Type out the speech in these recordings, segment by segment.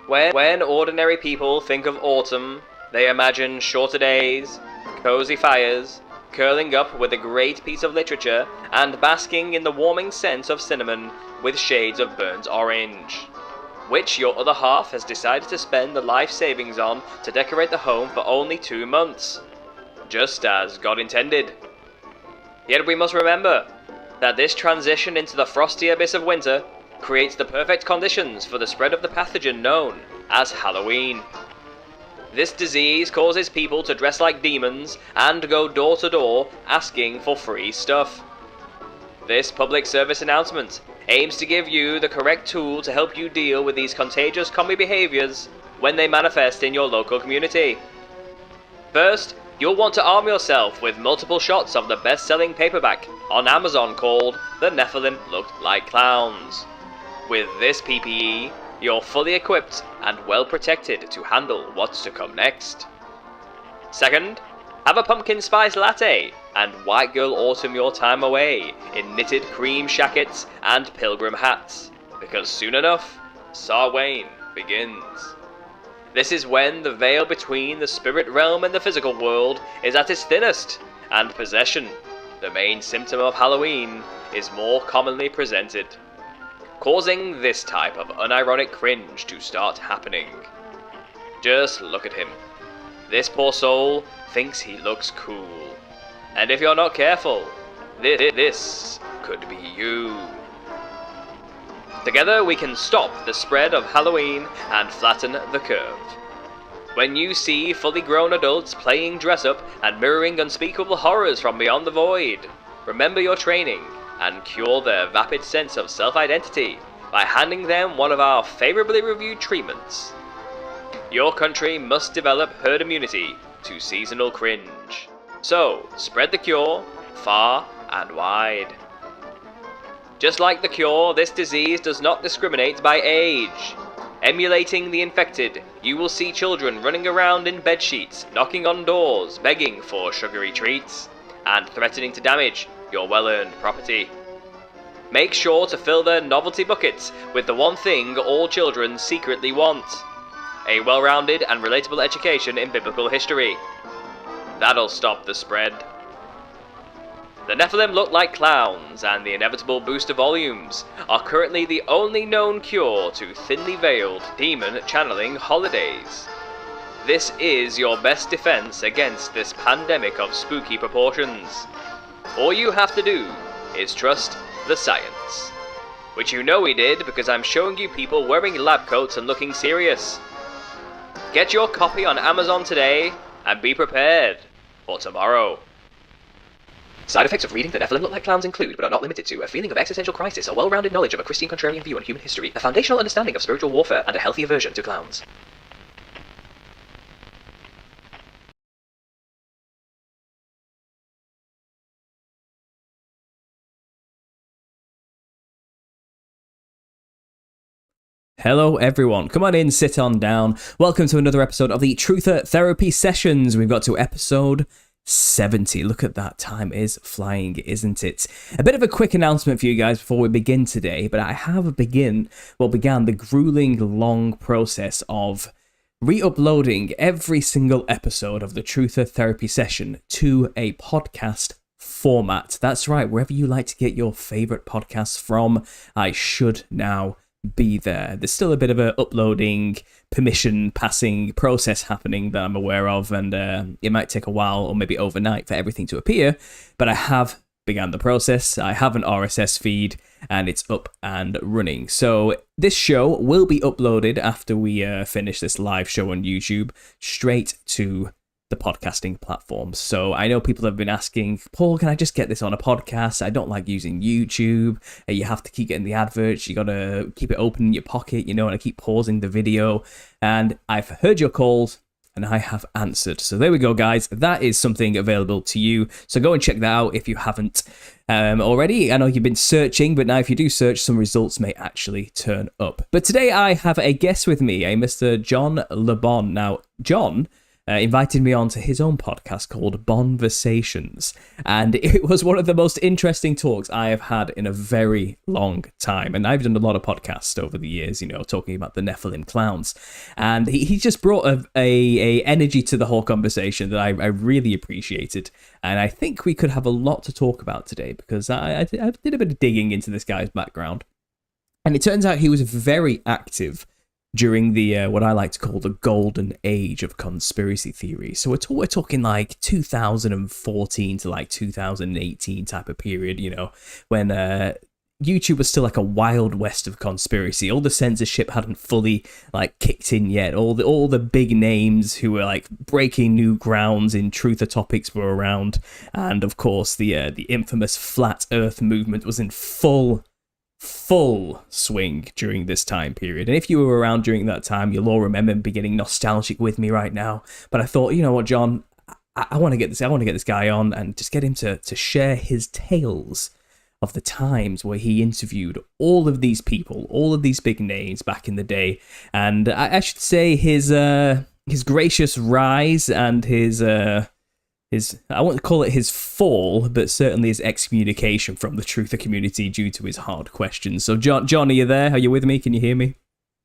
When ordinary people think of autumn, they imagine shorter days, cozy fires, curling up with a great piece of literature, and basking in the warming scent of cinnamon with shades of burnt orange, which your other half has decided to spend the life savings on to decorate the home for only 2 months, just as God intended. Yet we must remember that this transition into the frosty abyss of winter creates the perfect conditions for the spread of the pathogen known as Halloween. This disease causes people to dress like demons and go door to door asking for free stuff. This public service announcement aims to give you the correct tool to help you deal with these contagious commie behaviors when they manifest in your local community. First, you'll want to arm yourself with multiple shots of the best-selling paperback on Amazon called The Nephilim Looked Like Clowns. With this PPE, you're fully equipped and well protected to handle what's to come next. Second, have a pumpkin spice latte and white girl autumn your time away in knitted cream shackets and pilgrim hats, because soon enough, Samhain begins. This is when the veil between the spirit realm and the physical world is at its thinnest, and possession, the main symptom of Halloween, is more commonly presented, causing this type of unironic cringe to start happening. Just look at him. This poor soul thinks he looks cool. And if you're not careful, this could be you. Together we can stop the spread of Halloween and flatten the curve. When you see fully grown adults playing dress-up and mirroring unspeakable horrors from beyond the void, remember your training and cure their vapid sense of self-identity by handing them one of our favorably reviewed treatments. Your country must develop herd immunity to seasonal cringe. So, spread the cure far and wide. Just like the cure, this disease does not discriminate by age. Emulating the infected, you will see children running around in bedsheets, knocking on doors, begging for sugary treats, and threatening to damage your well-earned property. Make sure to fill their novelty buckets with the one thing all children secretly want: a well-rounded and relatable education in biblical history. That'll stop the spread. The Nephilim Look Like Clowns and the inevitable booster volumes are currently the only known cure to thinly veiled demon channeling holidays. This is your best defense against this pandemic of spooky proportions. All you have to do is trust the science. Which you know we did, because I'm showing you people wearing lab coats and looking serious. Get your copy on Amazon today and be prepared for tomorrow. Side effects of reading The Nephilim Look Like Clowns include, but are not limited to, a feeling of existential crisis, a well-rounded knowledge of a Christian contrarian view on human history, a foundational understanding of spiritual warfare, and a healthy aversion to clowns. Hello everyone, come on in, sit on down. Welcome to another episode of the Truther Therapy Sessions. We've got to episode 70. Look at that, time is flying, isn't it? A bit of a quick announcement for you guys before we begin today, but I have began the grueling long process of re-uploading every single episode of the Truther Therapy Session to a podcast format. That's right, wherever you like to get your favourite podcasts from, I should now be there. There's still a bit of a uploading, permission passing process happening that I'm aware of, and it might take a while or maybe overnight for everything to appear, but I have begun the process. I have an RSS feed and it's up and running. So this show will be uploaded after we finish this live show on YouTube straight to the podcasting platforms. So I know people have been asking, Paul, can I just get this on a podcast? I don't like using YouTube. You have to keep getting the adverts. You got to keep it open in your pocket, and I keep pausing the video. And I've heard your calls and I have answered. So there we go, guys. That is something available to you. So go and check that out if you haven't already. I know you've been searching, but now if you do search, some results may actually turn up. But today I have a guest with me, a Mr. John LeBon. Now, John invited me on to his own podcast called Bonversations. And it was one of the most interesting talks I have had in a very long time. And I've done a lot of podcasts over the years, talking about the Nephilim clowns. And he just brought a energy to the whole conversation that I really appreciated. And I think we could have a lot to talk about today because I did a bit of digging into this guy's background. And it turns out he was very active during the what I like to call the golden age of conspiracy theory. So we're talking like 2014 to like 2018 type of period, when YouTube was still like a wild west of conspiracy. All the censorship hadn't fully like kicked in yet. All the big names who were like breaking new grounds in truther topics were around, and of course the infamous flat Earth movement was in full swing during this time period. And if you were around during that time, you'll all remember me getting nostalgic with me right now. But I thought, you know what, John, I want to get this guy on and just get him to share his tales of the times where he interviewed all of these people, all of these big names back in the day. And I should say his gracious rise and his I won't call it his fall, but certainly his excommunication from the truther community due to his hard questions. So, John, are you there? Are you with me? Can you hear me?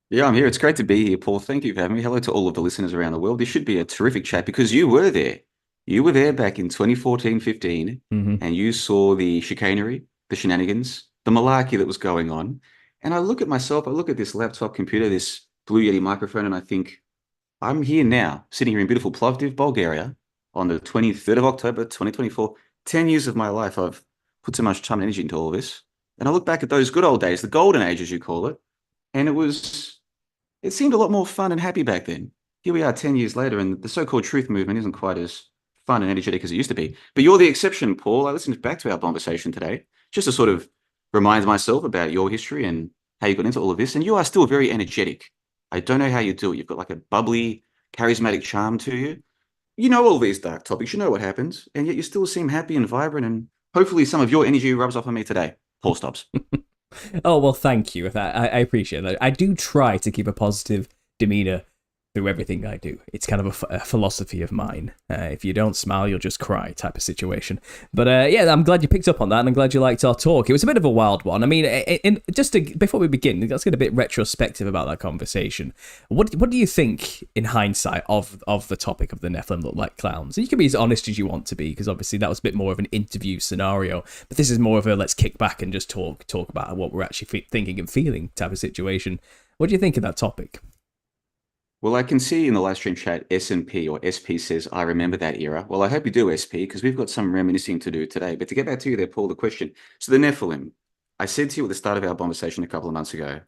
Yeah, I'm here. It's great to be here, Paul. Thank you for having me. Hello to all of the listeners around the world. This should be a terrific chat because you were there. You were there back in 2014-15, and you saw the chicanery, the shenanigans, the malarkey that was going on. And I look at myself, I look at this laptop computer, this Blue Yeti microphone, and I think, I'm here now, sitting here in beautiful Plovdiv, Bulgaria, on the 23rd of October, 2024, 10 years of my life, I've put so much time and energy into all of this. And I look back at those good old days, the golden age, as you call it, and it seemed a lot more fun and happy back then. Here we are 10 years later, and the so-called truth movement isn't quite as fun and energetic as it used to be. But you're the exception, Paul. I listened back to our conversation today, just to sort of remind myself about your history and how you got into all of this. And you are still very energetic. I don't know how you do it. You've got like a bubbly, charismatic charm to you. You know all these dark topics, you know what happens, and yet you still seem happy and vibrant, and hopefully some of your energy rubs off on me today. Paul stops. Oh, well, thank you. I appreciate that. I do try to keep a positive demeanor through everything I do. It's kind of a philosophy of mine. If you don't smile, you'll just cry type of situation. But yeah, I'm glad you picked up on that, and I'm glad you liked our talk. It was a bit of a wild one. I mean, before we begin, let's get a bit retrospective about that conversation. What do you think, in hindsight, of the topic of the Nephilim look like clowns? And you can be as honest as you want to be, because obviously that was a bit more of an interview scenario. But this is more of a let's kick back and just talk about what we're actually thinking and feeling type of situation. What do you think of that topic? Well, I can see in the live stream chat, S&P or SP says, I remember that era. Well, I hope you do, SP, because we've got some reminiscing to do today. But to get back to you there, Paul, the question. So the Nephilim, I said to you at the start of our conversation a couple of months ago,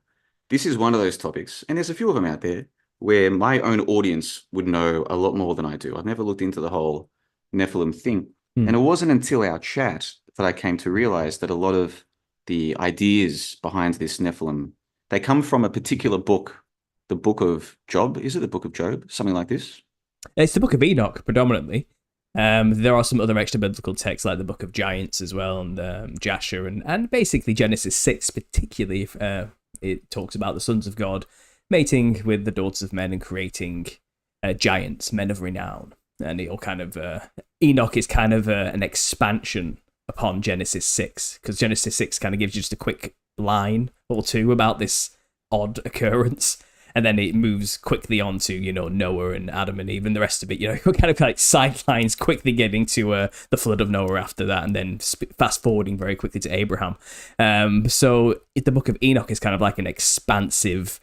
this is one of those topics, and there's a few of them out there, where my own audience would know a lot more than I do. I've never looked into the whole Nephilim thing. And it wasn't until our chat that I came to realize that a lot of the ideas behind this Nephilim, they come from a particular book. The book of Job, is it the book of Job? Something like this? It's the book of Enoch, predominantly. There are some other extra biblical texts, like the book of Giants as well, and Jasher, and basically Genesis 6, particularly, it talks about the sons of God mating with the daughters of men and creating giants, men of renown. And it'll kind of, Enoch is kind of an expansion upon Genesis 6, because Genesis 6 kind of gives you just a quick line or two about this odd occurrence. And then it moves quickly on to, Noah and Adam and Eve and the rest of it. Kind of like sidelines, quickly getting to the flood of Noah after that, and then fast forwarding very quickly to Abraham. So the book of Enoch is kind of like an expansive,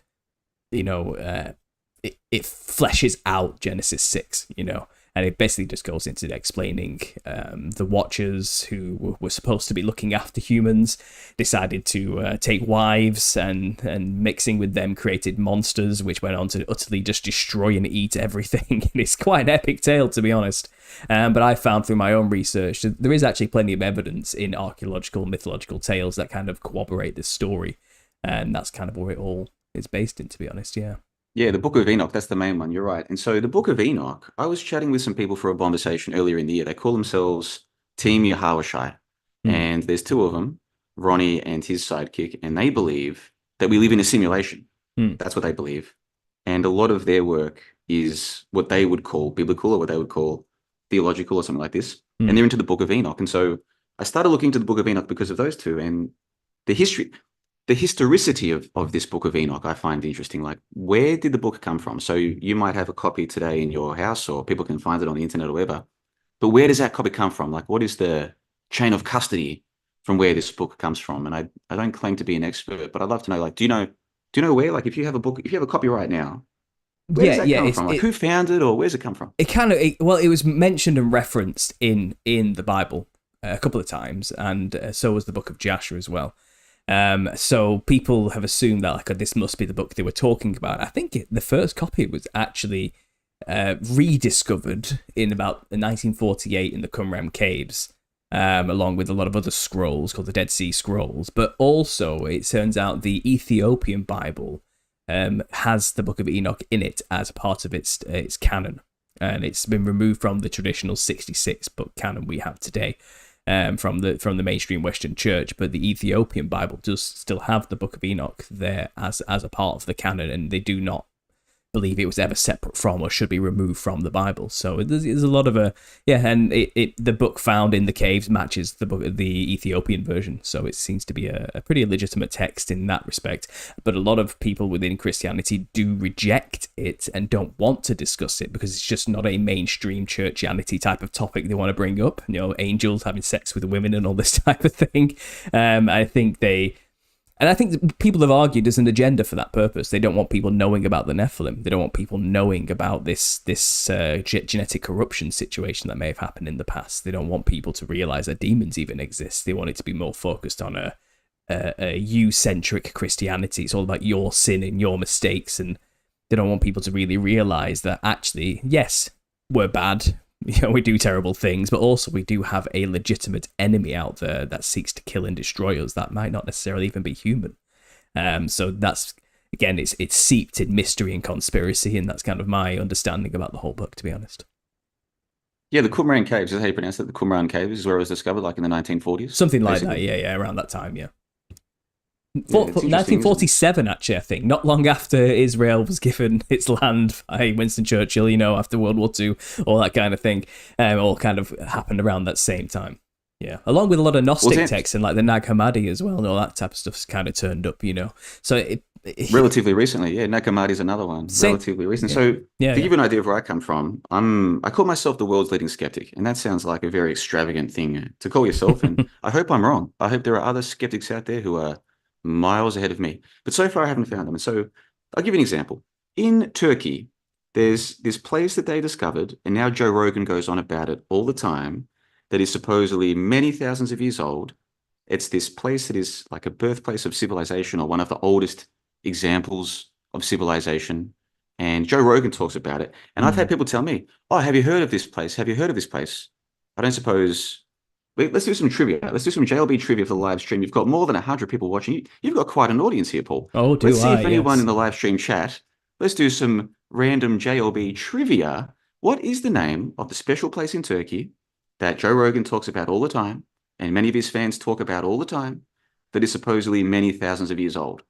it fleshes out Genesis 6, and it basically just goes into explaining the Watchers, who were supposed to be looking after humans, decided to take wives, and mixing with them created monsters, which went on to utterly just destroy and eat everything. It's quite an epic tale, to be honest. But I found through my own research that there is actually plenty of evidence in archaeological, mythological tales that kind of corroborate this story. And that's kind of where it all is based in, to be honest, yeah. Yeah, the Book of Enoch, that's the main one, you're right. And so the Book of Enoch, I was chatting with some people for a conversation earlier in the year. They call themselves Team Yahawashai. And there's two of them, Ronnie and his sidekick, and they believe that we live in a simulation. That's what they believe. And a lot of their work is what they would call biblical or what they would call theological or something like this. And they're into the Book of Enoch. And so I started looking into the Book of Enoch because of those two. And the historicity of this Book of Enoch, I find interesting. Like, where did the book come from? So you might have a copy today in your house, or people can find it on the internet or wherever. But where does that copy come from? Like, what is the chain of custody from where this book comes from? And I don't claim to be an expert, but I'd love to know, like, do you know where? Like, if you have a book, if you have a copy right now, where does that come from? Like, who found it, or where's it come from? It was mentioned and referenced in the Bible a couple of times, and so was the book of Jasher as well. So people have assumed that, like, this must be the book they were talking about. I think the first copy was actually rediscovered in about 1948 in the Qumran caves, along with a lot of other scrolls called the Dead Sea Scrolls. But also, it turns out the Ethiopian Bible has the Book of Enoch in it as a part of its canon, and it's been removed from the traditional 66 book canon we have today. From the mainstream Western Church, but the Ethiopian Bible does still have the Book of Enoch there as a part of the canon, and they do not believe it was ever separate from or should be removed from the Bible. So there's a lot of and the book found in the caves matches the Ethiopian version, so it seems to be a pretty legitimate text in that respect. But a lot of people within Christianity do reject it and don't want to discuss it because it's just not a mainstream churchianity type of topic they want to bring up. Angels having sex with women and all this type of thing. I think people have argued there's an agenda for that purpose. They don't want people knowing about the Nephilim. They don't want people knowing about this genetic corruption situation that may have happened in the past. They don't want people to realize that demons even exist. They want it to be more focused on a you-centric Christianity. It's all about your sin and your mistakes, and they don't want people to really realize that actually, yes, we're bad. We do terrible things, but also we do have a legitimate enemy out there that seeks to kill and destroy us that might not necessarily even be human. So that's, again, it's seeped in mystery and conspiracy, and that's kind of my understanding about the whole book, to be honest. Yeah, the Qumran Caves, is how you pronounce it? The Qumran Caves is where it was discovered, like in the 1940s? Something like that, yeah, around that time, yeah. 1947, actually, I think, not long after Israel was given its land by Winston Churchill, after World War II, all that kind of thing, all kind of happened around that same time. Yeah, along with a lot of Gnostic texts and like the Nag Hammadi as well, and all that type of stuff's kind of turned up, So relatively recently, yeah, Nag Hammadi is another one. Relatively recent. Yeah. So to give you an idea of where I come from, I call myself the world's leading skeptic, and that sounds like a very extravagant thing to call yourself. And I hope I'm wrong. I hope there are other skeptics out there who are miles ahead of me, but so far I haven't found them. And so I'll give you an example. In Turkey, there's this place that they discovered, and now Joe Rogan goes on about it all the time, that is supposedly many thousands of years old. It's this place that is like a birthplace of civilization, or one of the oldest examples of civilization. And Joe Rogan talks about it. And I've had people tell me, oh, have you heard of this place? Have you heard of this place? I don't suppose... Let's do some trivia. Let's do some JLB trivia for the live stream. You've got more than 100 people watching. You've got quite an audience here, Paul. Oh, Let's see if anyone in the live stream chat. Let's do some random JLB trivia. What is the name of the special place in Turkey that Joe Rogan talks about all the time, and many of his fans talk about all the time, that is supposedly many thousands of years old?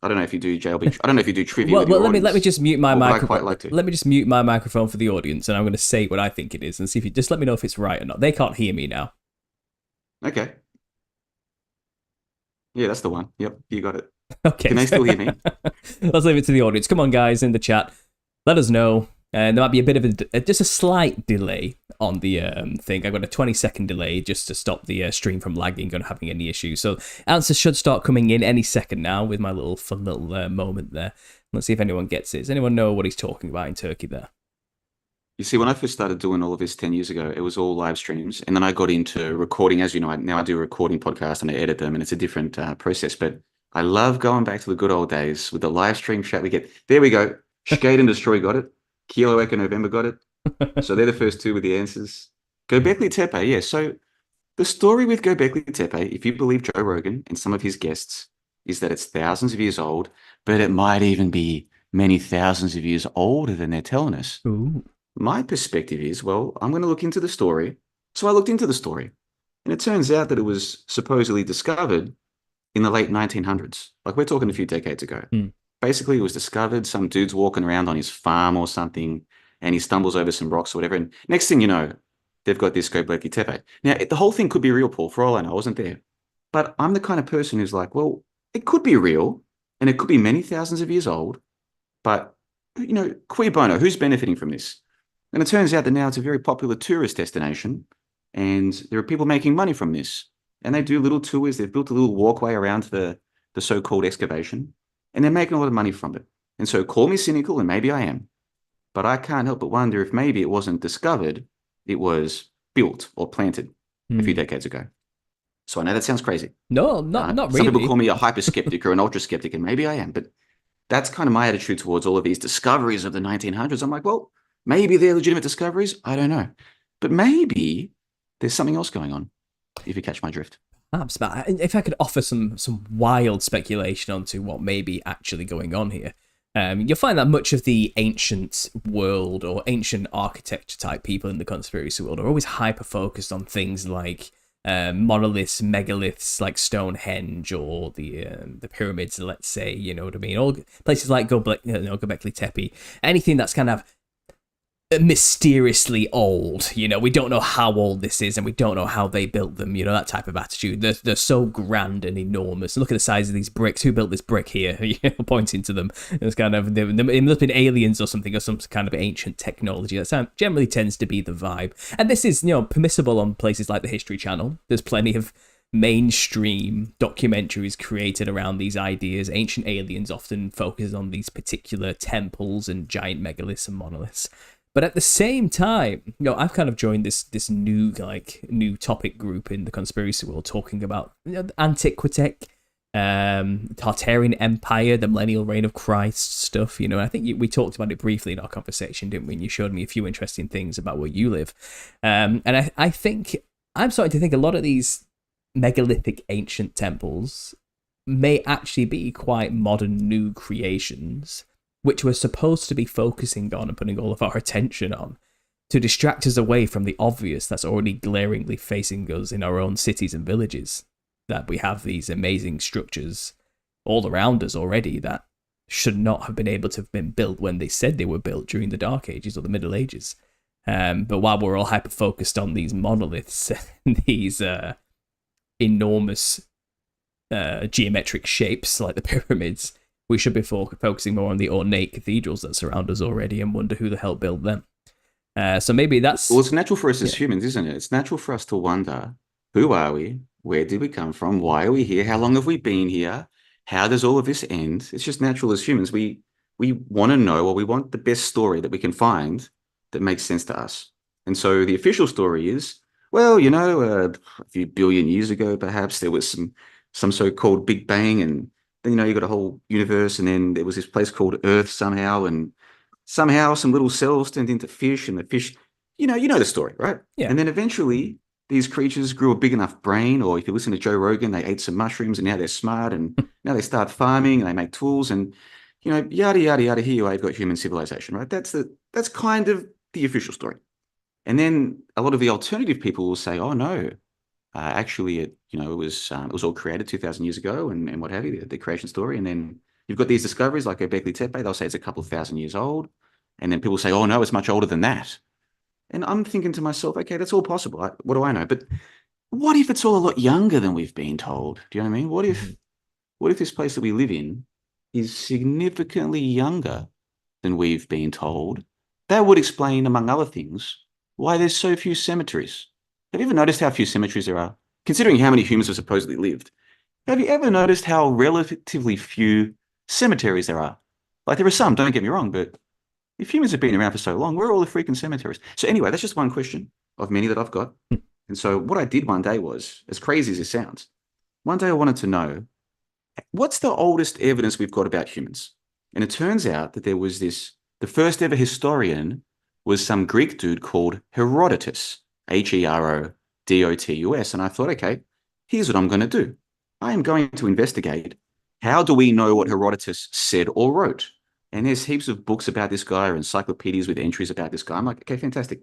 I don't know if you do JLB. I don't know if you do trivia. Well, let me just mute my microphone. Let me just mute my microphone for the audience, and I'm going to say what I think it is, and see if you just let me know if it's right or not. They can't hear me now. Okay. Yeah, that's the one. Yep, you got it. Okay. Can they still hear me? Let's leave it to the audience. Come on, guys, in the chat. Let us know. And there might be a bit of just a slight delay on the thing. I've got a 20-second delay just to stop the stream from lagging and having any issues. So answers should start coming in any second now with my little fun little moment there. Let's see if anyone gets it. Does anyone know what he's talking about in Turkey there? You see, when I first started doing all of this 10 years ago, it was all live streams. And then I got into recording. As you know, now I do a recording podcast and I edit them, and it's a different process. But I love going back to the good old days with the live stream chat we get. There we go. Skate and Destroy got it. Kilo Echo November got it. So they're the first two with the answers. Göbekli Tepe, yeah. So the story with Göbekli Tepe, if you believe Joe Rogan and some of his guests, is that it's thousands of years old, but it might even be many thousands of years older than they're telling us. Ooh. My perspective is, well, I'm going to look into the story. So I looked into the story, and it turns out that it was supposedly discovered in the late 1900s. Like, we're talking a few decades ago. basically it was discovered. Some dude's walking around on his farm or something, and he stumbles over some rocks or whatever. And next thing you know, they've got this Göbekli Tepe. Now, the whole thing could be real, Paul, for all I know. I wasn't there. But I'm the kind of person who's like, well, it could be real, and it could be many thousands of years old, but, cui bono, who's benefiting from this? And it turns out that now it's a very popular tourist destination, and there are people making money from this. And they do little tours. They've built a little walkway around the so-called excavation, and they're making a lot of money from it. And so call me cynical, and maybe I am, but I can't help but wonder if maybe it wasn't discovered, it was built or planted a few decades ago. So I know that sounds crazy. No, not really. Some people call me a hyper-skeptic or an ultra-skeptic, and maybe I am, but that's kind of my attitude towards all of these discoveries of the 1900s. I'm like, well, maybe they're legitimate discoveries. I don't know. But maybe there's something else going on, if you catch my drift. Perhaps, but if I could offer some wild speculation onto what may be actually going on here, you'll find that much of the ancient world or ancient architecture type people in the conspiracy world are always hyper-focused on things like monoliths, megaliths like Stonehenge or the pyramids, let's say, you know what I mean? All places like Göbekli Tepe, anything that's kind of mysteriously old. We don't know how old this is, and we don't know how they built them. That type of attitude. They're so grand and enormous. Look at the size of these bricks. Who built this brick here? Pointing to them. It's kind of it must have been aliens or something, or some kind of ancient technology. That generally tends to be the vibe. And this is permissible on places like the History Channel. There's plenty of mainstream documentaries created around these ideas. Ancient Aliens often focuses on these particular temples and giant megaliths and monoliths. But at the same time, I've kind of joined this new topic group in the conspiracy world talking about Antiquitech, Tartarian Empire, the Millennial Reign of Christ stuff. I think we talked about it briefly in our conversation, didn't we? And you showed me a few interesting things about where you live. And I think I'm starting to think a lot of these megalithic ancient temples may actually be quite modern new creations, which we're supposed to be focusing on and putting all of our attention on to distract us away from the obvious that's already glaringly facing us in our own cities and villages, that we have these amazing structures all around us already that should not have been able to have been built when they said they were built during the Dark Ages or the Middle Ages. But while we're all hyper-focused on these monoliths, these enormous geometric shapes like the pyramids, we should be focusing more on the ornate cathedrals that surround us already and wonder who the hell built them. So maybe that's... Well, it's natural for us as humans, isn't it? It's natural for us to wonder, who are we? Where did we come from? Why are we here? How long have we been here? How does all of this end? It's just natural as humans. We want to know, or we want the best story that we can find that makes sense to us. And so the official story is, well, a few billion years ago, perhaps, there was some so-called Big Bang, and then, you got a whole universe, and then there was this place called Earth somehow, and somehow some little cells turned into fish, and the fish, you know the story, right? Yeah. And then eventually these creatures grew a big enough brain, or if you listen to Joe Rogan, they ate some mushrooms, and now they're smart, and now they start farming, and they make tools, and, yada, yada, yada, here you are, you've got human civilization, right? That's kind of the official story. And then a lot of the alternative people will say, oh, no, actually, it was all created 2,000 years ago, and what have you, the creation story. And then you've got these discoveries like Göbekli Tepe. They'll say it's a couple of thousand years old, and then people say, "Oh no, it's much older than that." And I'm thinking to myself, okay, that's all possible. What do I know? But what if it's all a lot younger than we've been told? Do you know what I mean? What if this place that we live in is significantly younger than we've been told? That would explain, among other things, why there's so few cemeteries. Have you ever noticed how few cemeteries there are? Considering how many humans have supposedly lived, have you ever noticed how relatively few cemeteries there are? Like, there are some, don't get me wrong, but if humans have been around for so long, where are all the freaking cemeteries? So anyway, that's just one question of many that I've got. And so what I did one day was, as crazy as it sounds, one day I wanted to know, what's the oldest evidence we've got about humans? And it turns out that there was the first ever historian was some Greek dude called Herodotus, Herodotus. And I thought, okay, here's what I'm going to do. I am going to investigate, how do we know what Herodotus said or wrote? And there's heaps of books about this guy, or encyclopedias with entries about this guy. I'm like, okay, fantastic.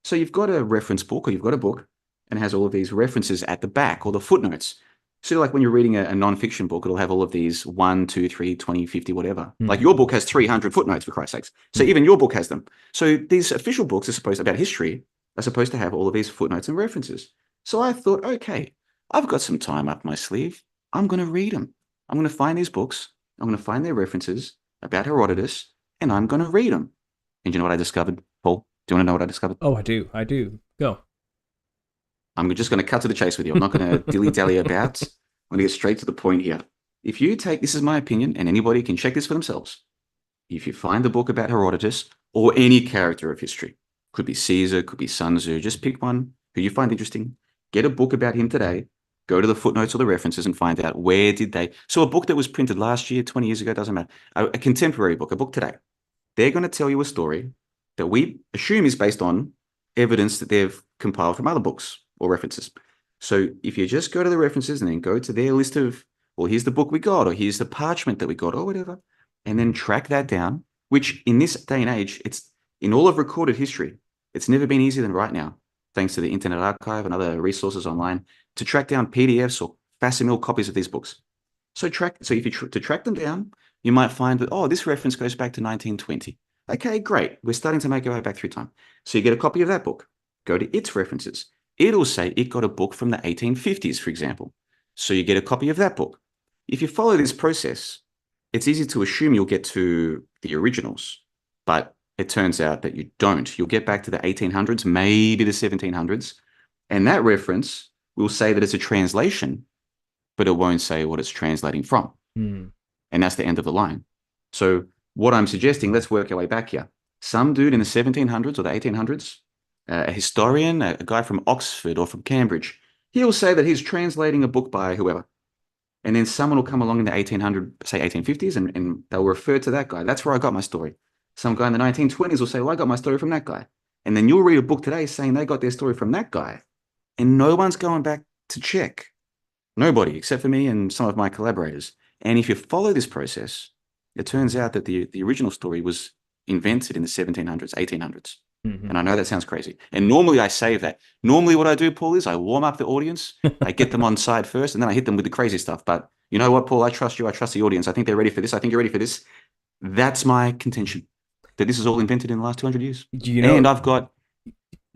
So you've got a reference book, or you've got a book, and it has all of these references at the back, or the footnotes. So like when you're reading a non-fiction book, it'll have all of these 1, 2, 3, 20, 50, whatever. Mm. Like your book has 300 footnotes, for Christ's sakes. So even your book has them. So these official books about history are supposed to have all of these footnotes and references. So I thought, okay, I've got some time up my sleeve. I'm going to read them. I'm going to find these books. I'm going to find their references about Herodotus, and I'm going to read them. And you know what I discovered, Paul? Do you want to know what I discovered? Oh, I do. Go. I'm just going to cut to the chase with you. I'm not going to dilly-dally about. I'm going to get straight to the point here. If you take, this is my opinion, and anybody can check this for themselves. If you find the book about Herodotus or any character of history, could be Caesar, could be Sun Tzu, just pick one who you find interesting, get a book about him today, go to the footnotes or the references and find out where did they. So a book that was printed last year, 20 years ago, doesn't matter. A contemporary book, a book today. They're going to tell you a story that we assume is based on evidence that they've compiled from other books or references. So if you just go to the references and then go to their list of, well, here's the book we got, or here's the parchment that we got, or whatever, and then track that down, which in this day and age, it's in all of recorded history, it's never been easier than right now, thanks to the Internet Archive and other resources online, to track down PDFs or facsimile copies of these books. So if you to track them down, you might find that, oh, this reference goes back to 1920. Okay, great. We're starting to make our way back through time. So you get a copy of that book, go to its references. It'll say it got a book from the 1850s, for example. So you get a copy of that book. If you follow this process, it's easy to assume you'll get to the originals, but it turns out that you don't. You'll get back to the 1800s, maybe the 1700s, and that reference will say that it's a translation, but it won't say what it's translating from. And that's the end of the line. So what I'm suggesting, let's work our way back here. Some dude in the 1700s or the 1800s, a historian, a guy from Oxford or from Cambridge, he'll say that he's translating a book by whoever. And then someone will come along in the 1850s, and they'll refer to that guy. That's where I got my story. Some guy in the 1920s will say, well, I got my story from that guy. And then you'll read a book today saying they got their story from that guy. And no one's going back to check. Nobody, except for me and some of my collaborators. And if you follow this process, it turns out that the original story was invented in the 1700s, 1800s. And I know that sounds crazy. And normally I save that. Normally what I do, Paul, is I warm up the audience. I get them on side first, and then I hit them with the crazy stuff. But you know what, Paul? I trust you. I trust the audience. I think they're ready for this. I think you're ready for this. That's my contention, that this is all invented in the last 200 years. And I've got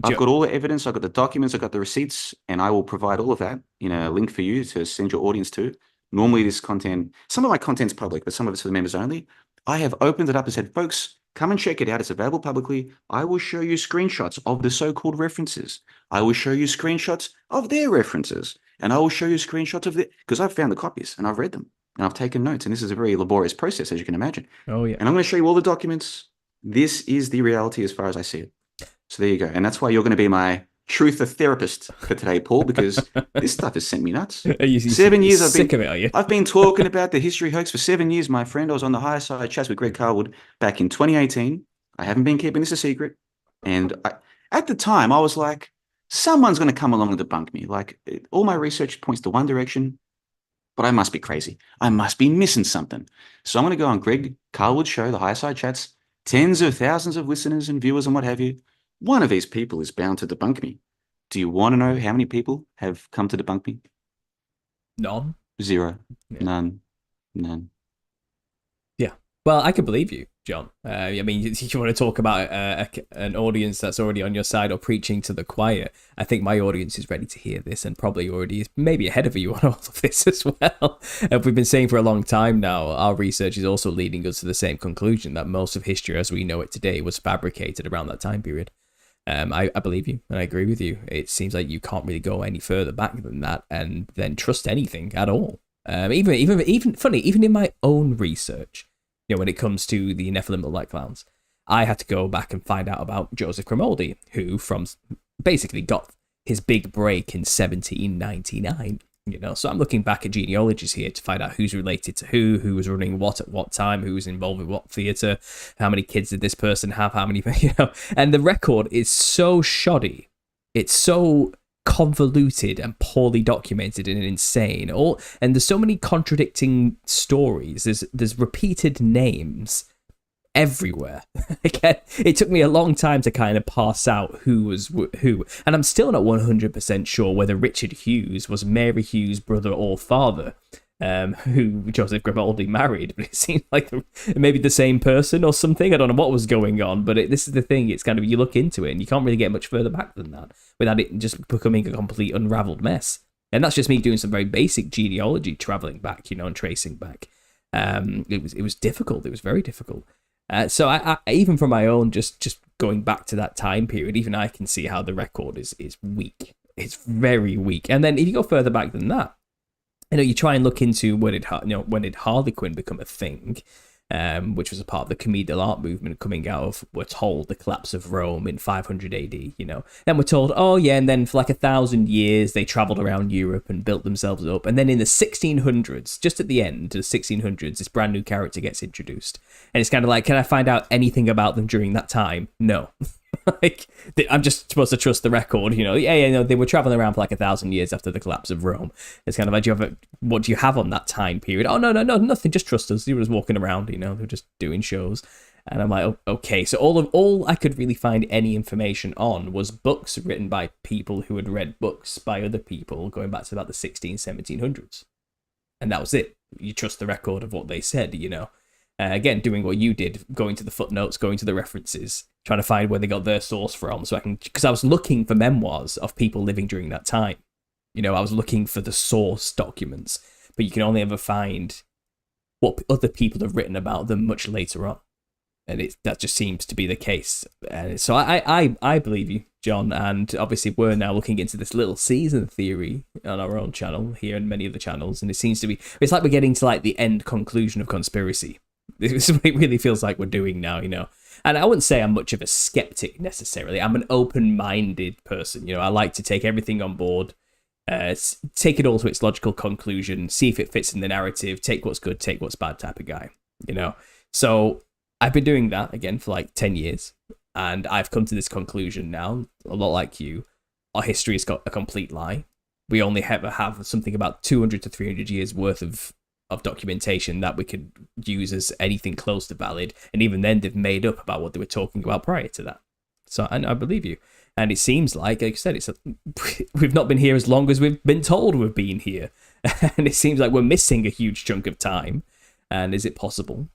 all the evidence. I've got the documents. I've got the receipts. And I will provide all of that in a link for you to send your audience to. Normally this content, some of my content's public, but some of it's for the members only. I have opened it up and said, folks, come and check it out. It's available publicly. I will show you screenshots of the so-called references. I will show you screenshots of their references. And I will show you screenshots of because I've found the copies and I've read them and I've taken notes. And this is a very laborious process, as you can imagine. Oh, yeah. And I'm going to show you all the documents. This is the reality as far as I see it. So there you go. And that's why you're going to be my truther therapist for today, Paul, because this stuff has sent me nuts. 7 years I've been talking about the history hoax for 7 years, my friend. I was on the Higher Side chats with Greg Carwood back in 2018. I haven't been keeping this a secret. And at the time, I was like, someone's going to come along and debunk me. Like, all my research points to one direction, but I must be crazy. I must be missing something. So I'm going to go on Greg Carwood's show, the Higher Side chats, tens of thousands of listeners and viewers and what have you. One of these people is bound to debunk me. Do you want to know how many people have come to debunk me? None. 0. Yeah. None. Yeah. Well, I can believe you, John. I mean, you want to talk about an audience that's already on your side or preaching to the choir. I think my audience is ready to hear this and probably already is maybe ahead of you on all of this as well. We've been saying for a long time now, our research is also leading us to the same conclusion that most of history as we know it today was fabricated around that time period. I believe you and I agree with you. It seems like you can't really go any further back than that and then trust anything at all. Even funny, even in my own research, you know, when it comes to the Nephilim look like clowns, I had to go back and find out about Joseph Grimaldi, who basically got his big break in 1799. You know, so I'm looking back at genealogies here to find out who's related to who was running what at what time, who was involved with what theatre, how many kids did this person have, how many, you know, and the record is so shoddy. It's so convoluted and poorly documented and insane. And there's so many contradicting stories. There's repeated names everywhere. Again, it took me a long time to kind of parse out who was who, and I'm still not 100% sure whether Richard Hughes was Mary Hughes' brother or father, who Joseph Grimaldi married, but it seemed like maybe the same person or something. I don't know what was going on, but this is the thing, it's kind of, you look into it and you can't really get much further back than that without it just becoming a complete unraveled mess. And that's just me doing some very basic genealogy, traveling back, and tracing back. It was difficult. It was very difficult. So I even from my own, just going back to that time period, even I can see how the record is weak. It's very weak. And then if you go further back than that, you try and look into when did Harley Quinn become a thing, which was a part of the Commedia dell'arte movement coming out of, we're told, the collapse of Rome in 500 AD, Then we're told, oh yeah, and then for like 1,000 years, they traveled around Europe and built themselves up. And then in the 1600s, just at the end of the 1600s, this brand new character gets introduced. And it's kind of like, can I find out anything about them during that time? No. Like, I'm just supposed to trust the record, they were traveling around for like 1,000 years after the collapse of Rome. It's kind of like, what do you have on that time period? Oh, no, nothing, just trust us. They were just walking around, they were just doing shows. And I'm like, oh, okay. So all I could really find any information on was books written by people who had read books by other people going back to about the 1700s. And that was it. You trust the record of what they said, Again, doing what you did, going to the footnotes, going to the references, trying to find where they got their source from, because I was looking for memoirs of people living during that time. I was looking for the source documents, but you can only ever find what other people have written about them much later on, and that just seems to be the case. And so I believe you, John, and obviously we're now looking into this little season theory on our own channel here and many other channels, and it's like we're getting to like the end conclusion of conspiracy. This is what it really feels like we're doing now, And I wouldn't say I'm much of a skeptic necessarily. I'm an open-minded person, I like to take everything on board, take it all to its logical conclusion, see if it fits in the narrative, take what's good, take what's bad type of guy, So I've been doing that, again, for like 10 years, and I've come to this conclusion now, a lot like you. Our history has got a complete lie. We only have something about 200 to 300 years worth of documentation that we could use as anything close to valid, and even then they've made up about what they were talking about prior to that. So I believe you, and it seems like I said, we've not been here as long as we've been told we've been here, and it seems like we're missing a huge chunk of time. And is it possible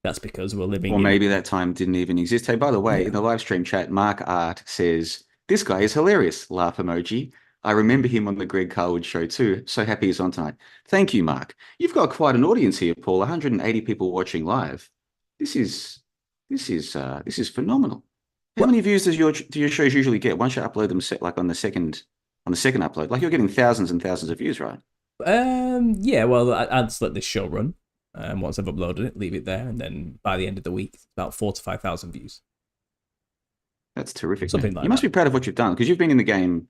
that's because we're living? Or maybe that time didn't even exist. Hey, by the way, in the live stream chat, Mark Art says, "This guy is hilarious." Laugh emoji. I remember him on the Greg Carwood show too. So happy he's on tonight. Thank you, Mark. You've got quite an audience here, Paul. 180 people watching live. This is phenomenal. How many views do your shows usually get once you upload them? Like on the second upload, like you're getting thousands and thousands of views, right? Yeah. Well, I'd just let this show run. Once I've uploaded it, leave it there, and then by the end of the week, it's about 4,000 to 5,000 views. That's terrific. Something like you must be proud of what you've done, because you've been in the game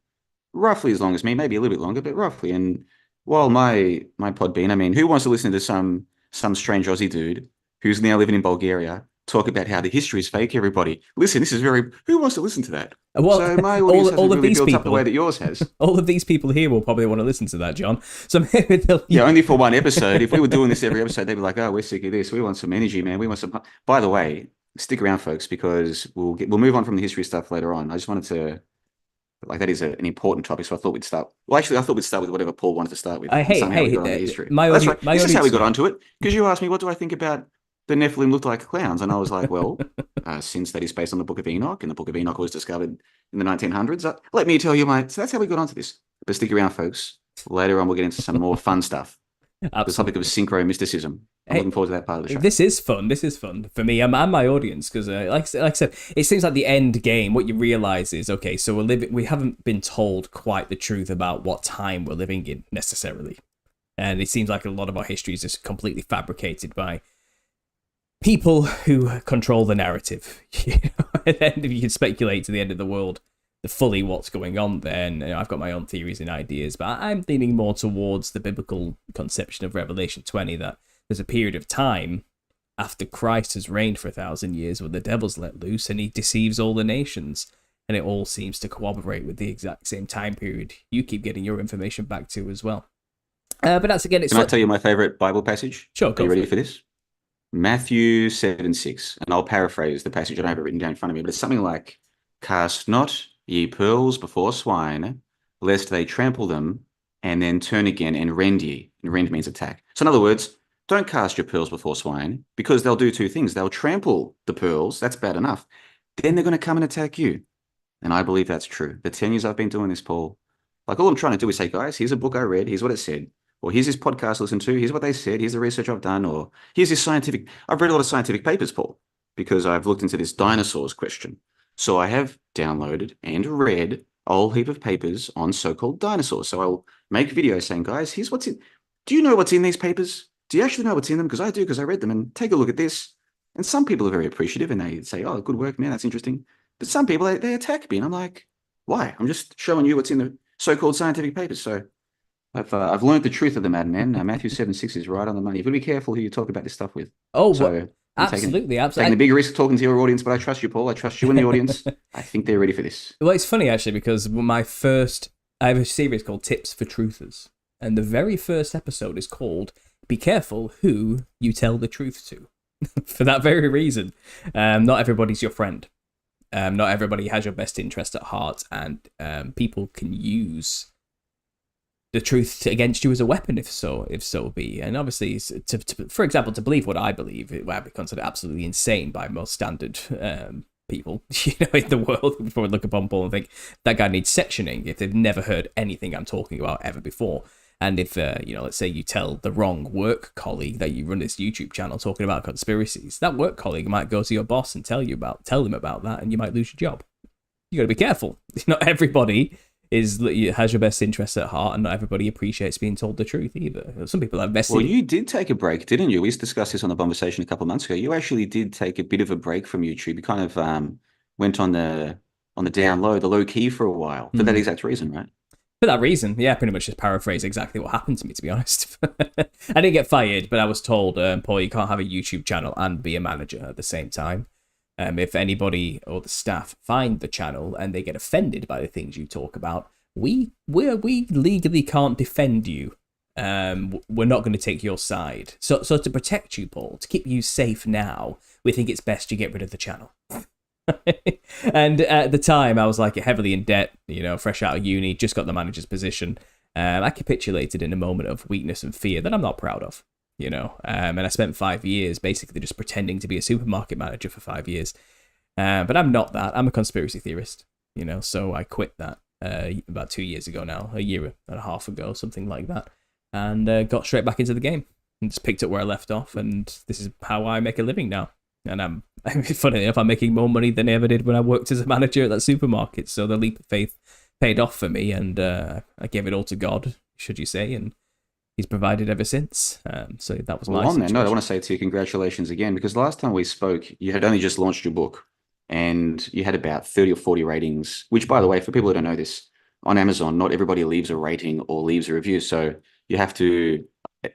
roughly as long as me, maybe a little bit longer, but roughly. And while my Podbean, who wants to listen to some strange Aussie dude who's now living in Bulgaria talk about how the history is fake? Everybody, listen. This is who wants to listen to that? Well, so my audience all hasn't of really these built people, up the way that yours has. All of these people here will probably want to listen to that, John. So maybe they'll. Yeah, only for one episode. If we were doing this every episode, they'd be like, "Oh, we're sick of this. We want some energy, man. We want some." By the way, stick around, folks, because we'll move on from the history stuff later on. I just wanted to. That is an important topic, so I thought we'd start. Well, actually, I thought we'd start with whatever Paul wanted to start with. Hey, history. That's right. This is how we got onto it, because you asked me, what do I think about the Nephilim looked like clowns? And I was like, well, since that is based on the Book of Enoch, and the Book of Enoch was discovered in the 1900s, let me tell you, so that's how we got onto this. But stick around, folks. Later on, we'll get into some more fun stuff. Absolutely. The topic of synchro mysticism. I'm looking forward to that part of the show. This is fun for me and my audience, because like I said, it seems like the end game, what you realize is, okay, so we haven't been told quite the truth about what time we're living in necessarily, and it seems like a lot of our history is just completely fabricated by people who control the narrative. And then if you can speculate to the end of the world fully what's going on there, and I've got my own theories and ideas, but I'm leaning more towards the biblical conception of Revelation 20, that there's a period of time after Christ has reigned for 1,000 years where the devil's let loose and he deceives all the nations, and it all seems to cooperate with the exact same time period you keep getting your information back to as well. But that's, again, it's... Can I tell you my favorite Bible passage? Sure, go. Are you ready for this? Matthew 7:6, and I'll paraphrase the passage. I don't have it written down in front of me, but it's something like, "Cast not ye pearls before swine, lest they trample them, and then turn again and rend ye." And rend means attack. So in other words, don't cast your pearls before swine, because they'll do two things. They'll trample the pearls. That's bad enough. Then they're going to come and attack you. And I believe that's true. The 10 years I've been doing this, Paul, like all I'm trying to do is say, guys, here's a book I read. Here's what it said. Or here's this podcast I listened to. Here's what they said. Here's the research I've done. Or here's this scientific. I've read a lot of scientific papers, Paul, because I've looked into this dinosaurs question. So I have downloaded and read a whole heap of papers on so-called dinosaurs. So I'll make videos saying, guys, here's what's in. Do you know what's in these papers? Do you actually know what's in them? Because I do, because I read them. And take a look at this. And some people are very appreciative and they say, oh, good work, man. That's interesting. But some people, they attack me. And I'm like, why? I'm just showing you what's in the so-called scientific papers. So I've learned the truth of the matter, man. Matthew 7:6 is right on the money. You've got to be careful who you talk about this stuff with. Oh, so absolutely. Taking the big risk talking to your audience, but I trust you, Paul. I trust you and the audience. I think they're ready for this. Well, it's funny, actually, because I have a series called Tips for Truthers. And the very first episode is called Be Careful Who You Tell the Truth To. For that very reason. Not everybody's your friend. Not everybody has your best interest at heart, and people can use the truth against you as a weapon, if so be. And obviously, for example, to believe what I believe, it would be considered absolutely insane by most standard people, in the world, who would look upon Paul and think that guy needs sectioning if they've never heard anything I'm talking about ever before. And if, let's say you tell the wrong work colleague that you run this YouTube channel talking about conspiracies, that work colleague might go to your boss and tell them about that, and you might lose your job. You got to be careful. Not everybody has your best interests at heart, and not everybody appreciates being told the truth either. Some people have vested. Well, you did take a break, didn't you? We discussed this on the conversation a couple of months ago. You actually did take a bit of a break from YouTube. You kind of went on the down low, the low key for a while, for that exact reason, right? For that reason, yeah, pretty much just paraphrase exactly what happened to me, to be honest. I didn't get fired, but I was told, Paul, you can't have a YouTube channel and be a manager at the same time. If anybody or the staff find the channel and they get offended by the things you talk about, we legally can't defend you. We're not going to take your side. So to protect you, Paul, to keep you safe now, we think it's best you get rid of the channel. And at the time, I was like heavily in debt, fresh out of uni, just got the manager's position. I capitulated in a moment of weakness and fear that I'm not proud of, and I spent 5 years basically just pretending to be a supermarket manager for 5 years. But I'm not that. I'm a conspiracy theorist, so I quit that about 2 years ago now, a year and a half ago, something like that, and got straight back into the game and just picked up where I left off. And this is how I make a living now. And funny enough, I'm making more money than I ever did when I worked as a manager at that supermarket. So the leap of faith paid off for me, and I gave it all to God, should you say, and He's provided ever since. So that was my situation. I want to say to you, congratulations again, because last time we spoke, you had only just launched your book, and you had about 30 or 40 ratings. Which, by the way, for people who don't know this, on Amazon, not everybody leaves a rating or leaves a review. So you have to,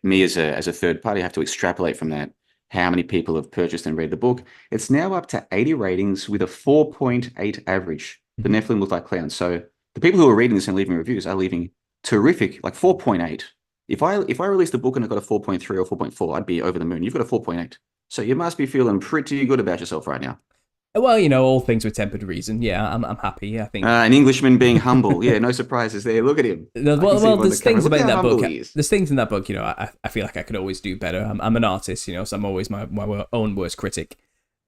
me as a third party, have to extrapolate from that how many people have purchased and read the book. It's now up to 80 ratings with a 4.8 average. The Nephilim look like clowns. So the people who are reading this and leaving reviews are leaving terrific, like 4.8. If I released a book and I got a 4.3 or 4.4, I'd be over the moon. You've got a 4.8. So you must be feeling pretty good about yourself right now. Well, all things with tempered reason. Yeah, I'm happy. I think an Englishman being humble. Yeah, no surprises there. Look at him. Well, there's things about that book. There's things in that book. I feel like I could always do better. I'm an artist, so I'm always my own worst critic.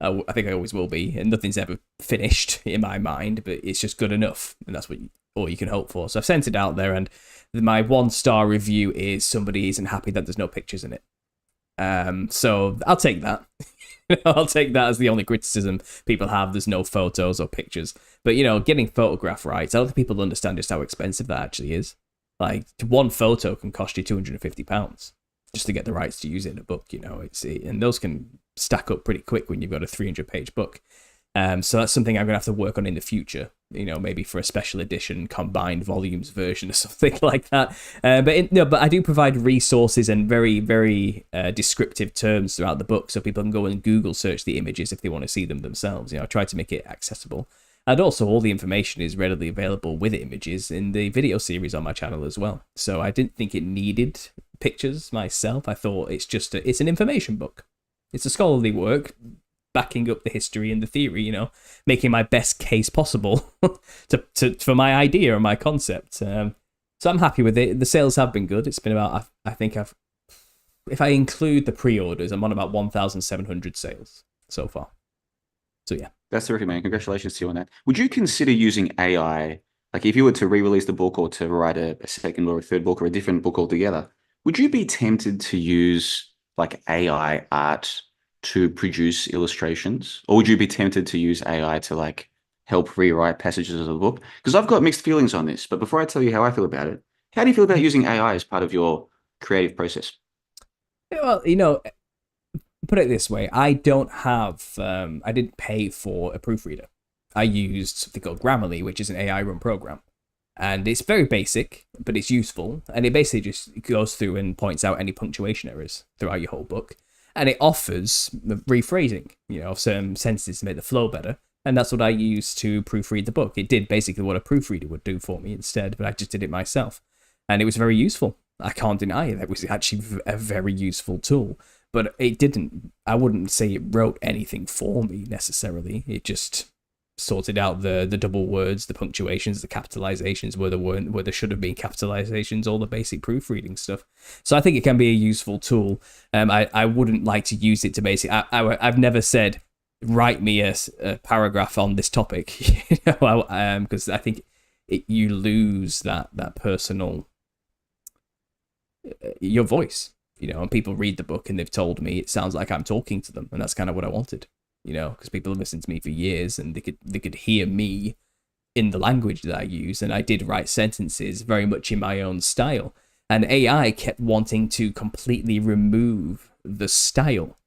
I think I always will be, and nothing's ever finished in my mind. But it's just good enough, and that's all you can hope for. So I've sent it out there, and my 1-star review is somebody isn't happy that there's no pictures in it. So I'll take that. I'll take that as the only criticism people have. There's no photos or pictures. But, getting photograph rights, I don't think people understand just how expensive that actually is. Like, one photo can cost you £250 just to get the rights to use it in a book, and those can stack up pretty quick when you've got a 300-page book. So that's something I'm going to have to work on in the future, maybe for a special edition combined volumes version or something like that. But I do provide resources and very, very descriptive terms throughout the book so people can go and Google search the images if they want to see them themselves. I try to make it accessible. And also all the information is readily available with images in the video series on my channel as well. So I didn't think it needed pictures myself. I thought it's an information book. It's a scholarly work backing up the history and the theory, you know, making my best case possible for my idea or my concept. So I'm happy with it. The sales have been good. It's been about, I think if I include the pre-orders, I'm on about 1,700 sales so far. So yeah. That's terrific, man. Congratulations to you on that. Would you consider using AI, like if you were to re-release the book or to write a second or a third book or a different book altogether, would you be tempted to use like AI art to produce illustrations? Or would you be tempted to use AI to like help rewrite passages of the book? Because I've got mixed feelings on this, but before I tell you how I feel about it, how do you feel about using AI as part of your creative process? Well, you know, put it this way, I don't have, I didn't pay for a proofreader. I used something called Grammarly, which is an AI run program. And it's very basic, but it's useful. And it basically just goes through and points out any punctuation errors throughout your whole book. And it offers rephrasing, you know, of certain sentences to make the flow better. And that's what I used to proofread the book. It did basically what a proofreader would do for me instead, but I just did it myself. And it was very useful. I can't deny it. That was actually a very useful tool. But it didn't, I wouldn't say it wrote anything for me necessarily. It just sorted out the double words, the punctuations, the capitalizations where there should have been capitalizations, all the basic proofreading stuff. So I think it can be a useful tool. I wouldn't like to use it to basically, I've never said, write me a paragraph on this topic, you know, because I think you lose that personal, your voice, you know, and people read the book and they've told me it sounds like I'm talking to them, and that's kind of what I wanted. You know, because people have listened to me for years and they could hear me in the language that I use. And I did write sentences very much in my own style. And AI kept wanting to completely remove the style.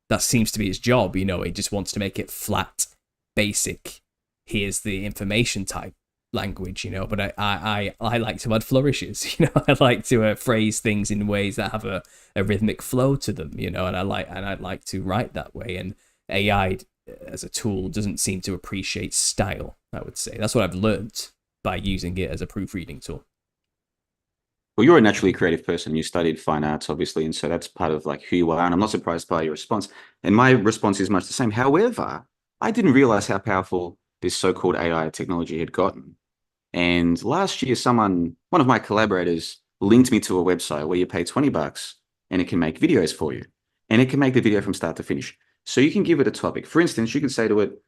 That seems to be its job, you know. It just wants to make it flat, basic. Here's the information type language, you know. But I like to add flourishes, you know. I like to phrase things in ways that have a rhythmic flow to them, you know. And I'd like to write that way. And AI as a tool doesn't seem to appreciate style, I would say. That's what I've learned by using it as a proofreading tool. Well, you're a naturally creative person. You studied fine arts, obviously, and so that's part of like who you are. And I'm not surprised by your response. And my response is much the same. However, I didn't realize how powerful this so-called AI technology had gotten. And last year, one of my collaborators linked me to a website where you pay $20 and it can make videos for you. And it can make the video from start to finish. So you can give it a topic. For instance, you could say to it,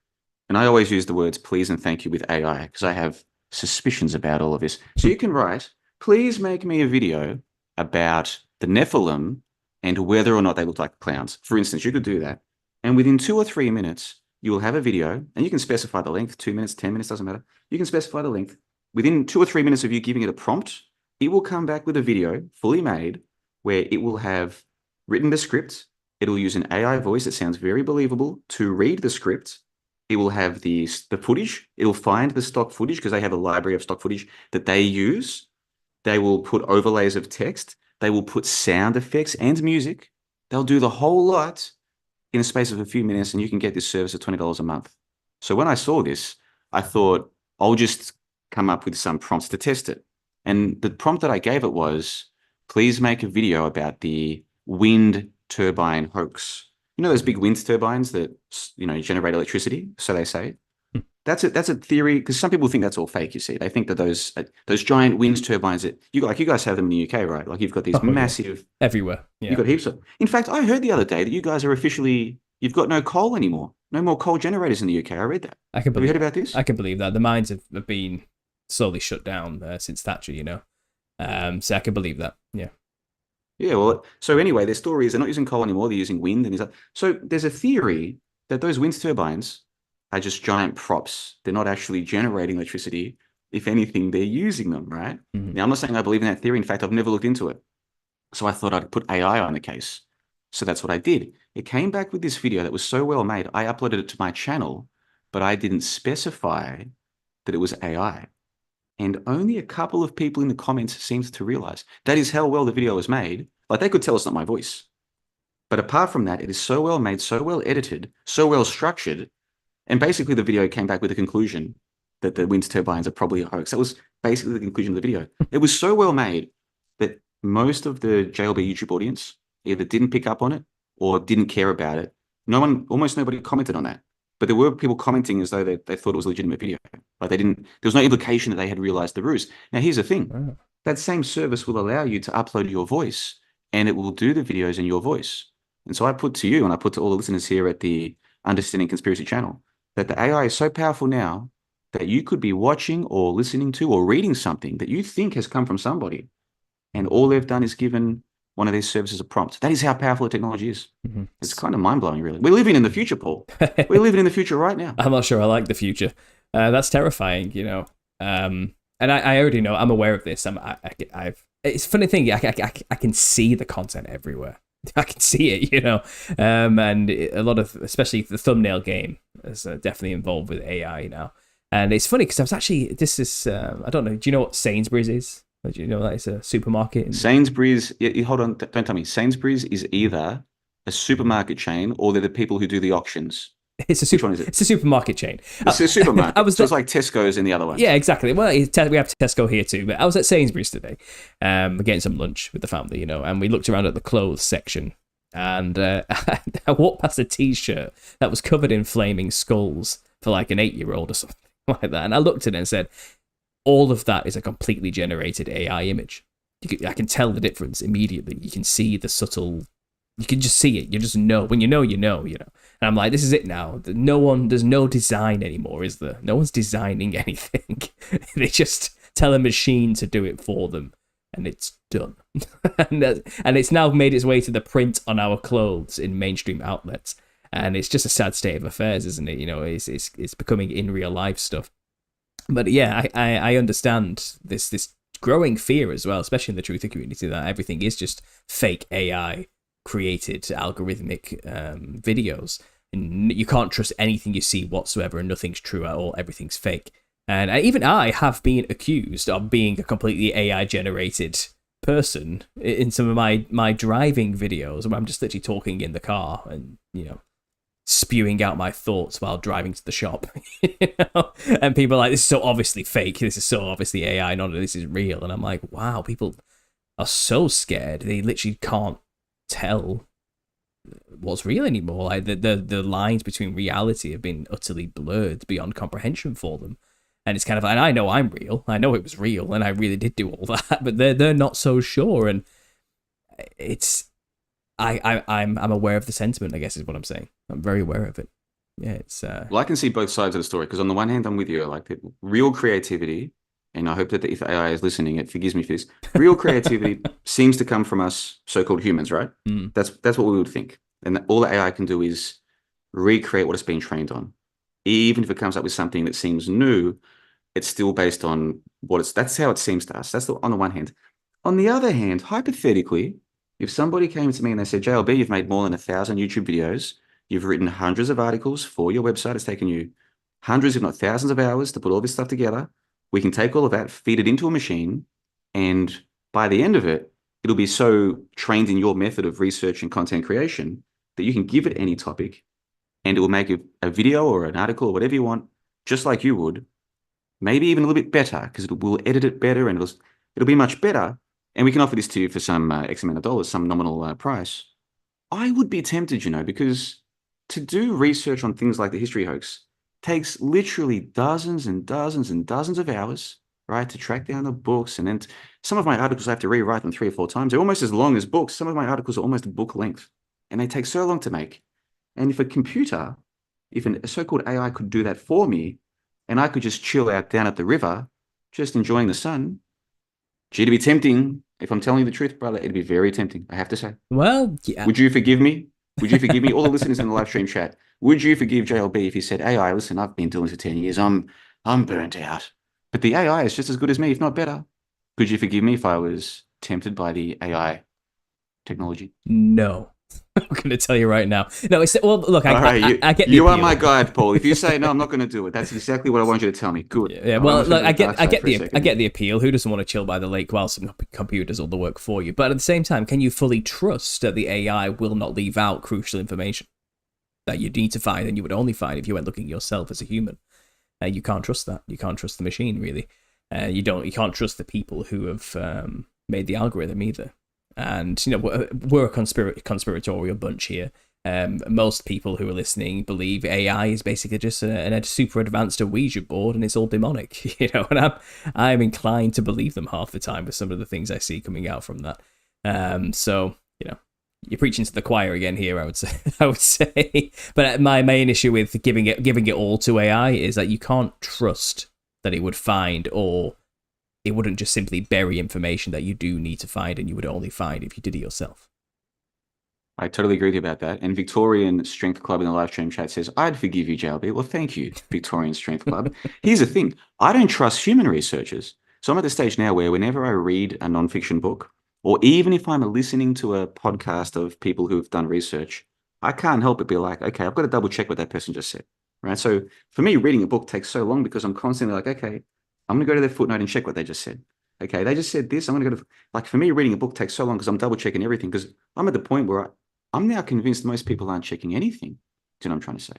and I always use the words please and thank you with AI because I have suspicions about all of this. So you can write, please make me a video about the Nephilim and whether or not they look like clowns. For instance, you could do that. And within 2 or 3 minutes, you will have a video, and you can specify the length, 2 minutes, 10 minutes, doesn't matter. You can specify the length. Within 2 or 3 minutes of you giving it a prompt, it will come back with a video fully made where it will have written the script. It'll use an AI voice that sounds very believable to read the script. It will have the footage. It'll find the stock footage because they have a library of stock footage that they use. They will put overlays of text. They will put sound effects and music. They'll do the whole lot in a space of a few minutes, and you can get this service at $20 a month. So when I saw this, I thought, I'll just come up with some prompts to test it. And the prompt that I gave it was, please make a video about the wind turbine hoax. You know those big wind turbines that, you know, generate electricity, so they say. That's a theory, because some people think that's all fake, you see. They think that those giant wind turbines that you guys have them in the UK, right? Like you've got these massive everywhere. Yeah. You've got heaps of. In fact, I heard the other day that you guys are you've got no coal anymore. No more coal generators in the UK. I read that. Have you heard about this? I can believe that. The mines have been slowly shut down since Thatcher, you know. So I can believe that. Yeah. Yeah, well, so anyway, their story is they're not using coal anymore, they're using wind. So there's a theory that those wind turbines are just giant props. They're not actually generating electricity. If anything, they're using them, right? Mm-hmm. Now, I'm not saying I believe in that theory. In fact, I've never looked into it. So I thought I'd put AI on the case. So that's what I did. It came back with this video that was so well made. I uploaded it to my channel, but I didn't specify that it was AI. And only a couple of people in the comments seemed to realize that is how well the video was made. Like they could tell it's not my voice. But apart from that, it is so well made, so well edited, so well structured. And basically the video came back with a conclusion that the wind turbines are probably a hoax. That was basically the conclusion of the video. It was so well made that most of the JLB YouTube audience either didn't pick up on it or didn't care about it, almost nobody commented on that. But there were people commenting as though they thought it was a legitimate video. Like there was no implication that they had realized the ruse. Now, here's the thing. Oh. That same service will allow you to upload your voice, and it will do the videos in your voice. And so I put to you, and I put to all the listeners here at the Understanding Conspiracy channel, that the AI is so powerful now that you could be watching or listening to or reading something that you think has come from somebody, and all they've done is given one of these services a prompt. That is how powerful the technology is. Mm-hmm. It's kind of mind-blowing, really. We're living in the future, Paul. We're living in the future right now. I'm not sure I like the future. That's terrifying, And I already know, I'm aware of this. It's a funny thing, I can see the content everywhere. I can see it, and a lot of, especially the thumbnail game is definitely involved with AI now. And it's funny because I was actually, I don't know, do you know what Sainsbury's is? Do you know that it's a supermarket? Sainsbury's, hold on, don't tell me. Sainsbury's is either a supermarket chain or they're the people who do the auctions. Which one is it? It's a supermarket chain. It's a supermarket. It's like Tesco's in the other one. Yeah, exactly. Well, we have Tesco here too, but I was at Sainsbury's today, getting some lunch with the family, and we looked around at the clothes section, and I walked past a T-shirt that was covered in flaming skulls for like an 8-year-old or something like that, and I looked at it and said, all of that is a completely generated AI image. I can tell the difference immediately. You can see the subtle. You can just see it. You just know. When you know. And I'm like, this is it now. There's no design anymore, is there? No one's designing anything. They just tell a machine to do it for them, and it's done. and it's now made its way to the print on our clothes in mainstream outlets. And it's just a sad state of affairs, isn't it? It's becoming in real life stuff. But yeah, I understand this growing fear as well, especially in the truther community, that everything is just fake AI created algorithmic videos, and you can't trust anything you see whatsoever, and nothing's true at all, everything's fake. And even I have been accused of being a completely AI generated person in some of my driving videos, where I'm just literally talking in the car and spewing out my thoughts while driving to the shop. And people are like, this is so obviously fake, this is so obviously AI, none of this is real. And I'm like, wow, people are so scared, they literally can't tell what's real anymore. Like the lines between reality have been utterly blurred beyond comprehension for them. And it's kind of, and I know I'm real, I know it was real, and I really did do all that, but they're not so sure. And it's I'm aware of the sentiment, I guess is what I'm saying. I'm very aware of it. Yeah, it's well, I can see both sides of the story, because on the one hand, I'm with you. Like real creativity, and I hope that if AI is listening, it forgives me for this. Real creativity seems to come from us so-called humans, right? Mm. That's what we would think. And all the AI can do is recreate what it's been trained on. Even if it comes up with something that seems new, it's still based on that's how it seems to us. That's on the one hand. On the other hand, hypothetically, if somebody came to me and they said, JLB, you've made more than 1,000 YouTube videos, you've written hundreds of articles for your website, it's taken you hundreds, if not thousands of hours to put all this stuff together. We can take all of that, feed it into a machine, and by the end of it, it'll be so trained in your method of research and content creation that you can give it any topic, and it will make a video or an article or whatever you want, just like you would, maybe even a little bit better, because it will edit it better, and it'll be much better. And we can offer this to you for some X amount of dollars, some nominal price. I would be tempted, because to do research on things like the history hoax takes literally dozens and dozens and dozens of hours, right, to track down the books. And then some of my articles, I have to rewrite them 3 or 4 times. They're almost as long as books. Some of my articles are almost book length, and they take so long to make. And if a so-called AI could do that for me, and I could just chill out down at the river, just enjoying the sun, gee, it'd be tempting. If I'm telling you the truth, brother, it'd be very tempting, I have to say. Well, yeah. Would you forgive me? Would you forgive me? All the listeners in the live stream chat, would you forgive JLB if he said, AI, listen, I've been doing this for 10 years. I'm burnt out. But the AI is just as good as me, if not better. Could you forgive me if I was tempted by the AI technology? No. I'm going to tell you right now. No, well, look, I get the you appeal. are my guide, Paul. If you say no, I'm not going to do it. That's exactly what I want you to tell me. Good. Yeah. Well, look, I get the appeal. Who doesn't want to chill by the lake while some computer does all the work for you? But at the same time, can you fully trust that the AI will not leave out crucial information that you need to find, and you would only find if you went looking yourself as a human? You can't trust that. You can't trust the machine, really. You can't trust the people who have made the algorithm either. And we're a conspiratorial bunch here. Most people who are listening believe AI is basically just a super advanced Ouija board, and it's all demonic, And I'm inclined to believe them half the time with some of the things I see coming out from that. So you're preaching to the choir again here, I would say. But my main issue with giving it all to AI is that you can't trust that it would find, or it wouldn't just simply bury information that you do need to find, and you would only find if you did it yourself. I totally agree with you about that. And Victorian Strength Club in the live stream chat says, I'd forgive you, JLB. Well, thank you, Victorian Strength Club. Here's the thing. I don't trust human researchers. So I'm at the stage now where whenever I read a nonfiction book, or even if I'm listening to a podcast of people who've done research, I can't help but be like, okay, I've got to double check what that person just said, right? So for me, reading a book takes so long because I'm constantly like, okay, I'm going to go to their footnote and check what they just said. Okay, they just said this. I'm going to go to, like, for me, reading a book takes so long because I'm double checking everything, because I'm at the point where I'm now convinced most people aren't checking anything. Do you know what I'm trying to say?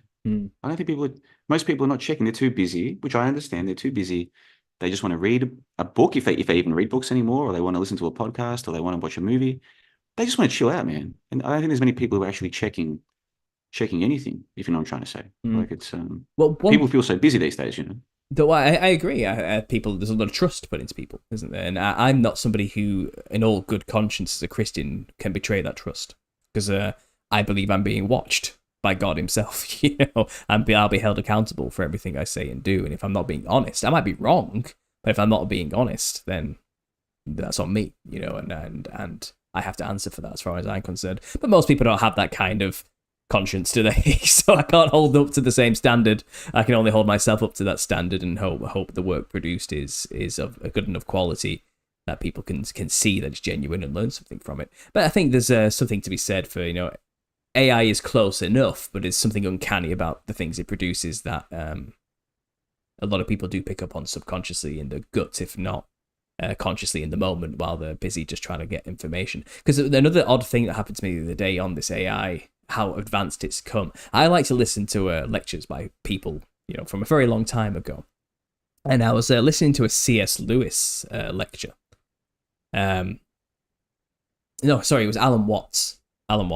I don't think most people are not checking. They're too busy, which I understand. They're too busy. They just want to read a book, if they even read books anymore, or they want to listen to a podcast, or they want to watch a movie. They just want to chill out, man. And I don't think there's many people who are actually checking anything, if you know what I'm trying to say. Like, it's people feel so busy these days, Though I agree. People, there's a lot of trust put into people, isn't there? And I'm not somebody who, in all good conscience as a Christian, can betray that trust, because I believe I'm being watched by God himself, and I'll be held accountable for everything I say and do. And if I'm not being honest, I might be wrong, but if I'm not being honest, then that's on me, and I have to answer for that as far as I'm concerned. But most people don't have that kind of conscience, do they? So I can't hold up to the same standard. I can only hold myself up to that standard and hope the work produced is of a good enough quality that people can see that it's genuine and learn something from it. But I think there's something to be said for, AI is close enough, but it's something uncanny about the things it produces that a lot of people do pick up on subconsciously in the gut, if not consciously in the moment, while they're busy just trying to get information. Because another odd thing that happened to me the other day on this AI, how advanced it's come. I like to listen to lectures by people, from a very long time ago. And I was listening to a C.S. Lewis lecture. No, sorry, it was Alan Watts.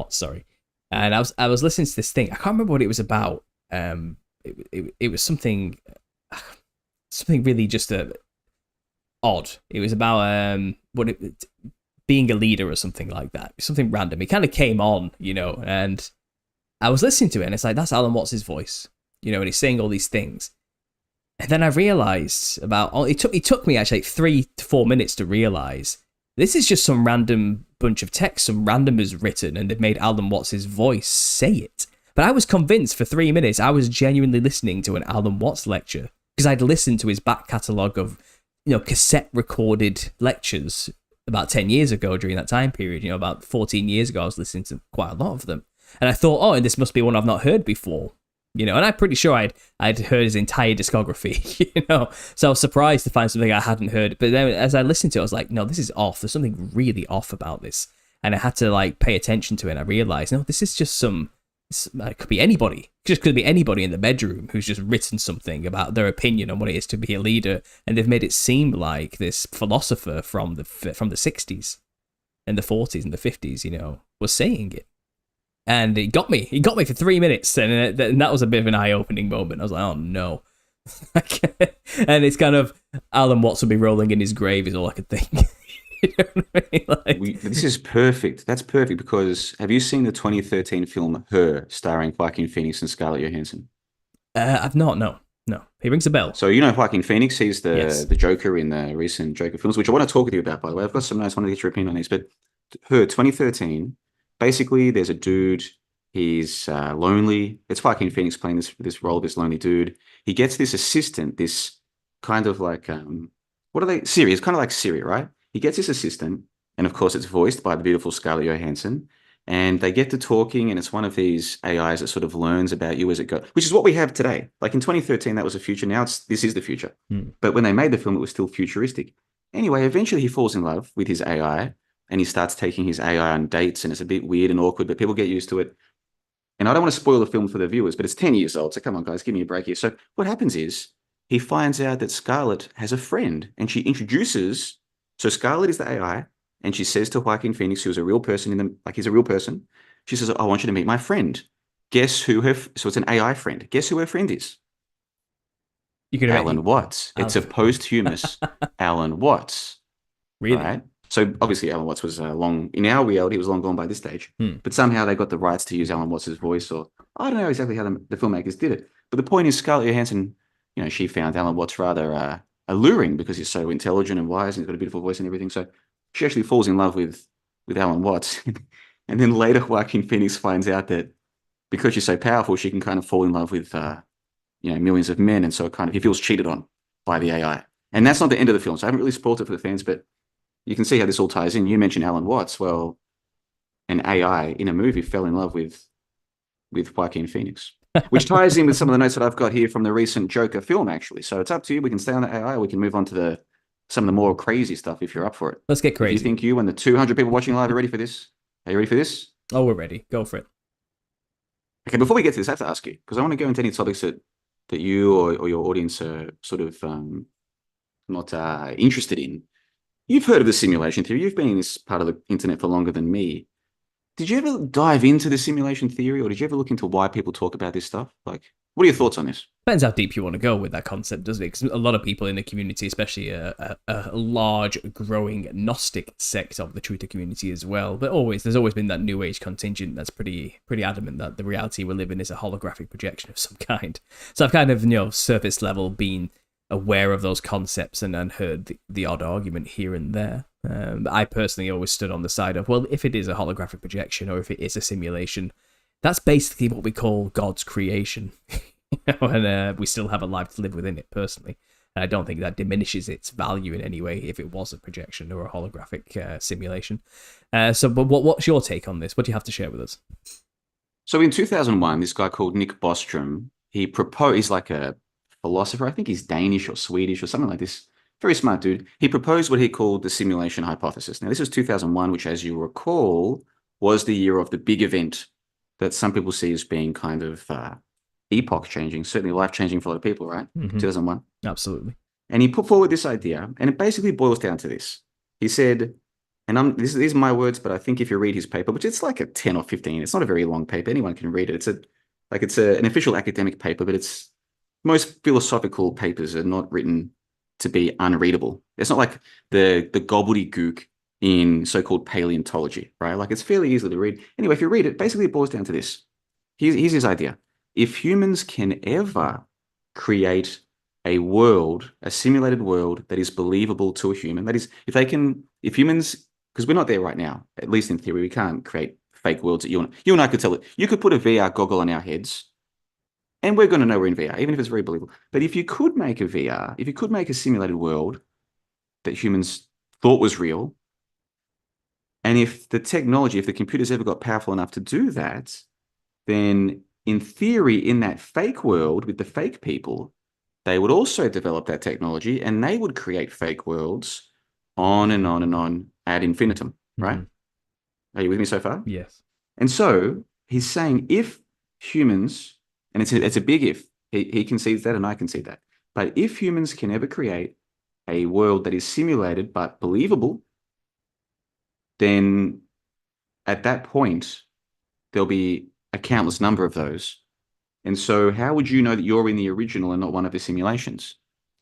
Sorry. And I was listening to this thing. I can't remember what it was about. It was something really just odd. It was about being a leader or something like that. Something random. It kind of came on, and I was listening to it, and it's like, that's Alan Watts' voice, and he's saying all these things. And then I realized it took me actually 3 to 4 minutes to realize this is just some random bunch of text some random has written, and they've made Alan Watts' voice say it. But I was convinced for 3 minutes I was genuinely listening to an Alan Watts lecture, because I'd listened to his back catalogue of, cassette recorded lectures about 10 years ago during that time period. About 14 years ago, I was listening to quite a lot of them. And I thought, and this must be one I've not heard before. And I'm pretty sure I'd heard his entire discography, So I was surprised to find something I hadn't heard. But then as I listened to it, I was like, no, this is off. There's something really off about this. And I had to pay attention to it. And I realized, no, this is just it could be anybody. It just could be anybody in the bedroom who's just written something about their opinion on what it is to be a leader. And they've made it seem like this philosopher from the 60s and the 40s and the 50s, was saying it. And it got me. He got me for 3 minutes, and that was a bit of an eye-opening moment. I was like, "Oh no!" And it's kind of Alan Watts will be rolling in his grave is all I could think. You know what I mean? This is perfect. That's perfect, because have you seen the 2013 film Her, starring Joaquin Phoenix and Scarlett Johansson? I've not. No. He rings a bell. So Joaquin Phoenix, he's the Joker in the recent Joker films, which I want to talk with you about. By the way, I've got some notes. I want to get your opinion on these. But Her, 2013. Basically, there's a dude, he's lonely. It's Joaquin Phoenix playing this role, this lonely dude. He gets this assistant, this kind of like, what are they? Siri. It's kind of like Siri, right? He gets this assistant, and of course it's voiced by the beautiful Scarlett Johansson. And they get to talking, and it's one of these AIs that sort of learns about you as it goes, which is what we have today. Like in 2013, that was the future. Now this is the future. But when they made the film, it was still futuristic. Anyway, eventually he falls in love with his AI, and he starts taking his AI on dates, and it's a bit weird and awkward, but people get used to it. And I don't want to spoil the film for the viewers, but it's 10 years old, so come on, guys, give me a break here. So what happens is he finds out that Scarlett has a friend, and she introduces... So Scarlett is the AI, and she says to Joaquin Phoenix, who's a real person he's a real person. She says, I want you to meet my friend. Guess who so it's an AI friend. Guess who her friend is? Alan Watts. It's a posthumous Alan Watts. Really? Right? So obviously Alan Watts was in our reality, he was long gone by this stage. But somehow they got the rights to use Alan Watts' voice, or I don't know exactly how the filmmakers did it. But the point is, Scarlett Johansson, she found Alan Watts rather alluring because he's so intelligent and wise and he's got a beautiful voice and everything. So she actually falls in love with Alan Watts. And then later Joaquin Phoenix finds out that because she's so powerful, she can kind of fall in love with millions of men, and so he feels cheated on by the AI. And that's not the end of the film, so I haven't really spoiled it for the fans, but you can see how this all ties in. You mentioned Alan Watts. Well, an AI in a movie fell in love with Joaquin Phoenix, which ties in with some of the notes that I've got here from the recent Joker film, actually. So it's up to you. We can stay on the AI, or we can move on to some of the more crazy stuff if you're up for it. Let's get crazy. Do you think you and the 200 people watching live are ready for this? Are you ready for this? Oh, we're ready. Go for it. Okay, before we get to this, I have to ask you, because I want to go into any topics that you or your audience are sort of not interested in. You've heard of the simulation theory. You've been in this part of the internet for longer than me. Did you ever dive into the simulation theory, or did you ever look into why people talk about this stuff? Like, what are your thoughts on this? Depends how deep you want to go with that concept, doesn't it? Because a lot of people in the community, especially a large, growing Gnostic sect of the Twitter community as well, but there's always been that New Age contingent that's pretty adamant that the reality we live in is a holographic projection of some kind. So I've kind of, surface level been aware of those concepts and heard the odd argument here and there. I personally always stood on the side of, well, if it is a holographic projection or if it is a simulation, that's basically what we call God's creation. And we still have a life to live within it, personally. And I don't think that diminishes its value in any way if it was a projection or a holographic simulation. But what's your take on this? What do you have to share with us? So in 2001, this guy called Nick Bostrom, he proposed, he's like a philosopher, I think he's Danish or Swedish or something like this. Very smart dude. He proposed what he called the simulation hypothesis. Now, this was 2001, which, as you recall, was the year of the big event that some people see as being kind of epoch-changing, certainly life-changing for a lot of people, right? Mm-hmm. 2001. Absolutely. And he put forward this idea, and it basically boils down to this. He said, and these are my words, but I think if you read his paper, which it's like a 10 or 15, it's not a very long paper. Anyone can read it. It's an official academic paper, but most philosophical papers are not written to be unreadable. It's not like the gobbledygook in so-called paleontology, right? Like, it's fairly easy to read. Anyway, if you read it, basically it boils down to this. Here's his idea. If humans can ever create a world, a simulated world that is believable to a human, that is, if humans, because we're not there right now, at least in theory, we can't create fake worlds that you and I could tell it. You could put a VR goggle on our heads, and we're going to know we're in VR, even if it's very believable. But if you could make a simulated world that humans thought was real, and if the computers ever got powerful enough to do that, then in theory, in that fake world with the fake people, they would also develop that technology and they would create fake worlds on and on and on ad infinitum, right? Mm-hmm. Are you with me so far? Yes. And so he's saying if humans, and it's a big if, he concedes that and I concede that, but if humans can ever create a world that is simulated but believable, then at that point, there'll be a countless number of those. And so how would you know that you're in the original and not one of the simulations?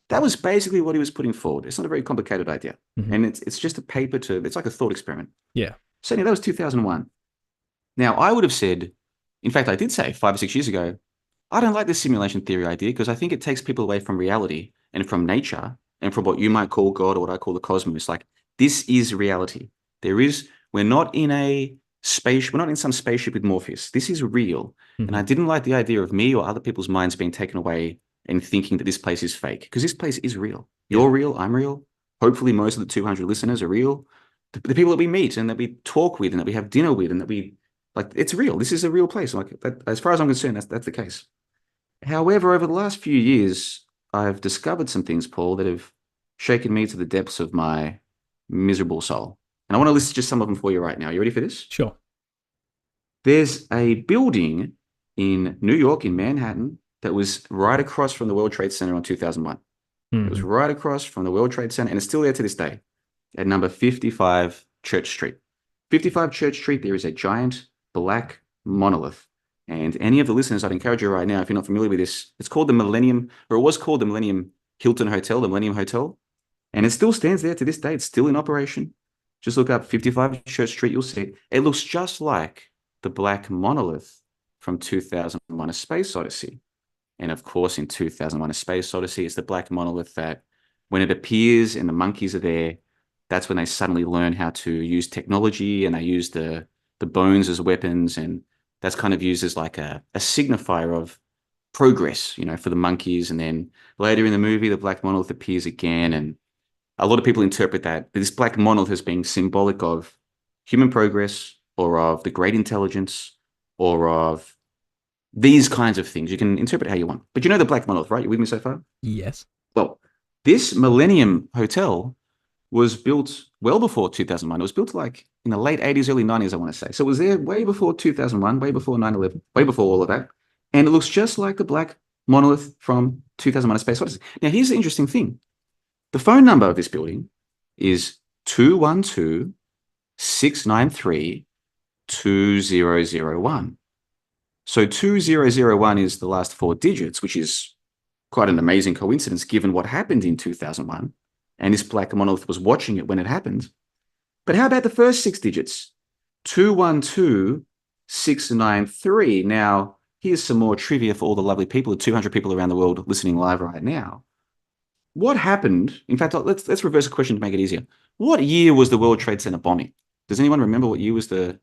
That was basically what he was putting forward. It's not a very complicated idea. Mm-hmm. And it's just a paper it's like a thought experiment. Yeah. So anyway, that was 2001. Now, I would have said, in fact, I did say 5 or 6 years ago, I don't like this simulation theory idea because I think it takes people away from reality and from nature and from what you might call God or what I call the cosmos. Like, this is reality. We're not in some spaceship with Morpheus. This is real. Mm-hmm. And I didn't like the idea of me or other people's minds being taken away and thinking that this place is fake, because this place is real. You're real. I'm real. Hopefully most of the 200 listeners are real. The people that we meet and that we talk with and that we have dinner with and that it's real. This is a real place. Like, as far as I'm concerned, that's the case. However, over the last few years, I've discovered some things, Paul, that have shaken me to the depths of my miserable soul. And I want to list just some of them for you right now. You ready for this? Sure. There's a building in New York, in Manhattan, that was right across from the World Trade Center on 2001. Mm-hmm. It was right across from the World Trade Center, and it's still there to this day, at number 55 Church Street. 55 Church Street, there is a giant black monolith. And any of the listeners, I'd encourage you right now, if you're not familiar with this, it's called the Millennium, or it was called the Millennium Hilton Hotel, the Millennium Hotel. And it still stands there to this day. It's still in operation. Just look up 55 Church Street, you'll see it. It looks just like the black monolith from 2001: A Space Odyssey. And of course, in 2001: A Space Odyssey, it's the black monolith that when it appears and the monkeys are there, that's when they suddenly learn how to use technology, and they use the bones as weapons. And that's kind of used as like a signifier of progress, you know, for the monkeys. And then later in the movie, the black monolith appears again. And a lot of people interpret that this black monolith as being symbolic of human progress, or of the great intelligence, or of these kinds of things. You can interpret how you want. But you know the black monolith, right? You with me so far? Yes. Well, this Millennium Hotel was built well before 2001. It was built like in the late 80s, early 90s, I want to say. So it was there way before 2001, way before 9/11, way before all of that. And it looks just like the black monolith from 2001: A Space Odyssey. Now, here's the interesting thing. The phone number of this building is 212-693-2001. So 2001 is the last 4 digits, which is quite an amazing coincidence given what happened in 2001. And this black monolith was watching it when it happened. But how about the first 6 digits? 212-693. Now, here's some more trivia for all the lovely people, the 200 people around the world listening live right now. What happened? In fact, let's reverse a question to make it easier. What year was the World Trade Center bombing? Does anyone remember what year was it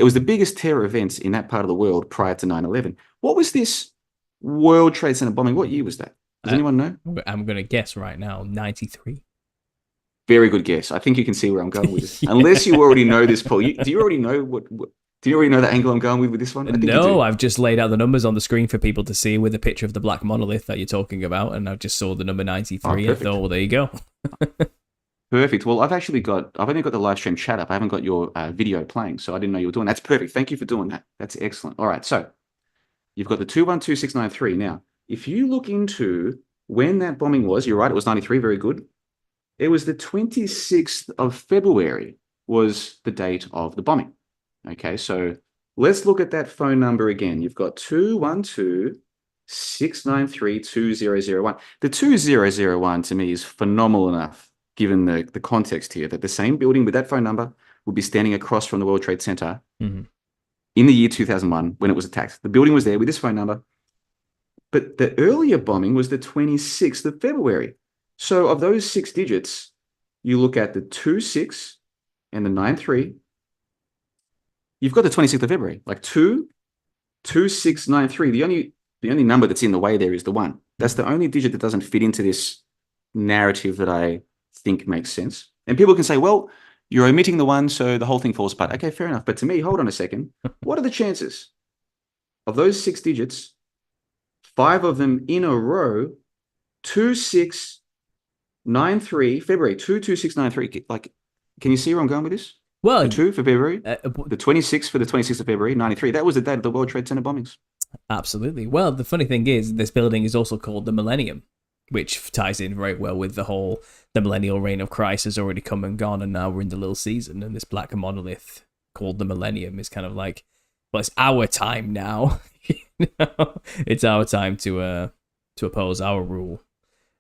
was the biggest terror event in that part of the world prior to 9/11. What was this World Trade Center bombing? What year was that? Does anyone know? I'm going to guess right now, 93. Very good guess. I think you can see where I'm going with this. Yeah. Unless you already know this, Paul. Do you already know do you already know the angle I'm going with this one? I think no, I've just laid out the numbers on the screen for people to see with a picture of the black monolith that you're talking about, and I just saw the number 93. I thought, well, there you go. Perfect. Well, I've only got the live stream chat up. I haven't got your video playing, so I didn't know you were doing that. That's perfect. Thank you for doing that. That's excellent. All right, so you've got the 212-693. Now, if you look into when that bombing was, you're right, it was 93. Very good. It was the 26th of February was the date of the bombing. Okay, so let's look at that phone number again. You've got 212-693-2001. The 2001 to me is phenomenal enough, given the context here, that the same building with that phone number would be standing across from the World Trade Center in the year 2001 when it was attacked. The building was there with this phone number. But the earlier bombing was the 26th of February. So of those 6 digits, you look at the 26 and the 93. You've got the 26th of February, like 22693. The only number that's in the way there is the 1. That's the only digit that doesn't fit into this narrative that I think makes sense. And people can say, well, you're omitting the 1, so the whole thing falls apart. Okay, fair enough. But to me, hold on a second. What are the chances of those 6 digits, 5 of them in a row, 2693, February, 22693? Like, can you see where I'm going with this? Well, the 2 for February, the 26th for the 26th of February, 93. That was the date of the World Trade Center bombings. Absolutely. Well, the funny thing is, this building is also called the Millennium, which ties in very well with the whole, the millennial reign of Christ has already come and gone, and now we're in the little season, and this black monolith called the Millennium is kind of like, well, it's our time now. It's our time to oppose our rule.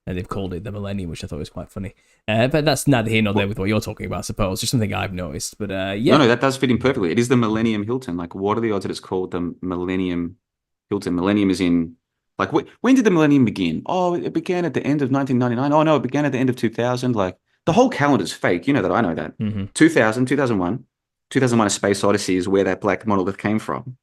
And they've called it the Millennium, which I thought was quite funny. But that's neither here nor there with what you're talking about, I suppose. Just something I've noticed. But yeah. No, that does fit in perfectly. It is the Millennium Hilton. Like, what are the odds that it's called the Millennium Hilton? Millennium is in, like, when did the Millennium begin? Oh, it began at the end of 1999. Oh, no, it began at the end of 2000. Like, the whole calendar's fake. You know that. I know that. 2000, 2001. 2001: A Space Odyssey is where that black monolith came from.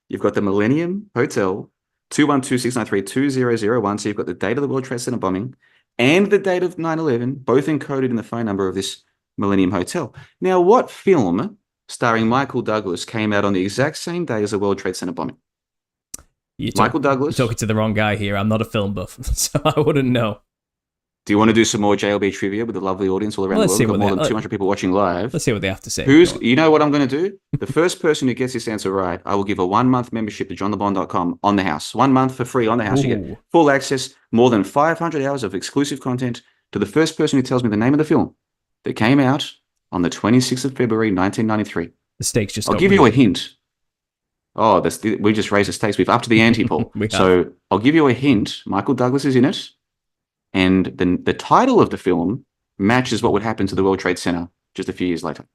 You've got the Millennium Hotel, 212-693-2001. So you've got the date of the World Trade Center bombing and the date of 9/11, both encoded in the phone number of this Millennium Hotel. Now, what film starring Michael Douglas came out on the exact same day as the World Trade Center bombing? Michael Douglas. You're talking to the wrong guy here. I'm not a film buff, so I wouldn't know. Do you want to do some more JLB trivia with the lovely audience all around the world? We've got more than 200 people watching live. Let's see what they have to say. You know what I'm going to do? The first person who gets this answer right, I will give a 1-month membership to johnthebond.com on the house. 1 month for free on the house. Ooh. You get full access, more than 500 hours of exclusive content to the first person who tells me the name of the film that came out on the 26th of February, 1993. The stakes just I'll got give you a weird. hint. Oh, we just raised the stakes. We've upped to the ante, Paul. We have. So I'll give you a hint. Michael Douglas is in it. And the title of the film matches what would happen to the World Trade Center just a few years later.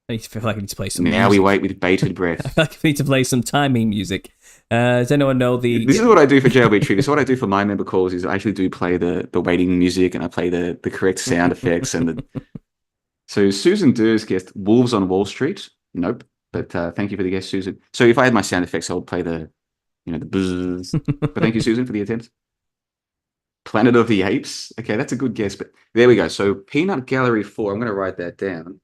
I feel like I need to play some Now music. we wait with bated breath. I feel like I need to play some timing music. Does anyone know the... This is what I do for JLB Trivia. So what I do for my member calls is I actually do play the waiting music, and I play the correct sound effects. So Susan Durr's guessed Wolves on Wall Street. Nope. But thank you for the guess, Susan. So if I had my sound effects, I would play the buzz. But thank you, Susan, for the attempt. Planet of the Apes. Okay, that's a good guess. But there we go. So Peanut Gallery 4. I'm going to write that down.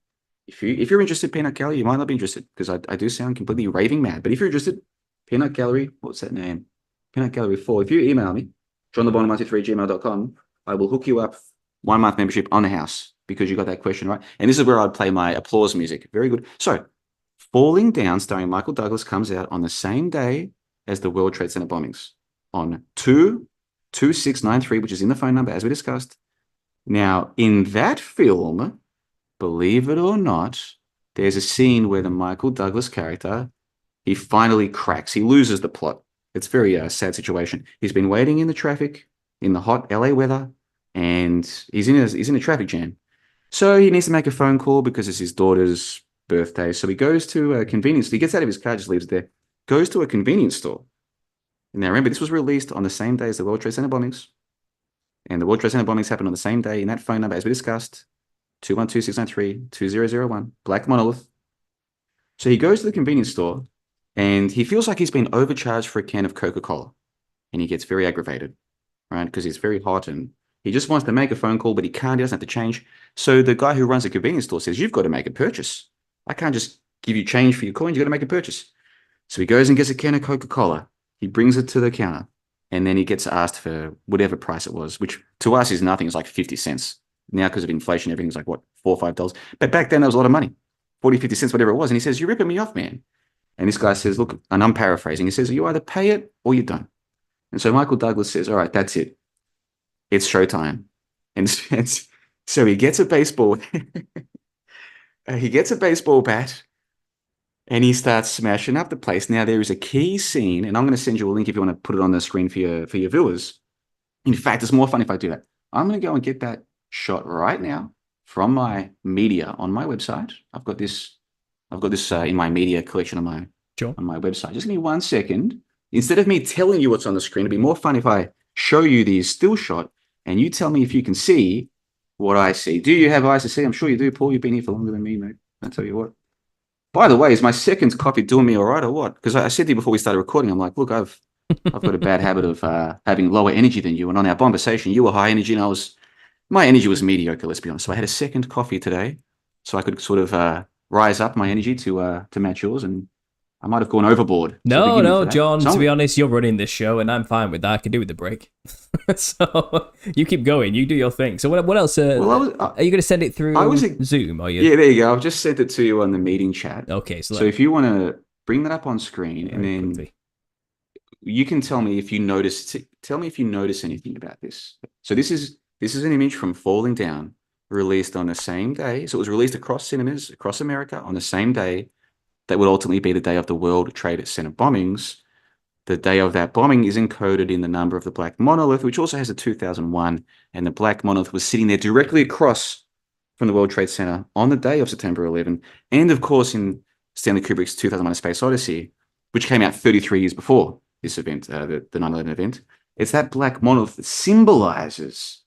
If you're interested, Peanut Gallery, you might not be interested because I do sound completely raving mad. But if you're interested, Peanut Gallery, what's that name? Peanut Gallery 4. If you email me, johnthebond123@gmail.com, I will hook you up 1 month membership on the house because you got that question right. And this is where I'd play my applause music. Very good. So Falling Down, starring Michael Douglas, comes out on the same day as the World Trade Center bombings on 2/26/93, which is in the phone number, as we discussed. Now, in that film, believe it or not, there's a scene where the Michael Douglas character, he finally cracks. He loses the plot. It's a very sad situation. He's been waiting in the traffic in the hot LA weather, and he's in a traffic jam. So he needs to make a phone call because it's his daughter's birthday. So he goes to a convenience store. He gets out of his car, just leaves it there, goes to a convenience store. Now, remember, this was released on the same day as the World Trade Center bombings. And the World Trade Center bombings happened on the same day in that phone number, as we discussed, 212-693-2001, Black Monolith. So he goes to the convenience store, and he feels like he's been overcharged for a can of Coca-Cola. And he gets very aggravated, right? Because it's very hot, and he just wants to make a phone call, but he can't. He doesn't have to change. So the guy who runs the convenience store says, you've got to make a purchase. I can't just give you change for your coins. You've got to make a purchase. So he goes and gets a can of Coca-Cola. He brings it to the counter, and then he gets asked for whatever price it was, which to us is nothing. It's like 50 cents. Now, because of inflation, everything's like, what, $4 or $5? But back then, that was a lot of money, 40, 50 cents, whatever it was. And he says, you're ripping me off, man. And this guy says, look, and I'm paraphrasing. He says, you either pay it or you don't. And so Michael Douglas says, all right, that's it. It's showtime. And so he gets a baseball. He gets a baseball bat. And he starts smashing up the place. Now, there is a key scene, and I'm going to send you a link if you want to put it on the screen for your viewers. In fact, it's more fun if I do that. I'm going to go and get that shot right now from my media on my website. I've got this in my media collection on my website. Just give me 1 second. Instead of me telling you what's on the screen, it'd be more fun if I show you the still shot, and you tell me if you can see what I see. Do you have eyes to see? I'm sure you do, Paul. You've been here for longer than me, mate. I'll tell you what. By the way, is my second coffee doing me all right or what? Because I said to you before we started recording, I'm like, look, I've got a bad habit of having lower energy than you. And on our conversation, you were high energy and my energy was mediocre, let's be honest. So I had a second coffee today so I could sort of rise up my energy to match yours. And I might have gone overboard. No, John, to be honest, you're running this show and I'm fine with that. I can do with the break. So you keep going. You do your thing. So what else? Are you going to send it through Zoom? Are you? Yeah, there you go. I've just sent it to you on the meeting chat. Okay. So if you want to bring that up on screen and then quickly, you can tell me if you notice. Tell me if you notice anything about this. So this is an image from Falling Down, released on the same day. So it was released across cinemas across America on the same day. That would ultimately be the day of the World Trade Center bombings. The day of that bombing is encoded in the number of the Black Monolith, which also has a 2001. And the Black Monolith was sitting there directly across from the World Trade Center on the day of September 11. And of course, in Stanley Kubrick's 2001: A Space Odyssey, which came out 33 years before this event, the 9/11 event. It's that Black Monolith that symbolizes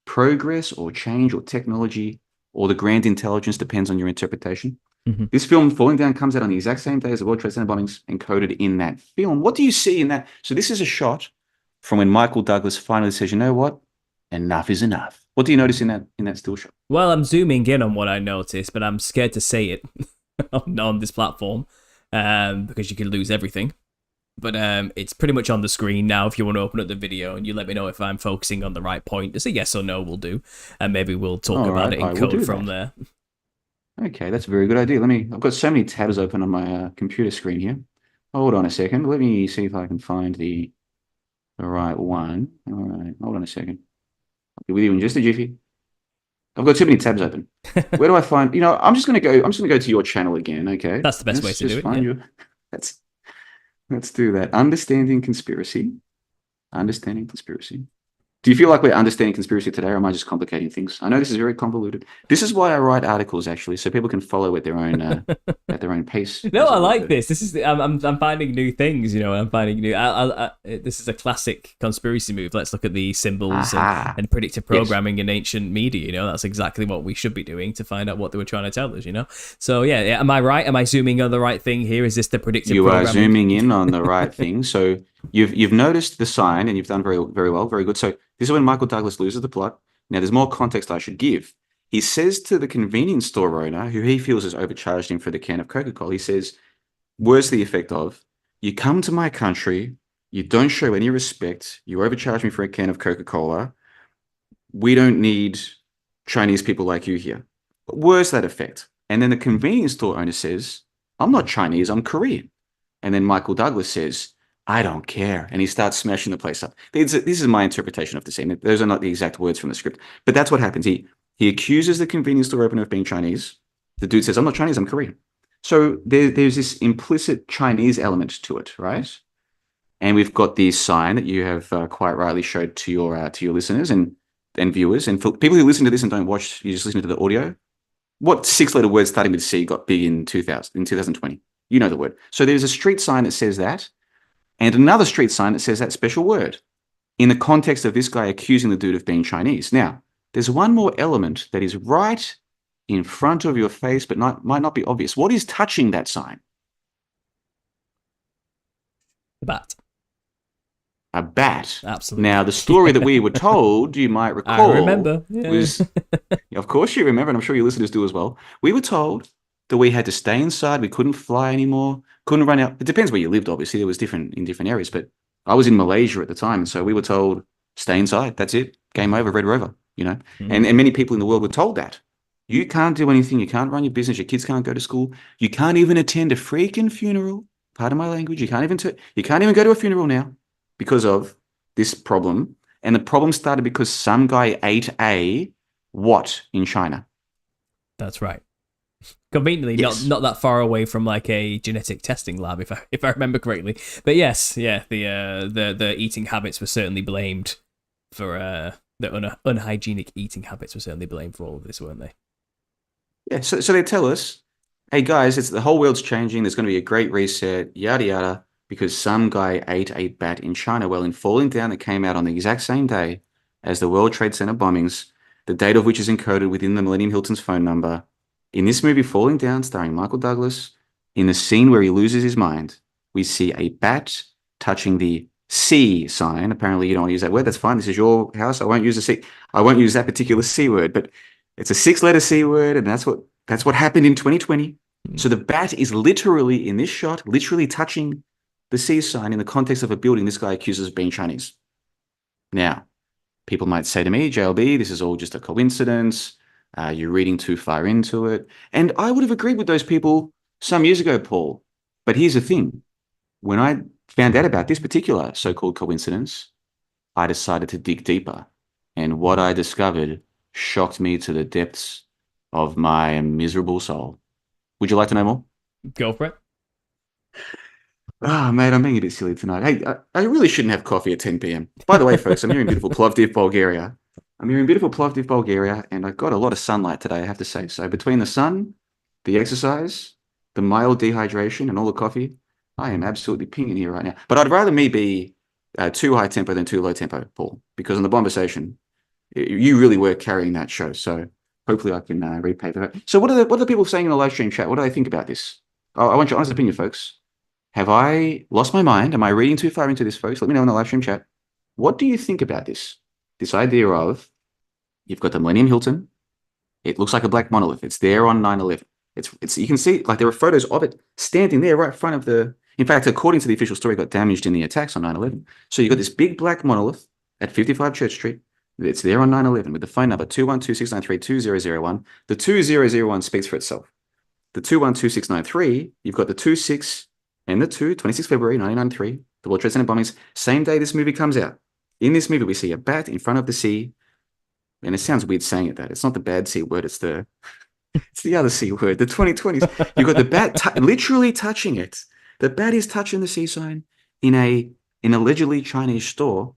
progress or change or technology or the grand intelligence, depends on your interpretation. Mm-hmm. This film, Falling Down, comes out on the exact same day as the World Trade Center bombings, encoded in that film. What do you see in that? So this is a shot from when Michael Douglas finally says, you know what? Enough is enough. What do you notice in that still shot? Well, I'm zooming in on what I noticed, but I'm scared to say it on this platform because you could lose everything. But it's pretty much on the screen now if you want to open up the video, and you let me know if I'm focusing on the right point. Just a yes or no will do, and maybe we'll talk about it in code from there. Okay, that's a very good idea. I've got so many tabs open on my computer screen here. Hold on a second. Let me see if I can find the right one. All right, hold on a second. I'll be with you in just a jiffy. I've got too many tabs open. Where do I find? I'm just gonna go to your channel again. Okay, That's the best way to do it. Find you. Let's do that. Understanding conspiracy. Understanding conspiracy. Do you feel like we're understanding conspiracy today, or am I just complicating things? I know this is very convoluted. This is why I write articles, actually, so people can follow at their own pace. No, I like this. This is I'm finding new things. I'm finding new. This is a classic conspiracy move. Let's look at the symbols and predictive programming in ancient media. That's exactly what we should be doing to find out what they were trying to tell us. So yeah, am I right? Am I zooming on the right thing here? Is this the predictive? You are zooming in on the right thing. So you've noticed the sign, and you've done very very well, very good. So this is when Michael Douglas loses the plot. Now, there's more context I should give. He says to the convenience store owner, who he feels has overcharged him for the can of Coca-Cola, he says, words to the effect of, you come to my country, you don't show any respect, you overcharge me for a can of Coca-Cola, we don't need Chinese people like you here. Words to that effect. And then the convenience store owner says, I'm not Chinese, I'm Korean. And then Michael Douglas says, I don't care. And he starts smashing the place up. This is my interpretation of the scene. Those are not the exact words from the script. But that's what happens. He accuses the convenience store owner of being Chinese. The dude says, I'm not Chinese, I'm Korean. So there's this implicit Chinese element to it, right? And we've got the sign that you have quite rightly showed to your listeners and viewers. And for people who listen to this and don't watch, you just listen to the audio. What 6-letter word starting with C got big in 2020? You know the word. So there's a street sign that says that. And another street sign that says that special word in the context of this guy accusing the dude of being Chinese. Now, there's one more element that is right in front of your face, but might not be obvious. What is touching that sign? The bat. A bat. Absolutely. Now, the story that we were told, you might recall, I remember. Yeah. was, of course you remember, and I'm sure your listeners do as well. We were told that we had to stay inside. We couldn't fly anymore. Couldn't run out. It depends where you lived, obviously. There was different in different areas, but I was in Malaysia at the time, and so we were told, stay inside. That's it. Game over. Red Rover. And many people in the world were told that. You can't do anything. You can't run your business. Your kids can't go to school. You can't even attend a freaking funeral. Pardon my language. You can't even go to a funeral now because of this problem. And the problem started because some guy ate a what in China? That's right. Conveniently, yes. not that far away from like a genetic testing lab, if I remember correctly. But yes, yeah, the eating habits were certainly blamed for the unhygienic eating habits were certainly blamed for all of this, weren't they? Yeah. So they tell us, hey guys, it's the whole world's changing. There's going to be a great reset, yada yada, because some guy ate a bat in China. Well, in Falling Down, it came out on the exact same day as the World Trade Center bombings, the date of which is encoded within the Millennium Hilton's phone number. In this movie, Falling Down, starring Michael Douglas, in the scene where he loses his mind, we see a bat touching the C sign. Apparently, you don't want to use that word. That's fine. This is your house. I won't use the C. I won't use that particular C word, but it's a 6-letter C word, and that's what happened in 2020. So the bat is literally, in this shot, literally touching the C sign in the context of a building this guy accuses of being Chinese. Now, people might say to me, JLB, this is all just a coincidence. You're reading too far into it. And I would have agreed with those people some years ago, Paul. But here's the thing. When I found out about this particular so-called coincidence, I decided to dig deeper. And what I discovered shocked me to the depths of my miserable soul. Would you like to know more? Go for it. Oh, mate, I'm being a bit silly tonight. Hey, I really shouldn't have coffee at 10 p.m. By the way, folks, I'm here in beautiful Plovdiv, Bulgaria. And I got a lot of sunlight today, I have to say. So between the sun, the exercise, the mild dehydration, and all the coffee, I am absolutely pinging here right now. But I'd rather me be too high tempo than too low tempo, Paul, because on the Bombasation, you really were carrying that show. So hopefully I can repay for that. So what are the people saying in the live stream chat? What do they think about this? I want your honest opinion, folks. Have I lost my mind? Am I reading too far into this, folks? Let me know in the live stream chat. What do you think about this? This idea of you've got the Millennium Hilton. It looks like a black monolith. It's there on 9/11. It's you can see like there are photos of it standing there right in front of the. In fact, according to the official story, it got damaged in the attacks on 9/11. So you've got this big black monolith at 55 Church Street. It's there on 9/11 with the phone number 212-693-2001. The 2001 speaks for itself. The 212693, you've got the 26 and the 26 February 1993, the World Trade Center bombings. Same day this movie comes out. In this movie, we see a bat in front of the sea. and it sounds weird saying it that. It's not the bad C word, it's the other C word, the 2020s. You've got the bat literally touching it. The bat is touching the C sign in an allegedly Chinese store.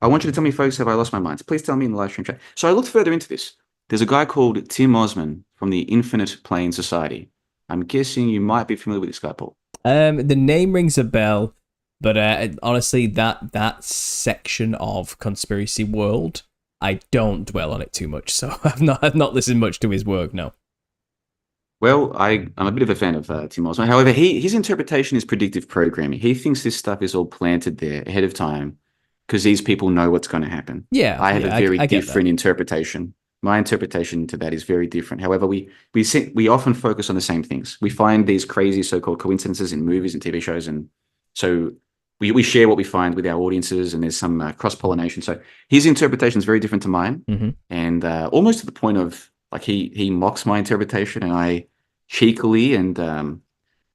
I want you to tell me, folks, have I lost my mind? Please tell me in the live stream chat. So I looked further into this. There's a guy called Tim Osman from the Infinite Plane Society. I'm guessing you might be familiar with this guy, Paul. The name rings a bell, but honestly, that section of conspiracy world, I don't dwell on it too much. So I've not listened much to his work. No. Well, I'm a bit of a fan of Tim Osman. However, his interpretation is predictive programming. He thinks this stuff is all planted there ahead of time because these people know what's going to happen. Yeah, I have a very I different interpretation. My interpretation to that is very different. However, we often focus on the same things. We find these crazy so-called coincidences in movies and TV shows, and so we share what we find with our audiences, and there's some cross-pollination. So his interpretation is very different to mine, and almost to the point of like he mocks my interpretation, and I cheekily and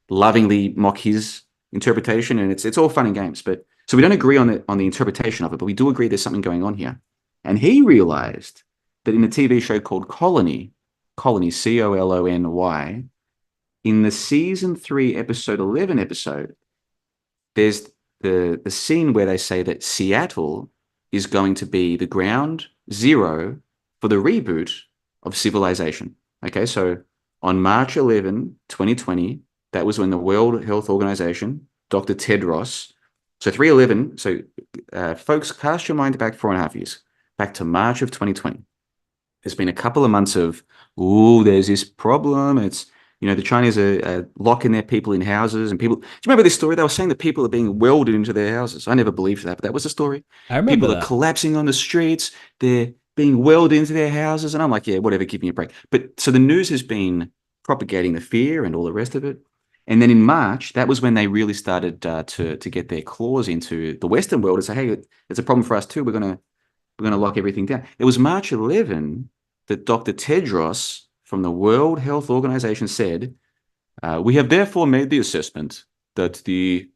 lovingly mock his interpretation, and it's all fun and games. But so we don't agree on the interpretation of it, but we do agree there's something going on here. And he realized that in a TV show called Colony, Colony, in the season 3, episode 11 episode, there's the scene where they say that Seattle is going to be the ground zero for the reboot of civilization. Okay, so on March 11, 2020, that was when the World Health Organization, Dr. Tedros, so 311, so folks, cast your mind back 4.5 years, back to March of 2020. There's been a couple of months of, there's this problem. It's, the Chinese are locking their people in houses, and people, do you remember this story? They were saying that people are being welded into their houses. I never believed that, but that was the story. I remember people are collapsing on the streets. They're being welded into their houses. And I'm like, yeah, whatever, give me a break. But so the news has been propagating the fear and all the rest of it. And then in March, that was when they really started to get their claws into the Western world and say, hey, it's a problem for us too. We're going to lock everything down. It was March 11 that Dr. Tedros from the World Health Organization said, we have therefore made the assessment that the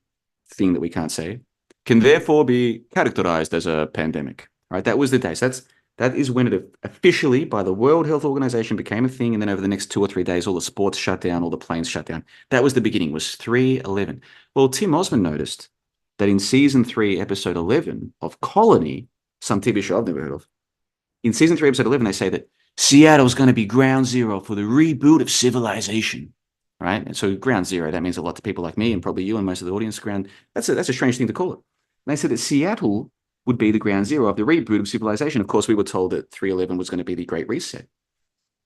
thing that we can't say can therefore be characterized as a pandemic. All right, that was the day. So that is when it officially, by the World Health Organization, became a thing. And then over the next 2 or 3 days, all the sports shut down, all the planes shut down. That was the beginning, was 3/11. Well, Tim Osman noticed that in season 3, episode 11 of Colony, some TV show I've never heard of, in season 3, episode 11, they say that Seattle's going to be ground zero for the reboot of civilization, right? And so ground zero, that means a lot to people like me and probably you and most of the audience. That's a strange thing to call it. And they said that Seattle would be the ground zero of the reboot of civilization. Of course, we were told that 3/11 was going to be the Great Reset.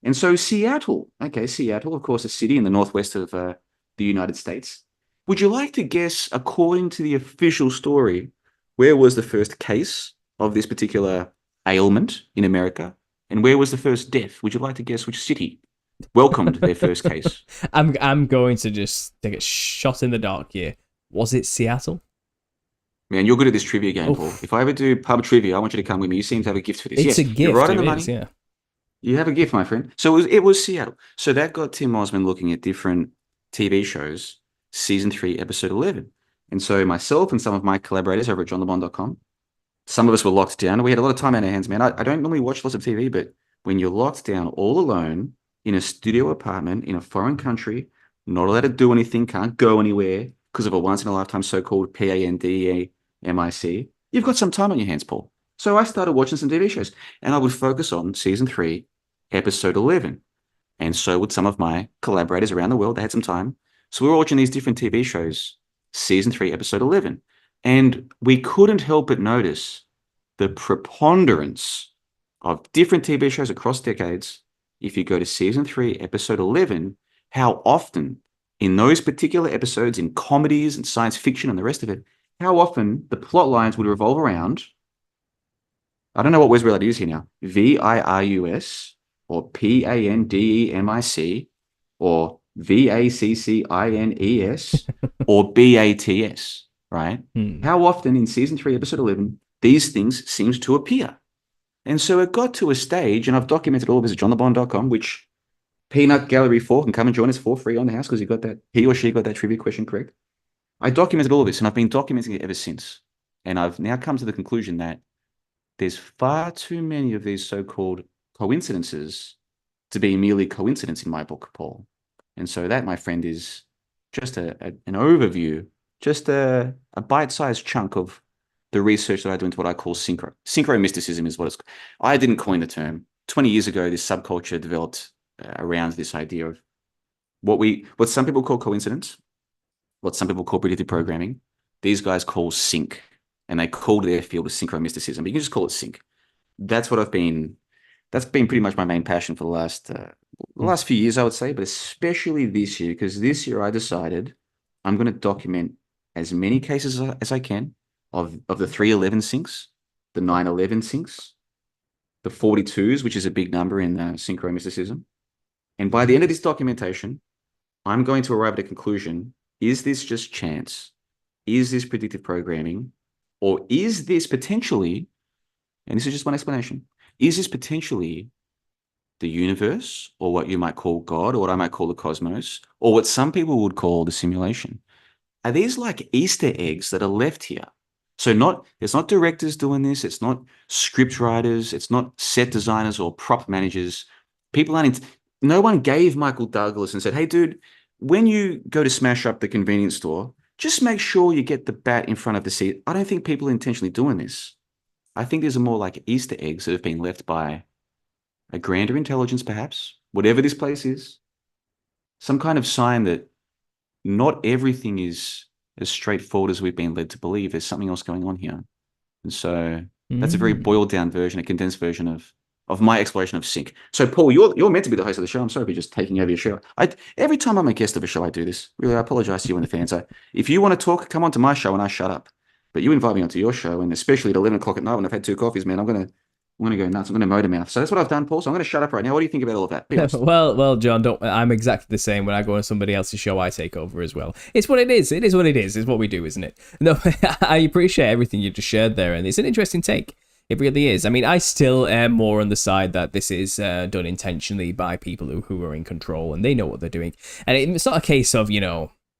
And so Seattle, of course, a city in the northwest of the United States. Would you like to guess, according to the official story, where was the first case of this particular ailment in America? And where was the first death? Would you like to guess which city welcomed their first case? I'm going to just take a shot in the dark here. Was it Seattle? Man, you're good at this trivia game, Paul. If I ever do pub trivia, I want you to come with me. You seem to have a gift for this. It's a gift. You're right on the money. money. Yeah. You have a gift, my friend. So it was Seattle. So that got Tim Osman looking at different TV shows, season 3, episode 11. And so myself and some of my collaborators over at johnlebon.com, some of us were locked down. We had a lot of time on our hands, man. I don't normally watch lots of TV, but when you're locked down all alone in a studio apartment in a foreign country, not allowed to do anything, can't go anywhere because of a once-in-a-lifetime so-called pandemic, you've got some time on your hands, Paul. So I started watching some TV shows, and I would focus on season 3, episode 11. And so would some of my collaborators around the world. They had some time. So we were watching these different TV shows, season 3, episode 11. And we couldn't help but notice the preponderance of different TV shows across decades. If you go to season 3, episode 11, how often in those particular episodes, in comedies and science fiction and the rest of it, how often the plot lines would revolve around, I don't know what words we're allowed to use here now, virus or pandemic or vaccines or bats, right? How often in season 3, episode 11, these things seems to appear. And so it got to a stage, and I've documented all of this at johnlebon.com, which Peanut Gallery 4 can come and join us for free on the house because he or she got that trivia question correct. I documented all of this, and I've been documenting it ever since. And I've now come to the conclusion that there's far too many of these so-called coincidences to be merely coincidence in my book, Paul. And so that, my friend, is just an overview, just a bite-sized chunk of the research that I do into what I call synchro. Synchro mysticism is what it's. I didn't coin the term. 20 years ago, this subculture developed around this idea of what some people call coincidence, what some people call predictive programming. These guys call sync, and they called their field of synchro mysticism. But you can just call it sync. That's been pretty much my main passion for the last few years, I would say, but especially this year, because this year I decided I'm going to document as many cases as I can of the 311 syncs, the 911 syncs, the 42s, which is a big number in synchro mysticism. And by the end of this documentation, I'm going to arrive at a conclusion. Is this just chance? Is this predictive programming? Or is this potentially, and this is just one explanation, is this potentially the universe, or what you might call God, or what I might call the cosmos, or what some people would call the simulation? Are these like Easter eggs that are left here? So it's not directors doing this, it's not script writers, it's not set designers or prop managers. No one gave Michael Douglas and said, hey, dude, when you go to smash up the convenience store, just make sure you get the bat in front of the seat. I don't think people are intentionally doing this. I think these are more like Easter eggs that have been left by a grander intelligence, perhaps, whatever this place is, some kind of sign that not everything is as straightforward as we've been led to believe. There's something else going on here. And so that's a very boiled down version, a condensed version of my exploration of sync. So Paul, you're meant to be the host of the show. I'm sorry for just taking over your show. Every time I'm a guest of a show, I do this. Really, I apologize to you and the fans. If you want to talk, come onto my show and I shut up. But you invite me onto your show, and especially at 11 o'clock at night when I've had 2 coffees, man, I'm gonna go nuts. I'm gonna motor mouth. So that's what I've done, Paul. So I'm gonna shut up right now. What do you think about all of that? Well, John, I'm exactly the same. When I go on somebody else's show, I take over as well. It's what it is. It is what it is. It's what we do, isn't it? No, I appreciate everything you just shared there, and it's an interesting take. It really is. I mean, I still am more on the side that this is done intentionally by people who are in control, and they know what they're doing. And it's not a case of,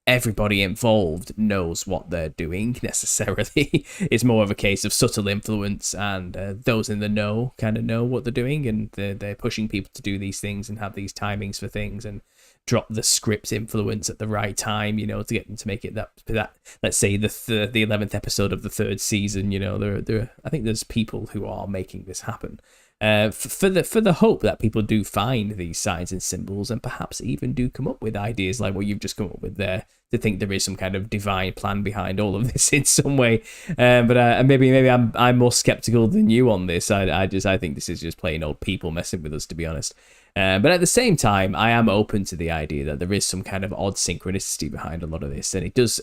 everybody involved knows what they're doing necessarily. It's more of a case of subtle influence, and those in the know kind of know what they're doing, and they're pushing people to do these things and have these timings for things and drop the script influence at the right time, to get them to make it that let's say the 11th episode of the 3rd season. I think there's people who are making this happen. For the hope that people do find these signs and symbols, and perhaps even do come up with ideas like what you've just come up with there, to think there is some kind of divine plan behind all of this in some way. But maybe I'm more skeptical than you on this. I think this is just plain old people messing with us, to be honest. But at the same time, I am open to the idea that there is some kind of odd synchronicity behind a lot of this, and because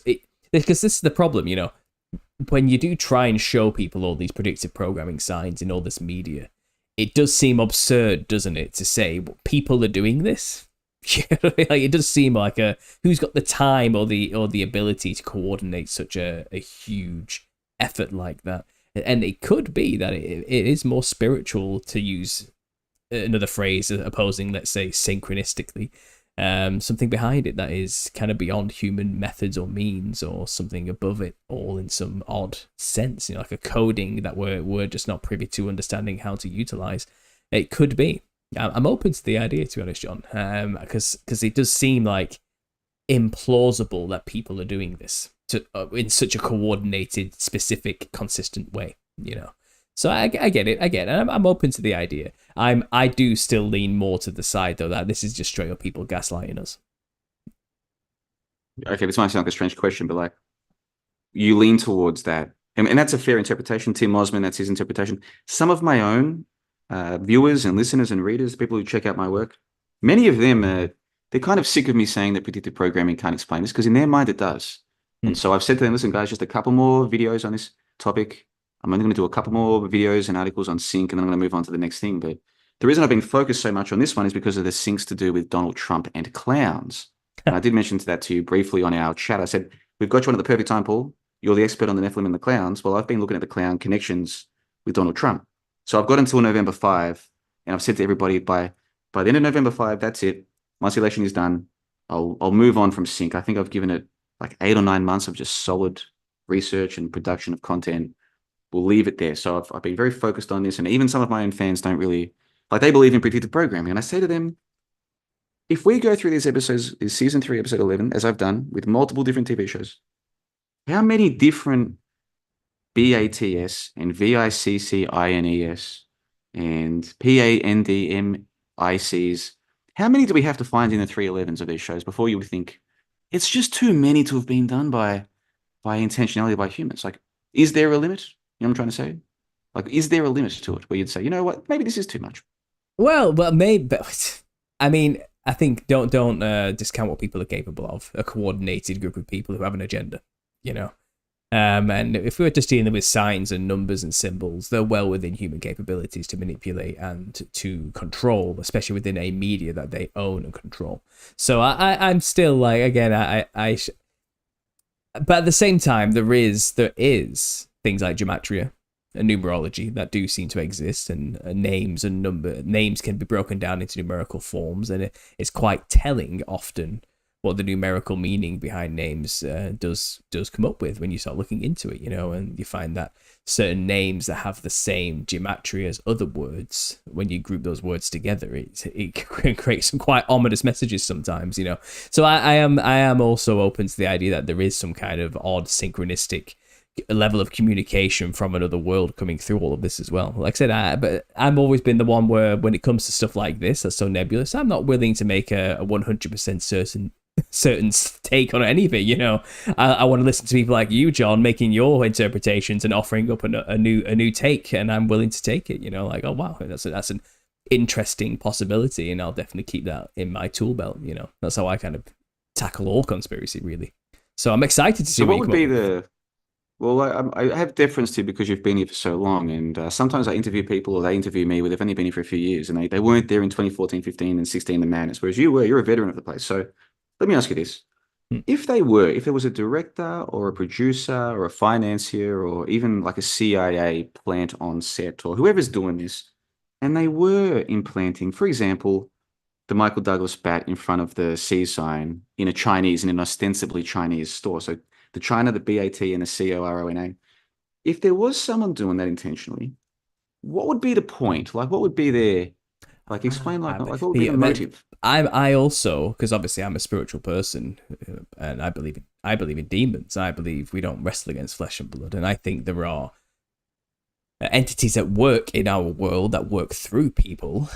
this is the problem, when you do try and show people all these predictive programming signs in all this media, it does seem absurd, doesn't it, to say people are doing this? It does seem like who's got the time or the ability to coordinate such a huge effort like that? And it could be that it is more spiritual, to use another phrase opposing, let's say, synchronistically. Something behind it that is kind of beyond human methods or means, or something above it all in some odd sense, like a coding that we're just not privy to understanding how to utilize. It could be. I'm open to the idea, to be honest, John, because it does seem like implausible that people are doing this in such a coordinated, specific, consistent way, So I get it, and I'm open to the idea. I do still lean more to the side, though, that this is just straight up people gaslighting us. Okay, this might sound like a strange question, but you lean towards that, and that's a fair interpretation. Tim Osman, that's his interpretation. Some of my own viewers and listeners and readers, people who check out my work, many of them they're kind of sick of me saying that predictive programming can't explain this, because in their mind it does. And so I've said to them, listen, guys, just a couple more videos on this topic. I'm only going to do a couple more videos and articles on sync, and then I'm going to move on to the next thing. But the reason I've been focused so much on this one is because of the syncs to do with Donald Trump and clowns. And I did mention that to you briefly on our chat. I said, we've got you on at the perfect time, Paul. You're the expert on the Nephilim and the clowns. Well, I've been looking at the clown connections with Donald Trump. So I've got until November 5, and I've said to everybody, by the end of November 5, that's it. Once the election is done, I'll move on from sync. I think I've given it like 8 or 9 months of just solid research and production of content. we'll leave it there. So I've been very focused on this, and even some of my own fans don't really like. They believe in predictive programming, and I say to them, if we go through these episodes, is season 3, episode 11, as I've done with multiple different TV shows, how many different BATS and VICCINES and PANDMICs, how many do we have to find in the 311s of these shows before you would think it's just too many to have been done by intentionality by humans? Like, is there a limit? You know what I'm trying to say? Like, is there a limit to it where you'd say, you know what, maybe this is too much? Well, maybe. I mean, I think don't discount what people are capable of. A coordinated group of people who have an agenda, you know. And if we were just dealing with signs and numbers and symbols, they're well within human capabilities to manipulate and to control, especially within a media that they own and control. So I'm still like, again, but at the same time, there is things like gematria and numerology that do seem to exist, and names can be broken down into numerical forms, and it's quite telling often what the numerical meaning behind names does come up with when you start looking into it, you know, and you find that certain names that have the same gematria as other words, when you group those words together, it can create some quite ominous messages sometimes, you know. So I am also open to the idea that there is some kind of odd synchronistic level of communication from another world coming through all of this as well. Like I said, but I've always been the one where when it comes to stuff like this that's so nebulous, I'm not willing to make a 100% certain take on any of it, you know. I want to listen to people like you, John, making your interpretations and offering up a new take, and I'm willing to take it, you know, like, oh wow, that's an interesting possibility, and I'll definitely keep that in my tool belt, you know. That's how I kind of tackle all conspiracy, really. So I'm excited to see what would be the... Well, I have deference to you because you've been here for so long, and sometimes I interview people, or they interview me, where they've only been here for a few years, and they weren't there in 2014, 15, and 16, the madness, whereas you're a veteran of the place. So let me ask you this. If there was a director or a producer or a financier or even like a CIA plant on set or whoever's doing this, and they were implanting, for example, the Michael Douglas bat in front of the C sign in an ostensibly Chinese store. So the China, the BAT, and the CORONA. If there was someone doing that intentionally, what would be the point? Like, what would be their... Like, explain, like what would be the motive? I also, because obviously I'm a spiritual person, and I believe in demons. I believe we don't wrestle against flesh and blood, and I think there are entities that work in our world that work through people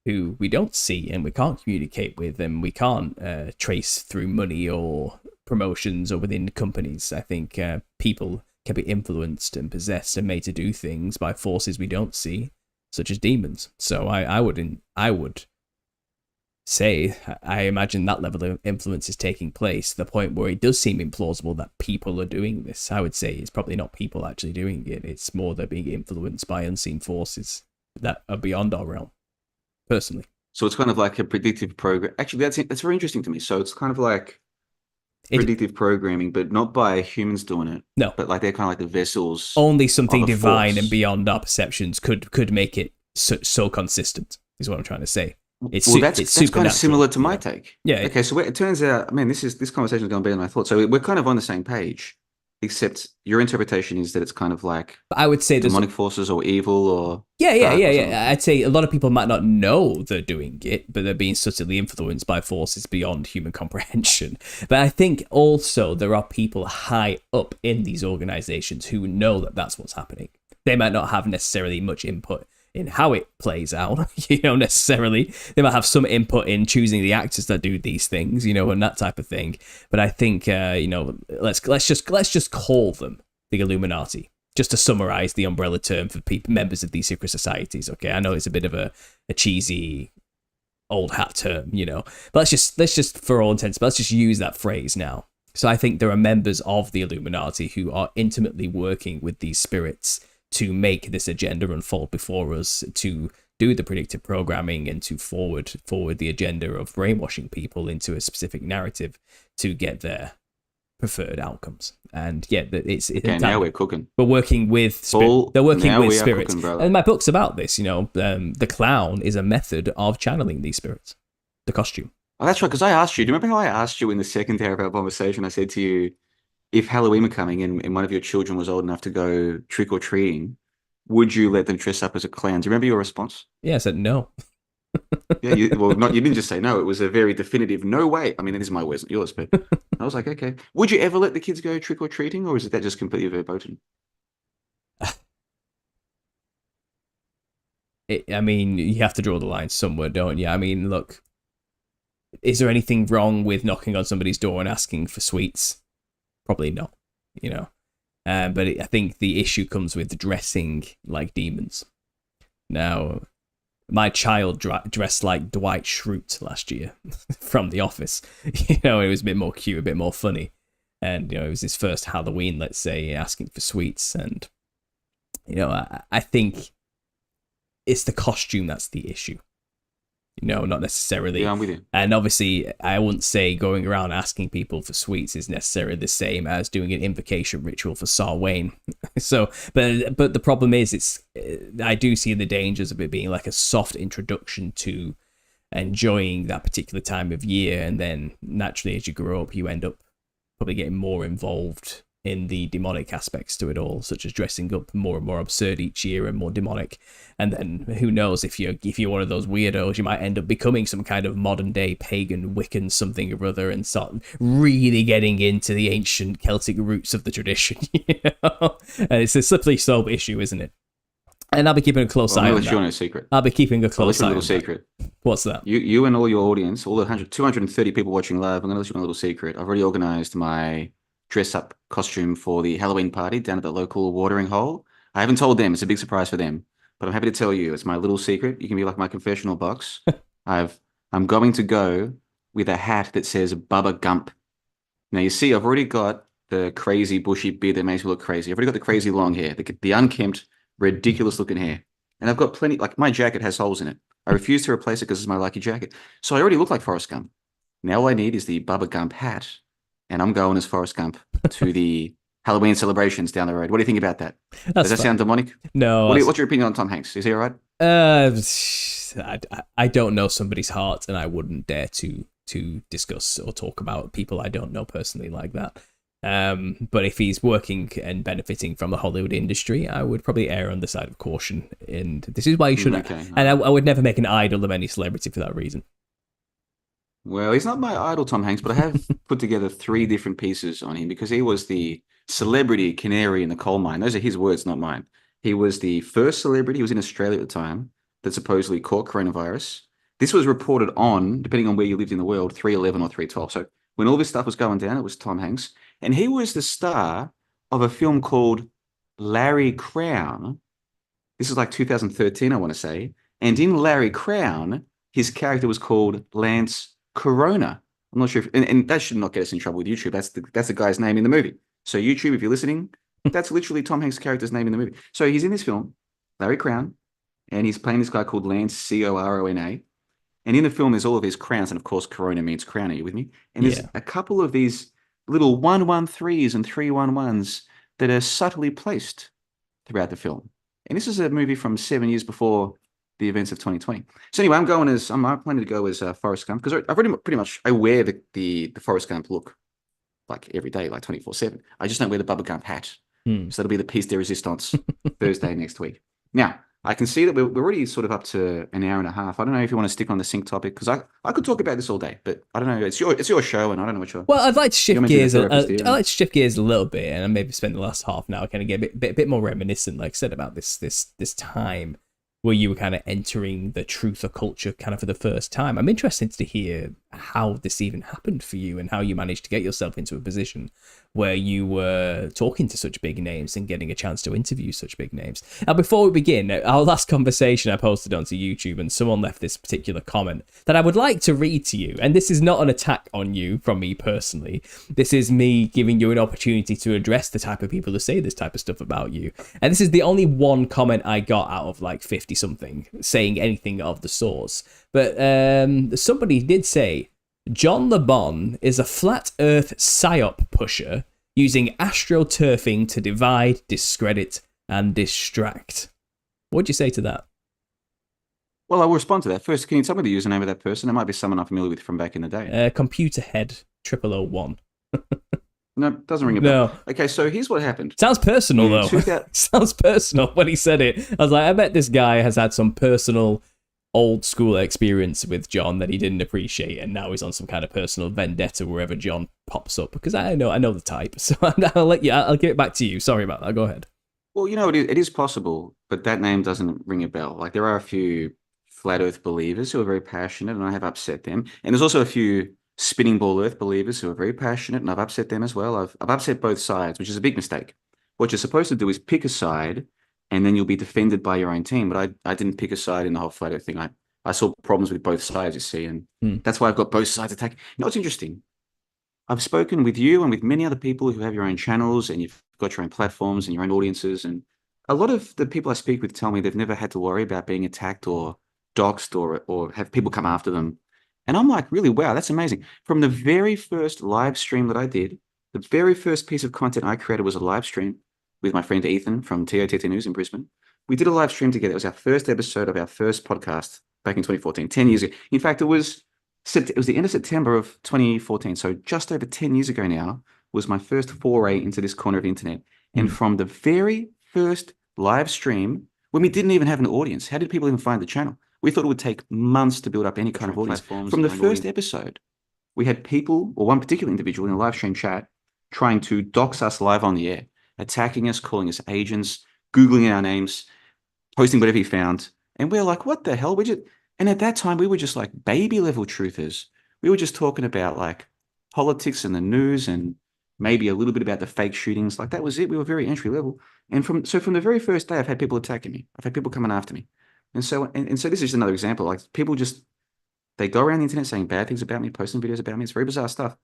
who we don't see and we can't communicate with, and we can't trace through money or promotions or within companies. I think people can be influenced and possessed and made to do things by forces we don't see, such as demons. So I would say I imagine that level of influence is taking place, to the point where it does seem implausible that people are doing this. I would say it's probably not people actually doing it. It's more they're being influenced by unseen forces that are beyond our realm, personally. So it's kind of like a predictive program. Actually, that's very interesting to me. So it's kind of like predictive programming, but not by humans doing it. No, but like they're kind of like the vessels. Only something divine force. And beyond our perceptions could make it so consistent, is what I'm trying to say. That's kind of similar to my take. Yeah. Okay, so it turns out, man, this conversation is going better than I thought. So we're kind of on the same page, except your interpretation is that it's kind of like I would say demonic forces or evil or yeah. I'd say a lot of people might not know they're doing it, but they're being subtly influenced by forces beyond human comprehension. But I think also there are people high up in these organizations who know that that's what's happening. They might not have necessarily much input in how it plays out, necessarily. They might have some input in choosing the actors that do these things, and that type of thing. But I think, let's just call them the Illuminati, just to summarize the umbrella term for members of these secret societies. Okay, I know it's a bit of a cheesy old hat term, but let's just for all intents, but let's just use that phrase now. So I think there are members of the Illuminati who are intimately working with these spirits to make this agenda unfold before us, to do the predictive programming and to forward the agenda of brainwashing people into a specific narrative to get their preferred outcomes. And yeah, it's okay, now we're cooking. We're working with they're working with spirits, cooking, and my book's about this. The clown is a method of channeling these spirits. The costume. Oh, that's right. Because I asked you. Do you remember how I asked you in the second hour of our conversation? I said to you, if Halloween were coming and one of your children was old enough to go trick or treating, would you let them dress up as a clown? Do you remember your response? Yeah, I said no. Yeah, you didn't just say no. It was a very definitive no way. I mean, it is my words, not yours, but I was like, okay. Would you ever let the kids go trick or treating, or is that just completely verboten? I mean, you have to draw the line somewhere, don't you? I mean, look, is there anything wrong with knocking on somebody's door and asking for sweets? Probably not, you know. But I think the issue comes with dressing like demons. Now, my child dressed like Dwight Schrute last year from The Office. You know, it was a bit more cute, a bit more funny. And, you know, it was his first Halloween, let's say, asking for sweets. And, you know, I think it's the costume that's the issue. You know, not necessarily. Yeah, I'm with you. And obviously, I wouldn't say going around asking people for sweets is necessarily the same as doing an invocation ritual for Sarwayne. So, but the problem is, I do see the dangers of it being like a soft introduction to enjoying that particular time of year, and then naturally, as you grow up, you end up probably getting more involved in the demonic aspects to it all, such as dressing up more and more absurd each year and more demonic. And then who knows, if you're one of those weirdos, you might end up becoming some kind of modern day pagan Wiccan something or other and start really getting into the ancient Celtic roots of the tradition. You know? And it's a slippery slope issue, isn't it? And I'll be keeping a close eye on that. No secret. I'll be keeping a close eye on that. Secret. What's that? You and all your audience, all the 230 people watching live, I'm going to let you know a little secret. I've already organized my dress-up costume for the Halloween party down at the local watering hole. I haven't told them. It's a big surprise for them. But I'm happy to tell you, it's my little secret. You can be like my confessional box. I'm going to go with a hat that says Bubba Gump. Now, you see, I've already got the crazy bushy beard that makes me look crazy. I've already got the crazy long hair, the unkempt, ridiculous-looking hair. And I've got plenty, like my jacket has holes in it. I refuse to replace it because it's my lucky jacket. So I already look like Forrest Gump. Now all I need is the Bubba Gump hat. And I'm going as Forrest Gump to the Halloween celebrations down the road. What do you think about that? Does that sound demonic? No. What's your opinion on Tom Hanks? Is he all right? I don't know somebody's heart, and I wouldn't dare to discuss or talk about people I don't know personally like that. But if he's working and benefiting from the Hollywood industry, I would probably err on the side of caution. And this is why you shouldn't. Okay. And I would never make an idol of any celebrity for that reason. Well, he's not my idol, Tom Hanks, but I have put together 3 different pieces on him because he was the celebrity canary in the coal mine. Those are his words, not mine. He was the first celebrity, he was in Australia at the time, that supposedly caught coronavirus. This was reported on, depending on where you lived in the world, 311 or 312. So when all this stuff was going down, it was Tom Hanks. And he was the star of a film called Larry Crown. This is like 2013, I want to say. And in Larry Crown, his character was called Lance Corona. I'm not sure if, and that should not get us in trouble with YouTube. That's the guy's name in the movie. So YouTube, if you're listening, that's literally Tom Hanks' character's name in the movie. So he's in this film, Larry Crown, and he's playing this guy called Lance, Corona. And in the film, there's all of his crowns, and of course, Corona means crown. Are you with me? And there's a couple of these little 113s and 311s that are subtly placed throughout the film. And this is a movie from 7 years before the events of 2020. So anyway, I'm planning to go as Forrest Gump because I've already pretty much, I wear the Forrest Gump look like every day, like 24/7. I just don't wear the Bubba Gump hat. So that'll be the piece de resistance Thursday next week. Now, I can see that we're already sort of up to an hour and a half. I don't know if you want to stick on the sync topic because I could talk about this all day, but I don't know. It's your show, and I don't know what you're. Well, I'd like to shift gears. I'd like to shift gears a little bit, and maybe spend the last half an hour kind of get a bit more reminiscent, like I said, about this time where you were kind of entering the truth or culture kind of for the first time. I'm interested to hear how this even happened for you and how you managed to get yourself into a position where you were talking to such big names and getting a chance to interview such big names. Now, before we begin, our last conversation I posted onto YouTube and someone left this particular comment that I would like to read to you. And this is not an attack on you from me personally. This is me giving you an opportunity to address the type of people who say this type of stuff about you. And this is the only one comment I got out of like 50 something saying anything of the sorts. But somebody did say, John LeBon is a flat earth psyop pusher using astroturfing to divide, discredit, and distract. What'd you say to that? Well, I will respond to that. First, can you tell me the username of that person? It might be someone I'm familiar with from back in the day. Computerhead 0001. No, doesn't ring a bell. No. Okay, so here's what happened. Sounds personal, In though. 2000 Sounds personal when he said it. I was like, I bet this guy has had some personal old school experience with John that he didn't appreciate, and now he's on some kind of personal vendetta wherever John pops up. Because I know the type. So I'll give it back to you. Sorry about that. Go ahead. Well, it is possible, but that name doesn't ring a bell. Like, there are a few flat Earth believers who are very passionate, and I have upset them. And there's also a few spinning ball Earth believers who are very passionate, and I've upset them as well. I've upset both sides, which is a big mistake. What you're supposed to do is pick a side, and then you'll be defended by your own team. But I didn't pick a side in the whole flat Earth thing. I saw problems with both sides, you see, and that's why I've got both sides attacking. You know what's interesting? I've spoken with you and with many other people who have your own channels, and you've got your own platforms and your own audiences. And a lot of the people I speak with tell me they've never had to worry about being attacked or doxxed or have people come after them. And I'm like, really, wow, that's amazing. From the very first live stream that I did, the very first piece of content I created was a live stream with my friend Ethan from TOTT News in Brisbane. We did a live stream together. It was our first episode of our first podcast back in 2014, 10 years ago. In fact, it was the end of September of 2014. So just over 10 years ago now was my first foray into this corner of the internet. And from the very first live stream, when we didn't even have an audience, how did people even find the channel? We thought it would take months to build up any kind of audience. From the first episode, we had people, or one particular individual in a live stream chat, trying to dox us live on the air, attacking us, calling us agents, Googling our names, posting whatever he found. And we're like, what the hell? And at that time, we were just like baby level truthers. We were just talking about like politics and the news and maybe a little bit about the fake shootings. Like, that was it. We were very entry level. And from the very first day, I've had people attacking me. I've had people coming after me. And so this is just another example. Like, people they go around the internet saying bad things about me, posting videos about me. It's very bizarre stuff.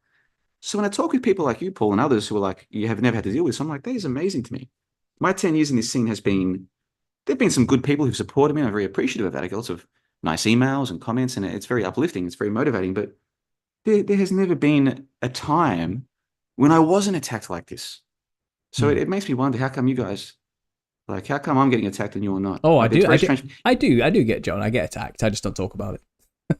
So when I talk with people like you, Paul, and others who are like, you have never had to deal with this, I'm like, that is amazing to me. My 10 years in this scene there've been some good people who've supported me. I'm very appreciative of that. I get lots of nice emails and comments, and it's very uplifting. It's very motivating. But there has never been a time when I wasn't attacked like this. So it makes me wonder, how come you guys, like, how come I'm getting attacked and you're not? Oh, like, I do get John. I get attacked. I just don't talk about it.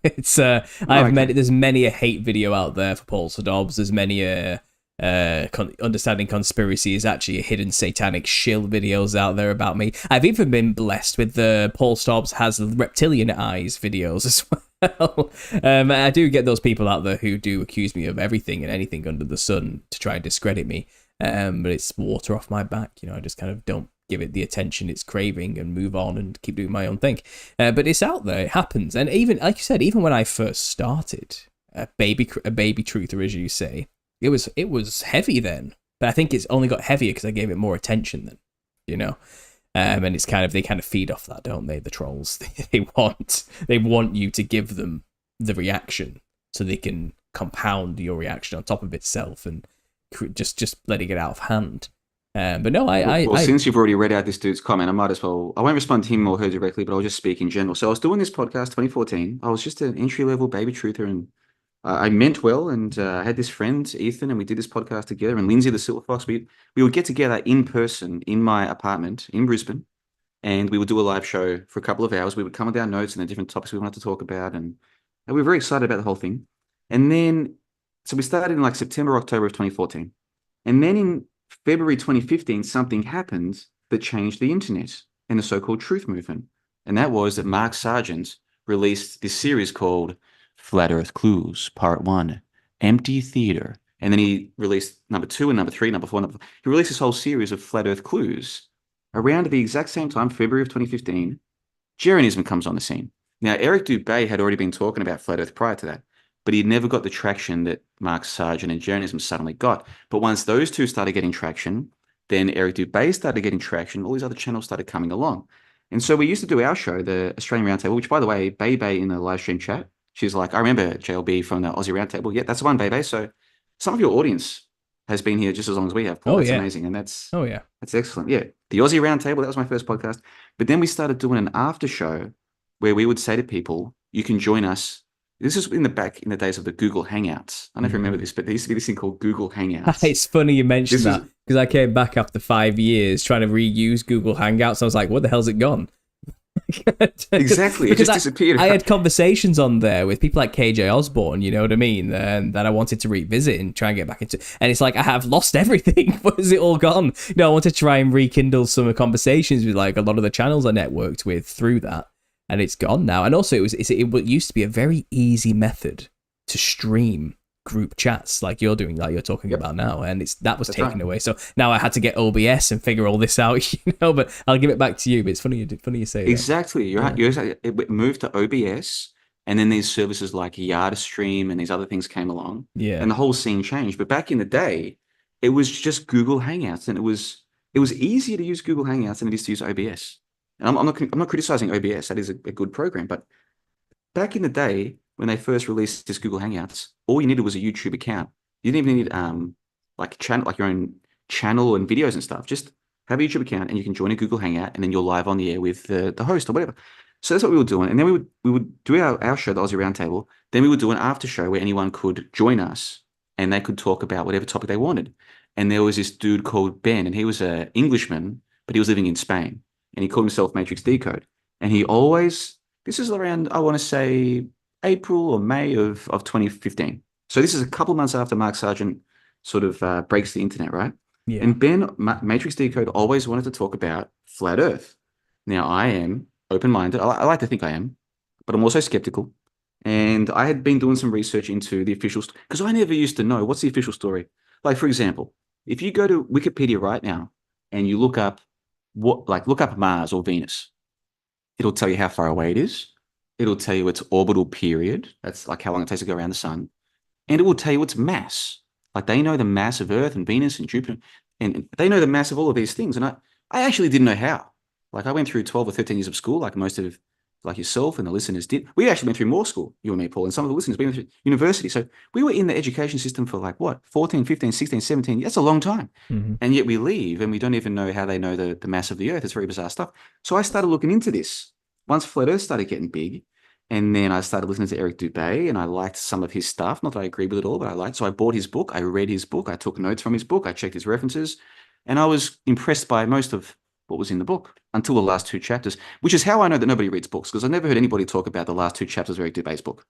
It's there's many a hate video out there for Paul Dobbs. There's many understanding conspiracy is actually a hidden satanic shill videos out there about me. I've even been blessed with the Paul Dobbs has reptilian eyes videos as well. I do get those people out there who do accuse me of everything and anything under the sun to try and discredit me. But it's water off my back. I just kind of don't give it the attention it's craving and move on and keep doing my own thing. But it's out there. It happens. And even, like you said, even when I first started, a baby truther, as you say, it was heavy then. But I think it's only got heavier because I gave it more attention then, and it's kind of, they kind of feed off that, don't they? The trolls, they want you to give them the reaction so they can compound your reaction on top of itself and just letting it out of hand. But no, since you've already read out this dude's comment, I might as well, I won't respond to him or her directly, but I'll just speak in general. So I was doing this podcast 2014. I was just an entry-level baby truther, and I meant well, and I had this friend, Ethan, and we did this podcast together, and Lindsay the Silver Fox. We would get together in person in my apartment in Brisbane, and we would do a live show for a couple of hours. We would come with our notes and the different topics we wanted to talk about, and we were very excited about the whole thing. And then, so we started in like September, October of 2014. And then in February 2015, something happened that changed the internet and the so-called truth movement. And that was that Mark Sargent released this series called Flat Earth Clues, Part 1, Empty Theater. And then he released number 2 and number 3, number 4, he released this whole series of Flat Earth Clues. Around the exact same time, February of 2015, Jeranism comes on the scene. Now, Eric Dubay had already been talking about Flat Earth prior to that, but he'd never got the traction that Mark Sargent and Jeranism suddenly got. But once those two started getting traction, then Eric Dubay started getting traction, all these other channels started coming along. And so we used to do our show, the Australian Roundtable, which, by the way, Bebe in the live stream chat, she's like, I remember JLB from the Aussie Roundtable. Yeah, that's the one, Bebe. So some of your audience has been here just as long as we have, Paul. That's amazing. And that's excellent. Yeah, the Aussie Roundtable, that was my first podcast. But then we started doing an after show where we would say to people, you can join us. This is in the days of the Google Hangouts. I don't know if you remember this, but there used to be this thing called Google Hangouts. It's funny you mentioned that because I came back after 5 years trying to reuse Google Hangouts. I was like, what the hell's it gone? Exactly. It Because just disappeared. I had conversations on there with people like KJ Osborne, you know what I mean, that I wanted to revisit and try and get back into. And it's like, I have lost everything. Where is it all gone? You know, I want to try and rekindle some conversations with like a lot of the channels I networked with through that. And it's gone now. And also, it used to be a very easy method to stream group chats like you're doing, like you're talking about now, and that was taken away. So now I had to get OBS and figure all this out, you know. But I'll give it back to you. But it's funny you say that. Exactly. You're right. It moved to OBS, and then these services like YardaStream and these other things came along, and the whole scene changed. But back in the day, it was just Google Hangouts, and it was easier to use Google Hangouts than it is to use OBS. And I'm not criticizing OBS. That is a good program. But back in the day, when they first released this Google Hangouts, all you needed was a YouTube account. You didn't even need like your own channel and videos and stuff. Just have a YouTube account, and you can join a Google Hangout, and then you're live on the air with the host or whatever. So that's what we were doing. And then we would do our show, the Aussie Roundtable. Then we would do an after show where anyone could join us, and they could talk about whatever topic they wanted. And there was this dude called Ben, and he was an Englishman, but he was living in Spain, and he called himself Matrix Decode. And he always, this is around, I want to say, April or May of 2015. So this is a couple of months after Mark Sargent sort of breaks the internet, right? Yeah. And Ben, Matrix Decode, always wanted to talk about flat Earth. Now, I am open-minded. I like to think I am, but I'm also skeptical. And I had been doing some research into the official, because I never used to know what's the official story. Like, for example, if you go to Wikipedia right now and you look up Mars or Venus, it'll tell you how far away it is. It'll tell you its orbital period. That's like how long it takes to go around the sun. And it will tell you its mass. Like, they know the mass of Earth and Venus and Jupiter, and they know the mass of all of these things. And I actually didn't know how. Like, I went through 12 or 13 years of school, like most of, like yourself and the listeners did. We actually went through more school, you and me, Paul, and some of the listeners, we went through university. So we were in the education system for like, what, 14, 15, 16, 17. That's a long time. Mm-hmm. And yet we leave and we don't even know how they know the mass of the Earth. It's very bizarre stuff. So I started looking into this. Once Flat Earth started getting big, and then I started listening to Eric Dubé, and I liked some of his stuff. Not that I agreed with it all, but I liked. So I bought his book. I read his book. I took notes from his book. I checked his references. And I was impressed by most of what was in the book until the last two chapters, which is how I know that nobody reads books, because I've never heard anybody talk about the last two chapters of Eric Dubé's book.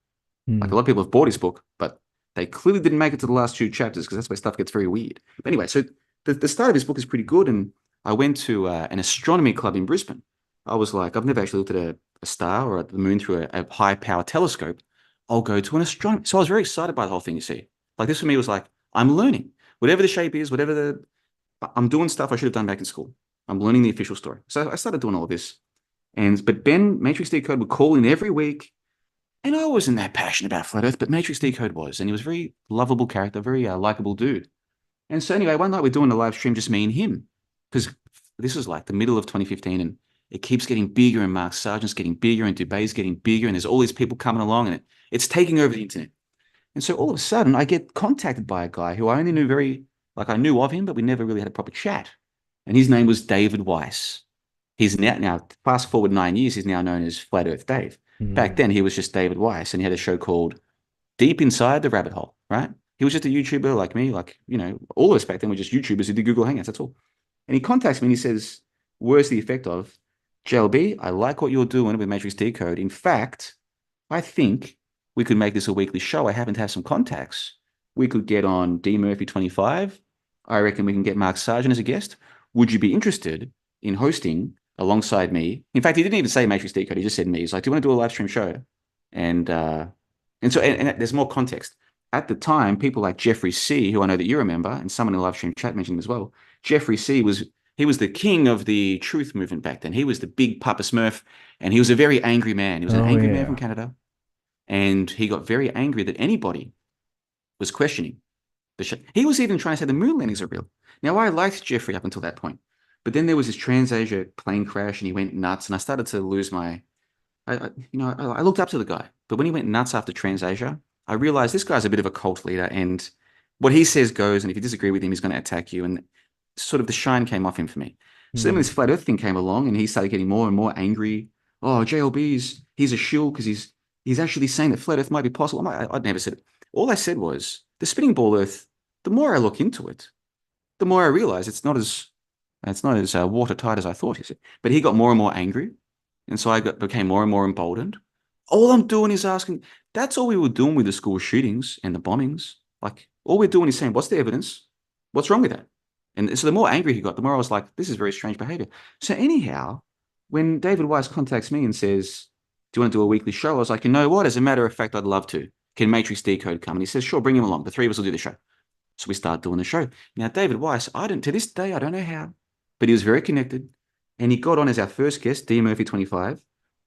Like, a lot of people have bought his book, but they clearly didn't make it to the last two chapters, because that's where stuff gets very weird. But anyway, so the start of his book is pretty good. And I went to an astronomy club in Brisbane. I was like, I've never actually looked at a star or at the moon through a high power telescope. I'll go to an astronomy. So I was very excited by the whole thing, you see. Like, this for me was like, I'm learning. Whatever the shape is, I'm doing stuff I should have done back in school. I'm learning the official story. So I started doing all of this. But Ben, Matrix Decode, would call in every week. And I wasn't that passionate about Flat Earth, but Matrix Decode was. And he was a very lovable character, very likable dude. And so anyway, one night we're doing a live stream, just me and him. Because this was like the middle of 2015, and it keeps getting bigger, and Mark Sargent's getting bigger, and Dubé's getting bigger, and there's all these people coming along, and it's taking over the internet. And so all of a sudden, I get contacted by a guy who I only knew I knew of him, but we never really had a proper chat. And his name was David Weiss. He's now fast forward 9 years, he's now known as Flat Earth Dave. Mm-hmm. Back then, he was just David Weiss, and he had a show called Deep Inside the Rabbit Hole, right? He was just a YouTuber like me, like, you know, all of us back then were just YouTubers who did Google Hangouts, that's all. And he contacts me and he says, words to the effect of, JLB, I like what you're doing with Matrix Decode. In fact, I think we could make this a weekly show. I happen to have some contacts. We could get on D Murphy 25. I reckon we can get Mark Sargent as a guest. Would you be interested in hosting alongside me? In fact, he didn't even say Matrix Decode. He just said me. He's like, do you want to do a live stream show? And there's more context. At the time, people like Jeffrey C., who I know that you remember, and someone in the live stream chat mentioned him as well. Jeffrey C. was the king of the truth movement back then. He was the big Papa Smurf, and he was a very angry man. He was an angry man from Canada. And he got very angry that anybody was questioning the show. He was even trying to say the moon landings are real. Now, I liked Jeffrey up until that point. But then there was this TransAsia plane crash, and he went nuts, and I started to lose my... I looked up to the guy. But when he went nuts after TransAsia, I realized this guy's a bit of a cult leader, and what he says goes, and if you disagree with him, he's going to attack you. And sort of the shine came off him for me. So then when this Flat Earth thing came along, and he started getting more and more angry. Oh, JLB's, he's a shill because he's actually saying that Flat Earth might be possible. I'd never said it. All I said was, the spinning ball Earth, the more I look into it, the more I realize it's not as watertight as I thought, he said. But he got more and more angry. And so became more and more emboldened. All I'm doing is asking, that's all we were doing with the school shootings and the bombings. Like, all we're doing is saying, what's the evidence? What's wrong with that? And so the more angry he got, the more I was like, this is very strange behavior. So anyhow, when David Weiss contacts me and says, do you want to do a weekly show? I was like, you know what? As a matter of fact, I'd love to. Can Matrix Decode come? And he says, sure, bring him along. The three of us will do the show. So we start doing the show. Now, David Weiss, to this day, I don't know how, but he was very connected. And he got on as our first guest, D Murphy 25.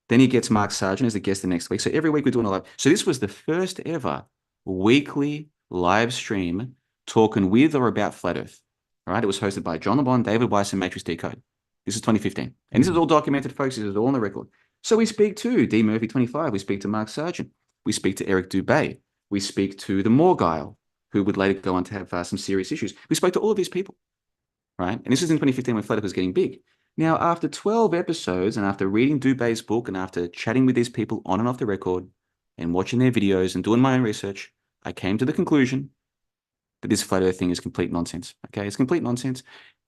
Then he gets Mark Sargent as the guest the next week. So every week we're doing a live. So this was the first ever weekly live stream talking with or about Flat Earth. All right. It was hosted by John LeBon, David Weiss, and Matrix Decode. This is 2015. And this is all documented, folks. This is all on the record. So we speak to D Murphy 25. We speak to Mark Sargent. We speak to Eric Dubé. We speak to the Morgile, who would later go on to have some serious issues. We spoke to all of these people, right? And this was in 2015 when Flat Earth was getting big. Now, after 12 episodes and after reading Dubé's book and after chatting with these people on and off the record and watching their videos and doing my own research, I came to the conclusion that this Flat Earth thing is complete nonsense. Okay, it's complete nonsense.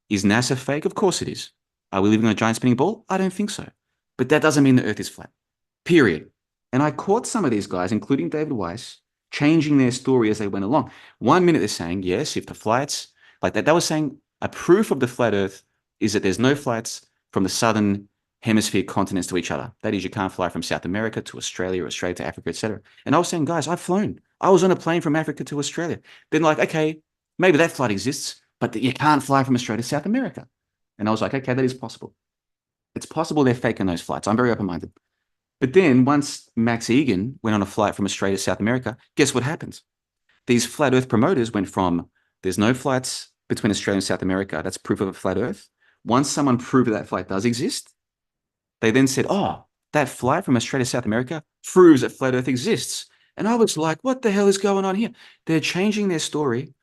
Is NASA fake? Of course it is. Are we living on a giant spinning ball? I don't think so. But that doesn't mean the Earth is flat. Period. And I caught some of these guys, including David Weiss, changing their story as they went along. 1 minute they're saying, yes, if the flights, like that, they were saying a proof of the flat Earth is that there's no flights from the southern hemisphere continents to each other. That is, you can't fly from South America to Australia, or Australia to Africa, etc. And I was saying, guys, I've flown. I was on a plane from Africa to Australia. Then like, okay, maybe that flight exists, but you can't fly from Australia to South America. And I was like, okay, that is possible. It's possible they're faking those flights. I'm very open-minded. But then once Max Egan went on a flight from Australia to South America, guess what happened? These flat Earth promoters went from there's no flights between Australia and South America. That's proof of a flat Earth. Once someone proved that flight does exist, they then said, oh, that flight from Australia to South America proves that flat Earth exists. And I was like, what the hell is going on here? They're changing their story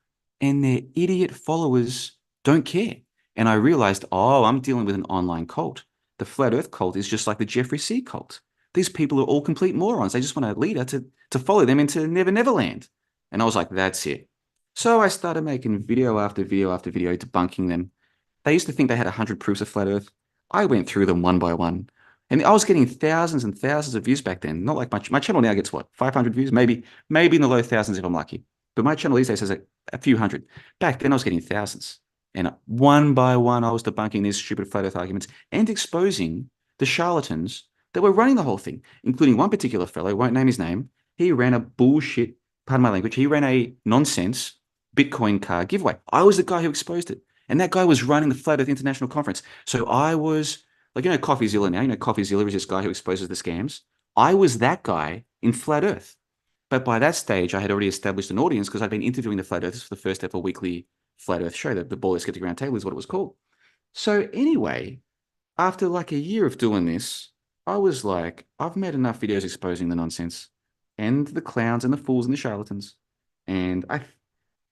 and their idiot followers don't care. And I realized, oh, I'm dealing with an online cult. The flat Earth cult is just like the Jeffrey C cult. These people are all complete morons. They just want a leader to follow them into Never Never Land. And I was like, that's it. So I started making video after video after video debunking them. They used to think they had 100 proofs of flat Earth. I went through them one by one. And I was getting thousands and thousands of views back then. Not like my channel now gets what, 500 views? Maybe in the low thousands if I'm lucky. But my channel these days has a few hundred. Back then I was getting thousands. And one by one, I was debunking these stupid flat Earth arguments and exposing the charlatans that were running the whole thing, including one particular fellow, won't name his name. He ran a bullshit, pardon my language, he ran a nonsense Bitcoin car giveaway. I was the guy who exposed it. And that guy was running the Flat Earth International Conference. So I was, like, CoffeeZilla now, CoffeeZilla is this guy who exposes the scams. I was that guy in Flat Earth. But by that stage, I had already established an audience because I'd been interviewing the Flat Earthers for the first ever weekly Flat Earth show. The Ballers Skeptic Round Table is what it was called. So anyway, after like a year of doing this, I was like, I've made enough videos exposing the nonsense and the clowns and the fools and the charlatans. And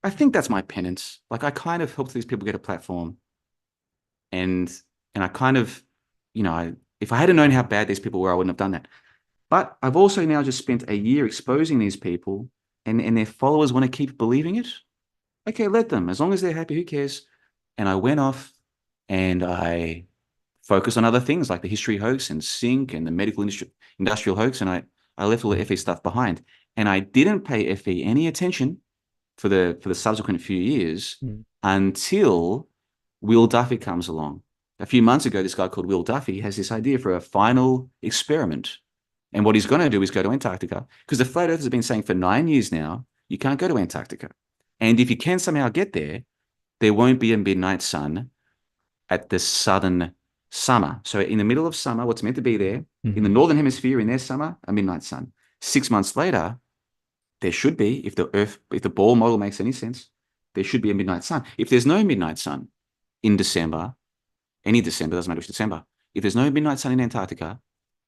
I think that's my penance. Like, I kind of helped these people get a platform. And I kind of, if I had known how bad these people were, I wouldn't have done that. But I've also now just spent a year exposing these people and their followers want to keep believing it. Okay, let them. As long as they're happy, who cares? And I went off and I focused on other things like the history hoax and sync and the medical industrial hoax. And I left all the FE stuff behind. And I didn't pay FE any attention for the subsequent few years until Will Duffy comes along. A few months ago, this guy called Will Duffy has this idea for a final experiment. And what he's going to do is go to Antarctica, because the flat earthers have been saying for 9 years now, you can't go to Antarctica. And if you can somehow get there, there won't be a midnight sun at the southern summer. So in the middle of summer, what's meant to be there, in the northern hemisphere, in their summer, a midnight sun. 6 months later, there should be, if the ball model makes any sense, there should be a midnight sun. If there's no midnight sun in December, any December, doesn't matter which December, if there's no midnight sun in Antarctica,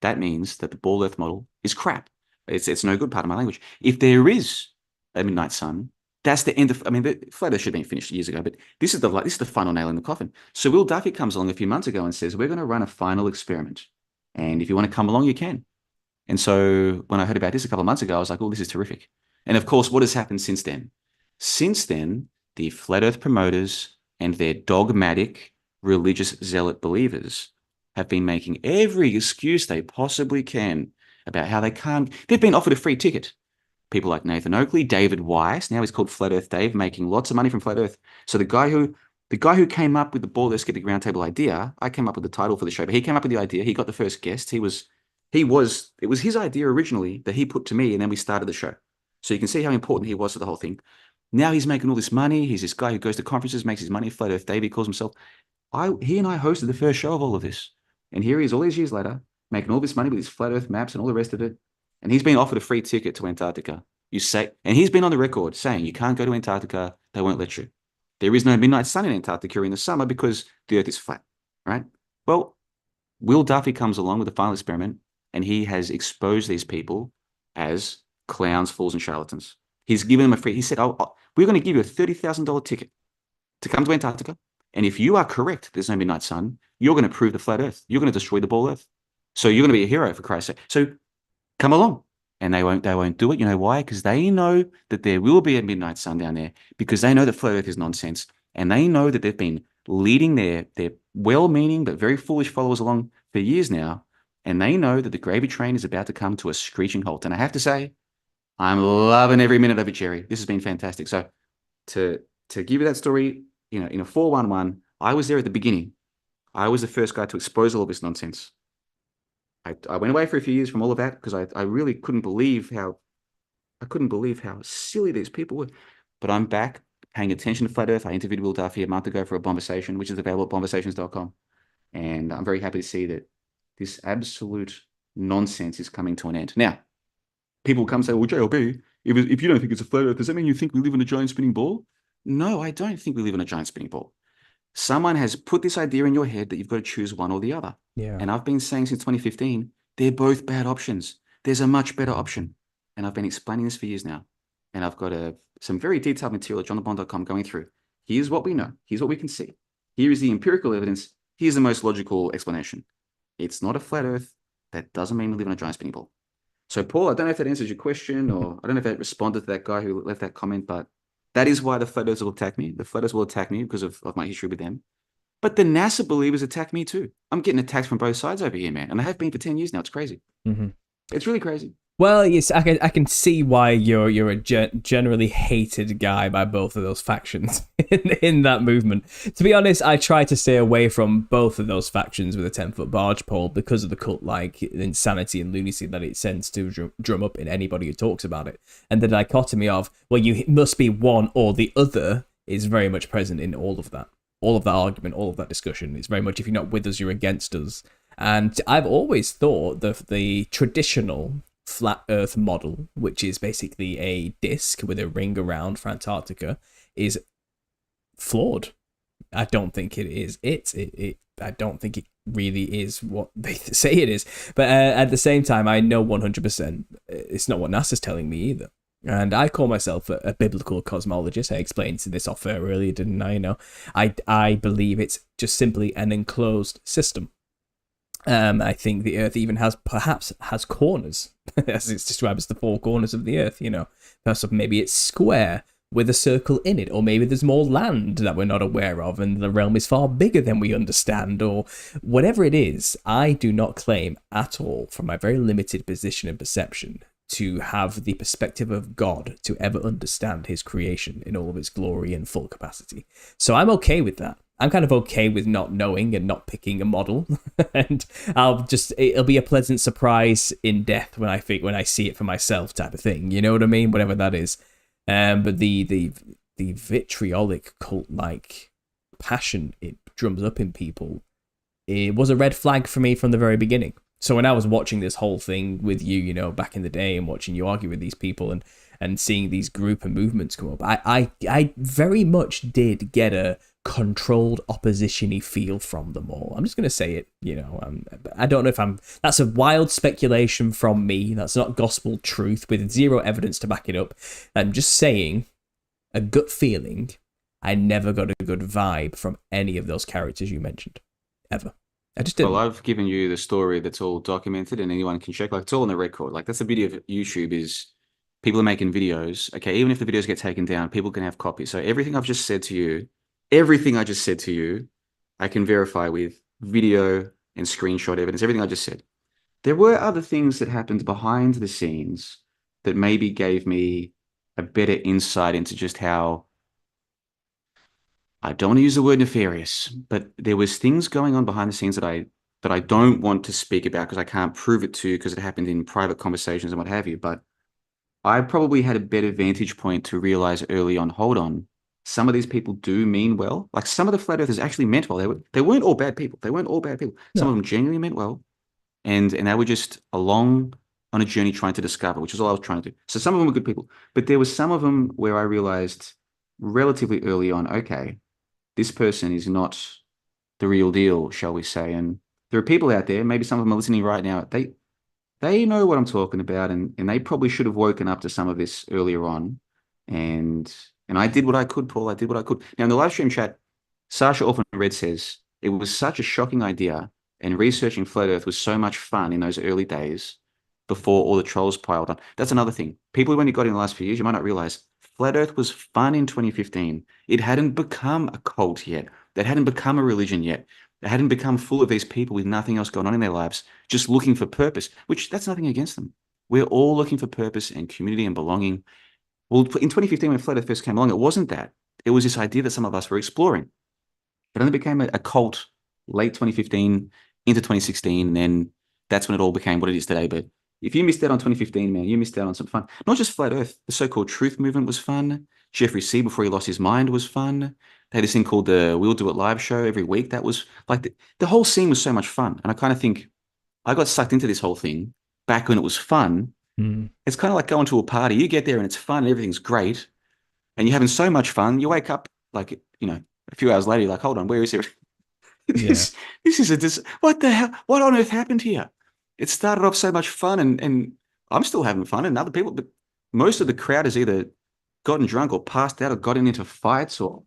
that means that the ball Earth model is crap. It's no good, part of my language. If there is a midnight sun, that's the end of, the flat Earth should have been finished years ago, but this is the final nail in the coffin. So Will Duffy comes along a few months ago and says, we're going to run a final experiment. And if you want to come along, you can. And so when I heard about this a couple of months ago, I was like, oh, this is terrific. And of course, what has happened since then? Since then, the flat Earth promoters and their dogmatic religious zealot believers have been making every excuse they possibly can about how they can't. They've been offered a free ticket. People like Nathan Oakley, David Weiss, now he's called Flat Earth Dave, making lots of money from Flat Earth. So the guy who came up with the Ball Earth Skeptic Roundtable idea, I came up with the title for the show, but he came up with the idea. He got the first guest. It was his idea originally that he put to me, and then we started the show. So you can see how important he was to the whole thing. Now he's making all this money. He's this guy who goes to conferences, makes his money. Flat Earth Dave, he calls himself. He and I hosted the first show of all of this. And here he is all these years later, making all this money with his flat earth maps and all the rest of it. And he's been offered a free ticket to Antarctica. And he's been on the record saying you can't go to Antarctica, they won't let you. There is no midnight sun in Antarctica in the summer because the earth is flat, right? Well, Will Duffy comes along with the final experiment, and he has exposed these people as clowns, fools, and charlatans. He's given them he said, we're going to give you a $30,000 ticket to come to Antarctica. And if you are correct, there's no midnight sun, you're going to prove the flat earth. You're going to destroy the ball earth. So you're going to be a hero, for Christ's sake. So come along. And they won't do it. You know why? Because they know that there will be a midnight sun down there, because they know that flat earth is nonsense. And they know that they've been leading their well-meaning but very foolish followers along for years now. And they know that the gravy train is about to come to a screeching halt. And I have to say, I'm loving every minute of it, Jerry. This has been fantastic. So to give you that story, in a 411, I was there at the beginning. I was the first guy to expose all of this nonsense. I went away for a few years from all of that because I really couldn't believe how silly these people were. But I'm back paying attention to Flat Earth. I interviewed Will Duffy a month ago for a Conversation, which is available at conversations.com. And I'm very happy to see that this absolute nonsense is coming to an end. Now, people come and say, well, JLB, if you don't think it's a flat earth, does that mean you think we live in a giant spinning ball? No, I don't think we live in a giant spinning ball. Someone has put this idea in your head that you've got to choose one or the other. Yeah. And I've been saying since 2015, they're both bad options. There's a much better option. And I've been explaining this for years now. And I've got some very detailed material at johnthebond.com going through. Here's what we know. Here's what we can see. Here is the empirical evidence. Here's the most logical explanation. It's not a flat earth. That doesn't mean we live in a giant spinning ball. So, Paul, I don't know if that answers your question, or I don't know if that responded to that guy who left that comment, but that is why the flat earthers will attack me. The flat earthers will attack me because of my history with them. But the NASA believers attack me too. I'm getting attacked from both sides over here, man. And I have been for 10 years now. It's crazy. Mm-hmm. It's really crazy. Well, yes, I can see why you're a generally hated guy by both of those factions in that movement. To be honest, I try to stay away from both of those factions with a 10-foot barge pole because of the cult-like insanity and lunacy that it sends to drum up in anybody who talks about it. And the dichotomy of, well, you must be one or the other is very much present in all of that. All of that argument, all of that discussion. It's very much, if you're not with us, you're against us. And I've always thought the traditional flat earth model, which is basically a disc with a ring around for Antarctica, is flawed. I don't think it is I don't think it really is what they say it is. But at the same time, I know 100% it's not what NASA's telling me either. And I call myself a biblical cosmologist. I explained this off air earlier, didn't I? I believe it's just simply an enclosed system. I think the Earth even has corners, as it's described as the four corners of the Earth. Perhaps maybe it's square with a circle in it, or maybe there's more land that we're not aware of, and the realm is far bigger than we understand, or whatever it is. I do not claim at all, from my very limited position and perception, to have the perspective of God to ever understand his creation in all of its glory and full capacity. So I'm okay with that. I'm kind of okay with not knowing and not picking a model, and it'll be a pleasant surprise in death when I see it for myself, type of thing. You know what I mean? Whatever that is. But the vitriolic cult-like passion it drums up in people, it was a red flag for me from the very beginning. So when I was watching this whole thing with you, back in the day, and watching you argue with these people and seeing these group and movements come up, I very much did get a controlled opposition-y feel from them all. I'm just going to say it, I don't know if that's a wild speculation from me. That's not gospel truth with zero evidence to back it up. I'm just saying a gut feeling. I never got a good vibe from any of those characters you mentioned, ever. I just didn't. Well, I've given you the story that's all documented and anyone can check. Like, it's all on the record. Like, that's the beauty of YouTube is people are making videos. Okay, even if the videos get taken down, people can have copies. So everything I just said to you, I can verify with video, and screenshot evidence, everything I just said. There were other things that happened behind the scenes that maybe gave me a better insight into just how, I don't want to use the word nefarious, but there was things going on behind the scenes that I don't want to speak about because I can't prove it to you because it happened in private conversations and what have you. But I probably had a better vantage point to realize early on, hold on, some of these people do mean well. Like some of the flat earthers actually meant well. They weren't all bad people. They weren't all bad people. Some of them genuinely meant well. And they were just along on a journey trying to discover, which is all I was trying to do. So some of them were good people. But there was some of them where I realized relatively early on, okay, this person is not the real deal, shall we say. And there are people out there, maybe some of them are listening right now, they know what I'm talking about, and they probably should have woken up to some of this earlier on. And I did what I could, Paul. I did what I could. Now in the live stream chat, Sasha Orphan Red says it was such a shocking idea, and researching flat Earth was so much fun in those early days before all the trolls piled on. That's another thing. People, when you got in the last few years, you might not realize flat Earth was fun in 2015. It hadn't become a cult yet. It hadn't become a religion yet. It hadn't become full of these people with nothing else going on in their lives, just looking for purpose, which that's nothing against them. We're all looking for purpose and community and belonging. Well, in 2015, when Flat Earth first came along, it wasn't that. It was this idea that some of us were exploring. It only became a cult late 2015 into 2016, and then that's when it all became what it is today. But if you missed out on 2015, man, you missed out on some fun. Not just Flat Earth, the so-called truth movement was fun. Jeffrey C. before he lost his mind was fun. They had this thing called the We'll Do It live show every week. That was like the whole scene was so much fun. And I kind of think I got sucked into this whole thing back when it was fun. It's kind of like going to a party. You get there and it's fun and everything's great. And you're having so much fun. You wake up like, a few hours later, you're like, hold on, where is it? This is what the hell? What on earth happened here? It started off so much fun and I'm still having fun and other people, but most of the crowd has either gotten drunk or passed out or gotten into fights or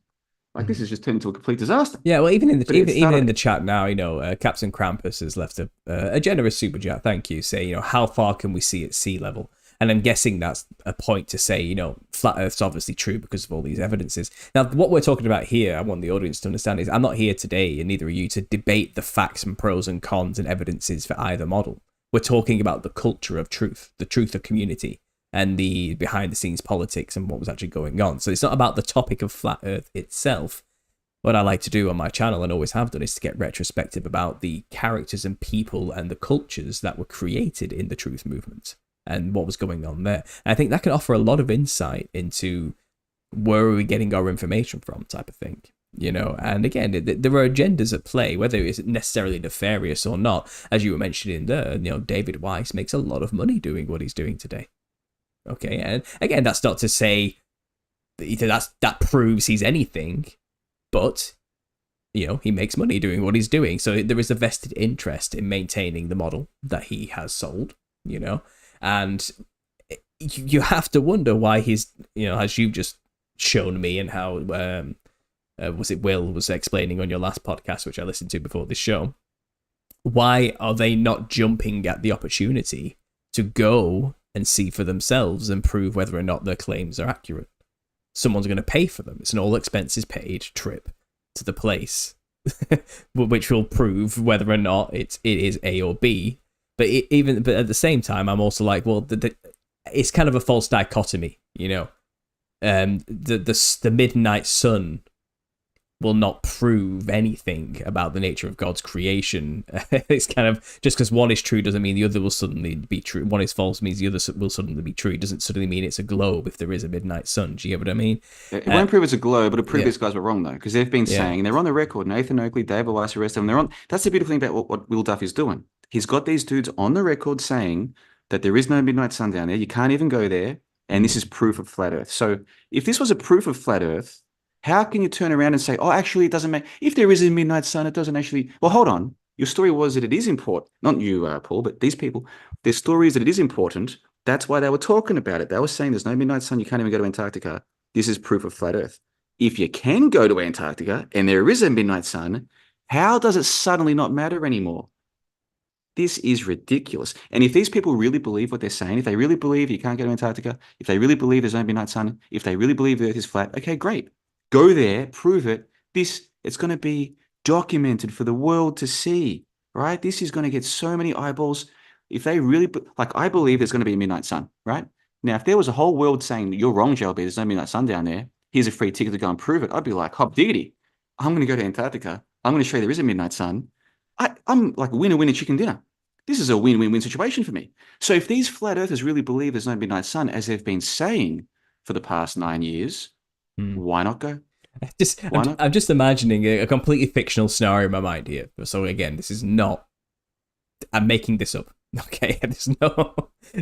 like this has just turned into a complete disaster. Yeah, well, even in the chat now, Captain Krampus has left a generous super chat. Thank you. Say, how far can we see at sea level? And I'm guessing that's a point to say, flat Earth's obviously true because of all these evidences. Now, what we're talking about here, I want the audience to understand, is I'm not here today, and neither are you, to debate the facts and pros and cons and evidences for either model. We're talking about the culture of truth, the truth of community, and the behind-the-scenes politics and what was actually going on. So it's not about the topic of flat Earth itself. What I like to do on my channel, and always have done, is to get retrospective about the characters and people and the cultures that were created in the truth movement and what was going on there. And I think that can offer a lot of insight into where are we getting our information from, type of thing. And again, there are agendas at play, whether it's necessarily nefarious or not. As you were mentioning there, David Weiss makes a lot of money doing what he's doing today. Okay, and again, that's not to say that proves he's anything, but he makes money doing what he's doing. So there is a vested interest in maintaining the model that he has sold, and you have to wonder why he's, as you've just shown me, and how was it Will was explaining on your last podcast, which I listened to before this show, why are they not jumping at the opportunity to go and see for themselves and prove whether or not their claims are accurate? Someone's going to pay for them. It's an all expenses paid trip to the place, which will prove whether or not it is A or B. But at the same time, I'm also like, well, it's kind of a false dichotomy, the midnight sun will not prove anything about the nature of God's creation. It's kind of, just because one is true doesn't mean the other will suddenly be true. One is false means the other will suddenly be true. It doesn't suddenly mean it's a globe if there is a midnight sun. Do you get what I mean? It won't prove it's a globe, but it proves these guys were wrong, though, because they've been saying, and they're on the record, Nathan Oakley, David Weiss, the rest of them, they're on. That's the beautiful thing about what Will Duff is doing. He's got these dudes on the record saying that there is no midnight sun down there. You can't even go there. And this is proof of flat Earth. So if this was a proof of flat Earth, how can you turn around and say, oh, actually, it doesn't make, if there is a midnight sun, it doesn't actually, well, hold on. Your story was that it is important. Not you, Paul, but these people, their story is that it is important. That's why they were talking about it. They were saying there's no midnight sun. You can't even go to Antarctica. This is proof of flat Earth. If you can go to Antarctica and there is a midnight sun, how does it suddenly not matter anymore? This is ridiculous. And if these people really believe what they're saying, if they really believe you can't go to Antarctica, if they really believe there's no midnight sun, if they really believe the Earth is flat, okay, great. Go there, prove it. It's going to be documented for the world to see, right? This is going to get so many eyeballs. If they really, like, I believe there's going to be a midnight sun, right? Now, if there was a whole world saying, you're wrong, JLB, there's no midnight sun down there, here's a free ticket to go and prove it, I'd be like, hop diggity. I'm going to go to Antarctica. I'm going to show you there is a midnight sun. I'm like winner, chicken dinner. This is a win-win-win situation for me. So if these flat earthers really believe there's no midnight sun, as they've been saying for the past 9 years, why not go? I'm just imagining a completely fictional scenario in my mind here. So again, this is not. I'm making this up. Okay, there's no.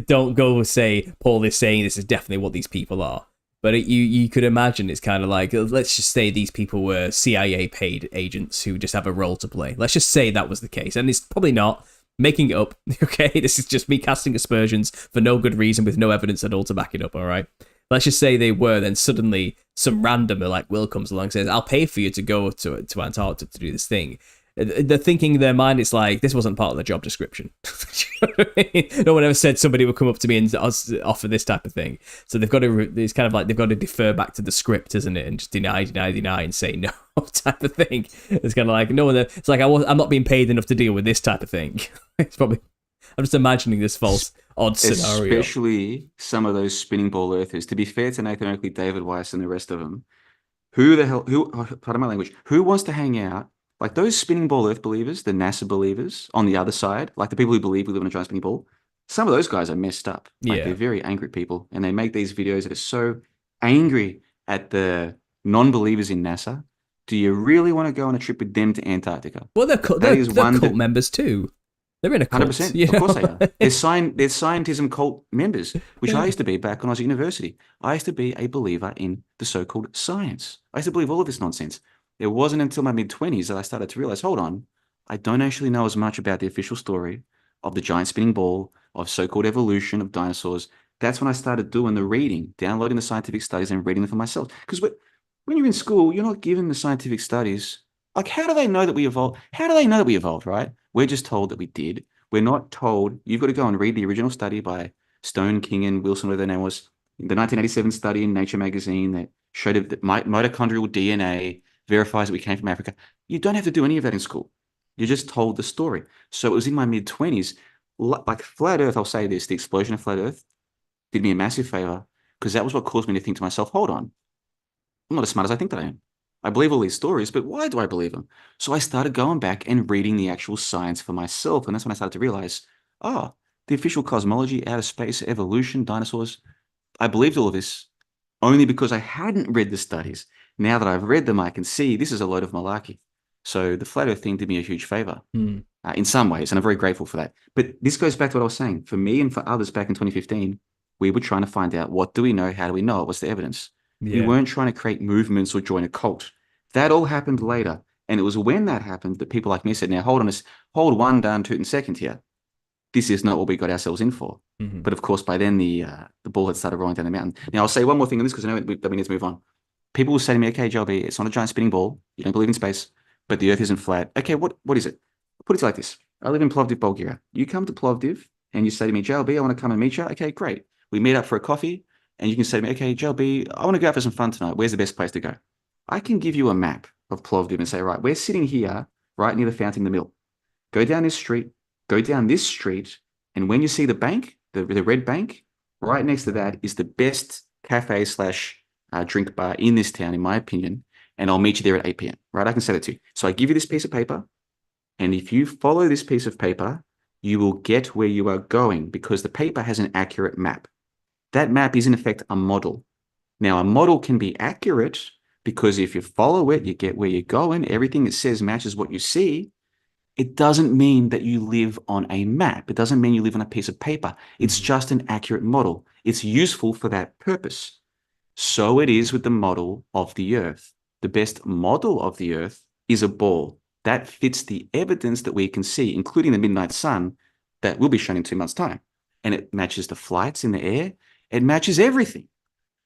Don't go say Paul is saying this is definitely what these people are. But you could imagine it's kind of like, let's just say these people were CIA paid agents who just have a role to play. Let's just say that was the case, and it's probably not. Making it up. Okay, this is just me casting aspersions for no good reason with no evidence at all to back it up. All right. Let's just say they were, then suddenly some randomer like Will comes along and says, I'll pay for you to go to Antarctica to do this thing. They're thinking in their mind, it's like, this wasn't part of the job description. You know what I mean? No one ever said somebody would come up to me and offer this type of thing. So they've got to, it's kind of like they've got to defer back to the script, isn't it? And just deny and say no type of thing. It's kind of like, no one, it's like, I'm not being paid enough to deal with this type of thing. It's probably, I'm just imagining this false odd scenario. Especially some of those spinning ball earthers. To be fair to Nathan Oakley, David Weiss, and the rest of them, pardon my language, who wants to hang out? Like those spinning ball earth believers, the NASA believers on the other side, like the people who believe we live in a giant spinning ball, some of those guys are messed up. Like they're very angry people, and they make these videos that are so angry at the non-believers in NASA. Do you really want to go on a trip with them to Antarctica? Well, they're cult members too. They're in a cult. 100%. Of course they are. They're scientism cult members, which I used to be back when I was at university. I used to be a believer in the so-called science. I used to believe all of this nonsense. It wasn't until my mid-20s that I started to realize, hold on, I don't actually know as much about the official story of the giant spinning ball, of so-called evolution of dinosaurs. That's when I started doing the reading, downloading the scientific studies and reading them for myself. Because when you're in school, you're not given the scientific studies. Like, how do they know that we evolved? How do they know that we evolved, right? We're just told that we did. We're not told. You've got to go and read the original study by Stone, King, and Wilson, whatever their name was, the 1987 study in Nature magazine that showed that mitochondrial DNA verifies that we came from Africa. You don't have to do any of that in school. You're just told the story. So it was in my mid-20s, like flat Earth, I'll say this, the explosion of flat Earth did me a massive favor because that was what caused me to think to myself, hold on, I'm not as smart as I think that I am. I believe all these stories, but why do I believe them? So I started going back and reading the actual science for myself. And that's when I started to realize, the official cosmology, outer space, evolution, dinosaurs, I believed all of this only because I hadn't read the studies. Now that I've read them, I can see this is a load of malarkey. So the flat Earth thing did me a huge favor in some ways, and I'm very grateful for that. But this goes back to what I was saying. For me and for others back in 2015, we were trying to find out, what do we know? How do we know it? What's the evidence? Yeah. We weren't trying to create movements or join a cult. That all happened later. And it was when that happened that people like me said, now hold one darn tootin' second here. This is not what we got ourselves in for. Mm-hmm. But of course, by then the ball had started rolling down the mountain. Now I'll say one more thing on this because I know that we need to move on. People will say to me, okay, JLB, it's not a giant spinning ball. You don't believe in space, but the Earth isn't flat. Okay, what is it? Put it like this. I live in Plovdiv, Bulgaria. You come to Plovdiv and you say to me, JLB, I want to come and meet you. Okay, great. We meet up for a coffee and you can say to me, okay, JLB, I want to go out for some fun tonight. Where's the best place to go? I can give you a map of Plovdiv and say, right, we're sitting here right near the fountain in the mill. Go down this street, and when you see the bank, the red bank, right next to that is the best cafe / drink bar in this town, in my opinion, and I'll meet you there at 8 p.m., right? I can say that to you. So I give you this piece of paper, and if you follow this piece of paper, you will get where you are going because the paper has an accurate map. That map is, in effect, a model. Now, a model can be accurate because if you follow it, you get where you're going. Everything it says matches what you see. It doesn't mean that you live on a map. It doesn't mean you live on a piece of paper. It's just an accurate model. It's useful for that purpose. So it is with the model of the Earth. The best model of the Earth is a ball. That fits the evidence that we can see, including the midnight sun that will be shown in 2 months' time. And it matches the flights in the air. It matches everything.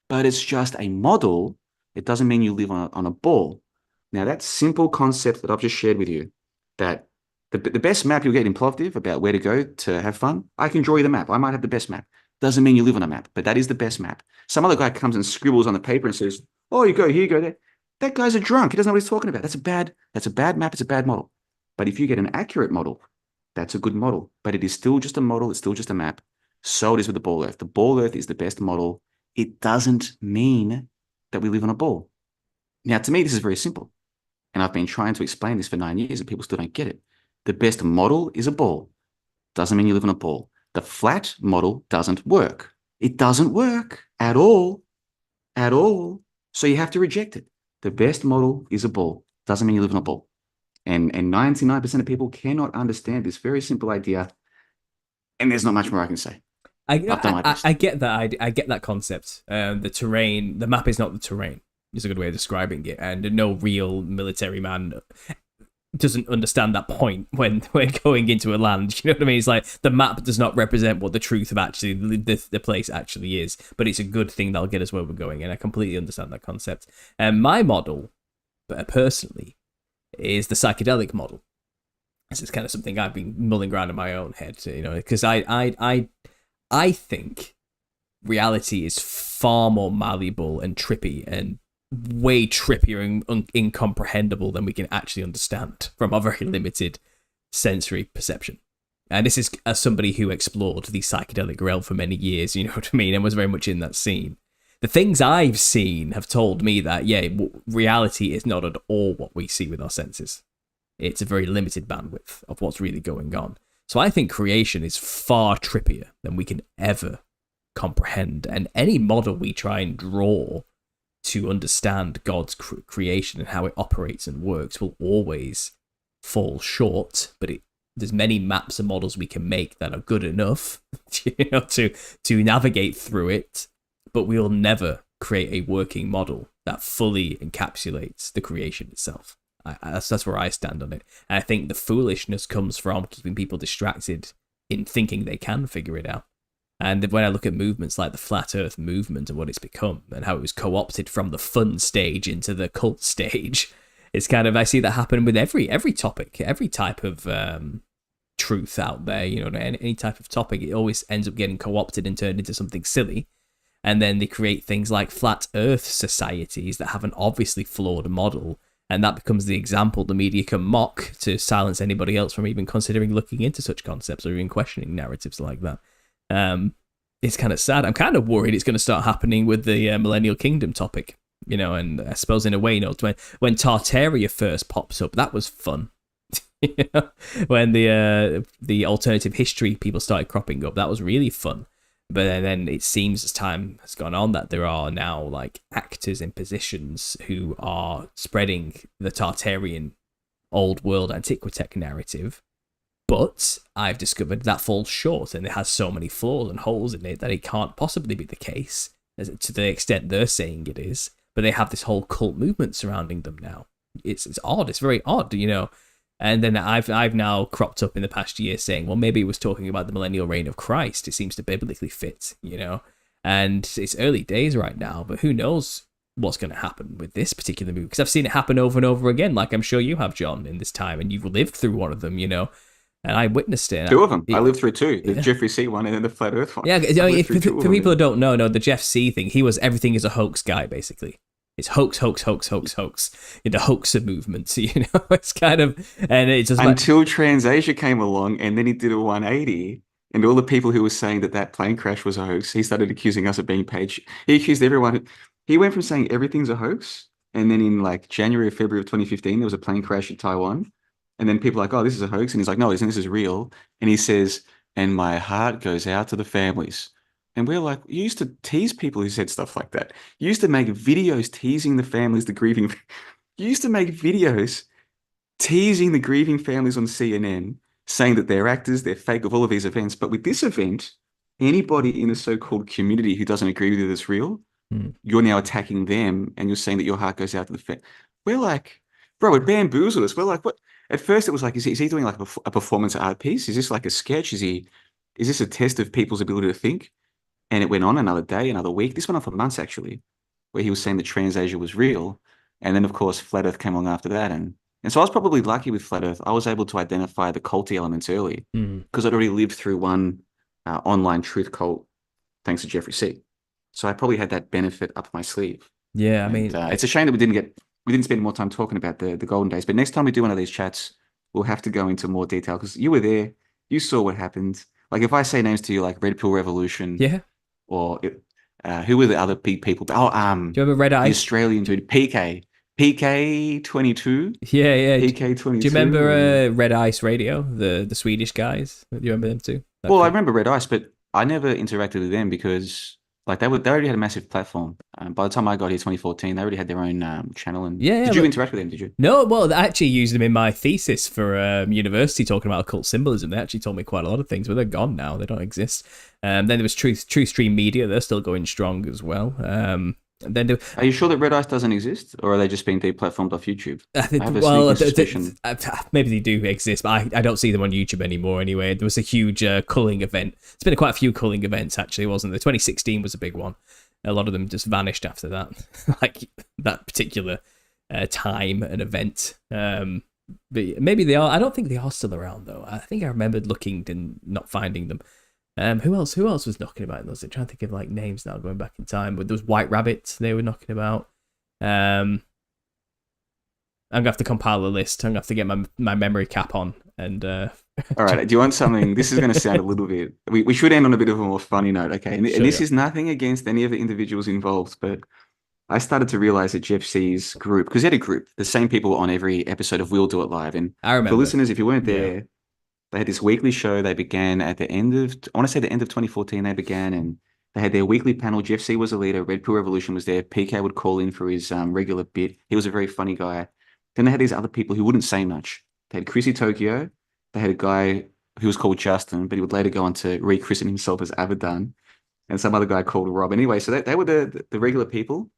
But it's just a model. It doesn't mean you live on a ball. Now, that simple concept that I've just shared with you, that the best map you'll get in Plovdiv about where to go to have fun, I can draw you the map. I might have the best map. Doesn't mean you live on a map, but that is the best map. Some other guy comes and scribbles on the paper and says, oh, you go here, you go there. That guy's a drunk. He doesn't know what he's talking about. That's a bad map. It's a bad model. But if you get an accurate model, That's a good model, but it is still just a model. It's still just a map. So it is with the ball Earth. The ball Earth is the best model. It doesn't mean that we live on a ball. Now, to me, this is very simple. And I've been trying to explain this for 9 years and people still don't get it. The best model is a ball. Doesn't mean you live on a ball. The flat model doesn't work. It doesn't work at all. At all. So you have to reject it. The best model is a ball. Doesn't mean you live on a ball. And 99% of people cannot understand this very simple idea. And there's not much more I can say. I get that. I get that concept. The terrain, the map is not the terrain. Is a good way of describing it. And no real military man doesn't understand that point when we're going into a land. You know what I mean? It's like the map does not represent what the truth of actually the place actually is, but it's a good thing that'll get us where we're going. And I completely understand that concept. And my model, personally, is the psychedelic model. This is kind of something I've been mulling around in my own head, because I think reality is far more malleable and trippy and way trippier and incomprehensible than we can actually understand from our very limited sensory perception. And this is as somebody who explored the psychedelic realm for many years, you know what I mean, and was very much in that scene. The things I've seen have told me that, reality is not at all what we see with our senses. It's a very limited bandwidth of what's really going on. So I think creation is far trippier than we can ever comprehend. And any model we try and draw to understand God's creation and how it operates and works will always fall short. But there's many maps and models we can make that are good enough to navigate through it. But we'll never create a working model that fully encapsulates the creation itself. That's where I stand on it. And I think the foolishness comes from keeping people distracted in thinking they can figure it out. And when I look at movements like the Flat Earth movement and what it's become and how it was co-opted from the fun stage into the cult stage, it's kind of, I see that happen with every topic, every type of truth out there, any type of topic, it always ends up getting co-opted and turned into something silly. And then they create things like flat earth societies that have an obviously flawed model. And that becomes the example the media can mock to silence anybody else from even considering looking into such concepts or even questioning narratives like that. It's kind of sad. I'm kind of worried it's going to start happening with the Millennial Kingdom topic, and I suppose in a way, when Tartaria first pops up, that was fun. When the alternative history people started cropping up, that was really fun. But then it seems as time has gone on that there are now like actors in positions who are spreading the Tartarian old world Antiquitech narrative. But I've discovered that falls short and it has so many flaws and holes in it that it can't possibly be the case to the extent they're saying it is. But they have this whole cult movement surrounding them now. It's odd. It's very odd, And then I've now cropped up in the past year saying, well, maybe it was talking about the millennial reign of Christ. It seems to biblically fit, And it's early days right now, but who knows what's going to happen with this particular movie? Because I've seen it happen over and over again, like I'm sure you have, John, in this time, and you've lived through one of them, And I witnessed it. Two of them. I lived through two. The Jeffrey C. one and then the Flat Earth one. Yeah, for people who don't know, the Jeff C. thing, he was everything is a hoax guy, basically. It's hoax. The hoaxer movement, It's kind of, and it's just until TransAsia came along, and then he did a 180, and all the people who were saying that plane crash was a hoax, he started accusing us of being paid. He accused everyone. He went from saying everything's a hoax, and then in like January or February of 2015, there was a plane crash in Taiwan, and then people are like, oh, this is a hoax, and he's like, no, this is real, and he says, and my heart goes out to the families. And we're like, you used to tease people who said stuff like that. You used to make videos teasing the families, the grieving. You used to make videos teasing the grieving families on CNN, saying that they're actors, they're fake of all of these events. But with this event, anybody in the so-called community who doesn't agree with you that's real, you're now attacking them and you're saying that your heart goes out to the family. We're like, bro, it bamboozled us. We're like, what? At first it was like, is he doing like a performance art piece? Is this like a sketch? Is this a test of people's ability to think? And it went on another day, another week. This went on for months, actually, where he was saying that TransAsia was real. And then, of course, Flat Earth came along after that. And so I was probably lucky with Flat Earth. I was able to identify the culty elements early because I'd already lived through one online truth cult, thanks to Jeffrey C. So I probably had that benefit up my sleeve. Yeah, I mean... it's a shame that we didn't spend more time talking about the golden days. But next time we do one of these chats, we'll have to go into more detail because you were there. You saw what happened. Like if I say names to you like Red Pill Revolution Yeah. or who were the other big people? Oh, Do you remember Red the Ice? Australian dude, PK 22, Yeah, yeah. Do PK you 22, remember and Red Ice Radio, the Swedish guys? Do you remember them too? well, I remember Red Ice, but I never interacted with them because like they already had a massive platform. By the time I got here, 2014, they already had their own channel. And Yeah, yeah, did you but interact with them? Did you? no, well, I actually used them in my thesis for university talking about occult symbolism. They actually told me quite a lot of things, but they're gone now. They don't exist. Then there was Truth Stream Media. They're still going strong as well. Then there, Are you sure that Red Ice doesn't exist, or are they just being deplatformed off YouTube? I think, I have a well, sneaking suspicion. maybe they do exist, but I don't see them on YouTube anymore anyway. There was a huge culling event. It's been quite a few culling events, actually, wasn't there? 2016 was a big one. A lot of them just vanished after that, like that particular time and event. But maybe they are. I don't think they are still around, though. I think I remembered looking and not finding them. Who else was knocking about in those? I'm trying to think of like names now, going back in time. But those White Rabbits they were knocking about. I'm gonna have to compile a list. I'm gonna have to get my memory cap on and. All right. Do you want something? This is going to sound a little bit. We should end on a bit of a more funny note, okay? And this is nothing against any of the individuals involved, but I started to realize that Jeff C's group, because he had a group, the same people on every episode of We'll Do It Live, and I remember. for listeners, if you weren't there. They had this weekly show. They began at the end of, I want to say the end of 2014, they began, and they had their weekly panel. Jeff C was the leader. Red Pill Revolution was there. PK would call in for his regular bit. He was a very funny guy. Then they had these other people who wouldn't say much. They had Chrissy Tokyo. They had a guy who was called Justin, but he would later go on to rechristen himself as Abaddon, and some other guy called Rob. Anyway, so they were the regular people,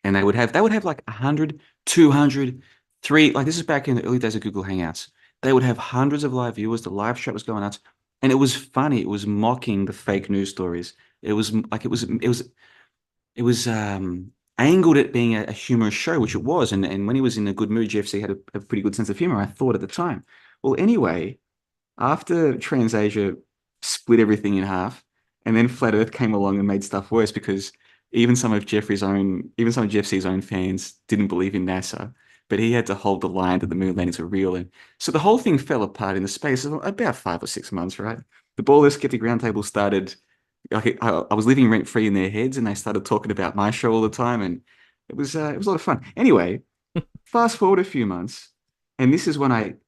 and they would have like 100, 200, 3, like this is back in the early days of Google Hangouts. They would have hundreds of live viewers. The live chat was going nuts, and it was funny. It was mocking the fake news stories. It was like it was angled at being a humorous show, which it was. And when he was in a good mood, GFC had a pretty good sense of humor, I thought at the time. Well, anyway, after TransAsia split everything in half, and then Flat Earth came along and made stuff worse because even some of Jeff C's own fans didn't believe in NASA. But he had to hold the line that the moon landings were real. And so the whole thing fell apart in the space of about 5 or 6 months, right? The Baller Skeptic Roundtable started, like, I was living rent free in their heads, and they started talking about my show all the time. And it was a lot of fun. Anyway, fast forward a few months, and this is when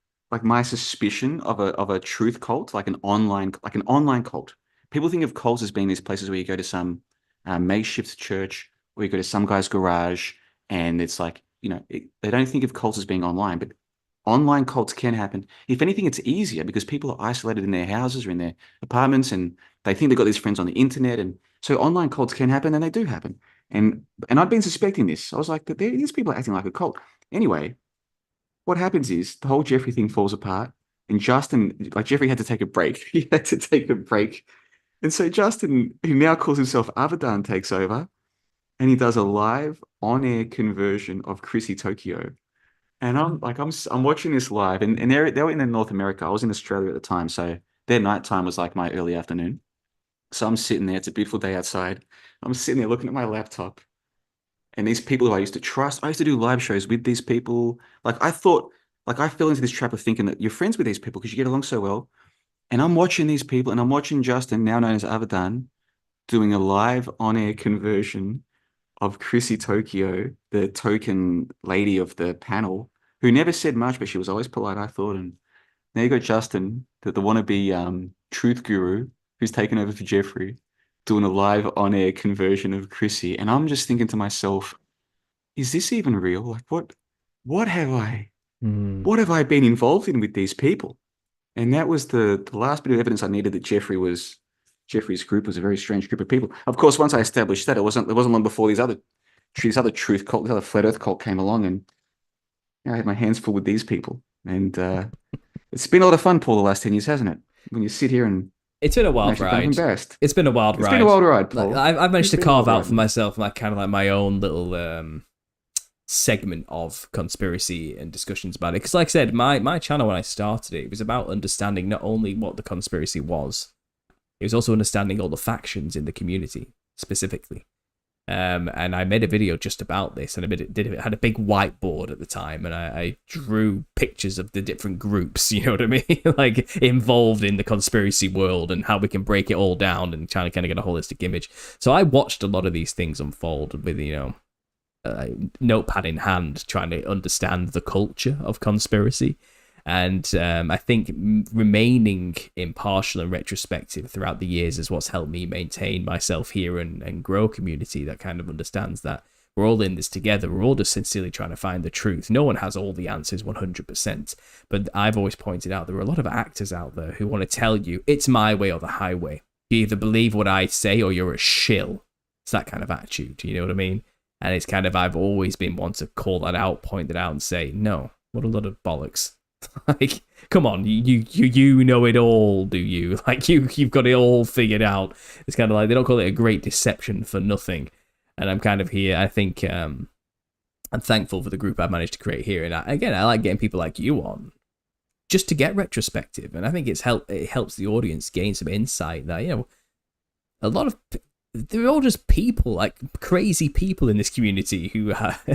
my suspicion of a truth cult, like an online cult. People think of cults as being these places where you go to some makeshift church, or you go to some guy's garage, and it's like, they don't think of cults as being online, but online cults can happen. If anything, it's easier because people are isolated in their houses or in their apartments, and they think they've got these friends on the internet. And so online cults can happen, and they do happen. And I'd been suspecting this. I was like, these people are acting like a cult. Anyway, what happens is the whole Jeffrey thing falls apart, and Justin, like Jeffrey had to take a break. He had to take a break. And so Justin, who now calls himself Abaddon, takes over. And he does a live on-air conversion of Chrissy Tokyo. And I'm watching this live, and they were in North America. I was in Australia at the time, so their nighttime was like my early afternoon. So I'm sitting there, it's a beautiful day outside. I'm sitting there looking at my laptop, and these people who I used to trust, I used to do live shows with these people. Like I fell into this trap of thinking that you're friends with these people because you get along so well. And I'm watching these people, and I'm watching Justin, now known as Abaddon, doing a live on-air conversion of Chrissy Tokyo, the token lady of the panel, who never said much, but she was always polite, I thought. And there you go, Justin, the wannabe truth guru, who's taken over for Jeffrey, doing a live on-air conversion of Chrissy. And I'm just thinking to myself, is this even real? Like, what have I been involved in with these people? And that was the last bit of evidence I needed that Jeffrey's group was a very strange group of people. Of course, once I established that, it wasn't long before this other truth cult, this other flat Earth cult came along, and I had my hands full with these people. And it's been a lot of fun, Paul, the last 10 years, hasn't it? When you sit here and it's been a wild ride. It's been a wild ride. It's been a wild ride, Paul. Like, I've managed to carve out for myself like my own little segment of conspiracy and discussions about it. Because like I said, my channel when I started it was about understanding not only what the conspiracy was, it was also understanding all the factions in the community specifically. And I made a video just about this, and had a big whiteboard at the time, and I drew pictures of the different groups, you know what I mean, like involved in the conspiracy world and how we can break it all down and trying to kind of get a holistic image. So I watched a lot of these things unfold with, notepad in hand, trying to understand the culture of conspiracy. And I think remaining impartial and retrospective throughout the years is what's helped me maintain myself here and grow a community that kind of understands that we're all in this together. We're all just sincerely trying to find the truth. No one has all the answers 100%. But I've always pointed out there are a lot of actors out there who want to tell you it's my way or the highway. You either believe what I say or you're a shill. It's that kind of attitude, you know what I mean? And it's kind of, I've always been one to call that out, point it out and say, no, what a lot of bollocks. Like, come on, you know it all, do you? Like, you've got it all figured out. It's kind of like, they don't call it a great deception for nothing. And I'm kind of here, I think, I'm thankful for the group I've managed to create here. And I like getting people like you on, just to get retrospective. And I think it helps the audience gain some insight that, a lot of... They're all just people, like crazy people in this community who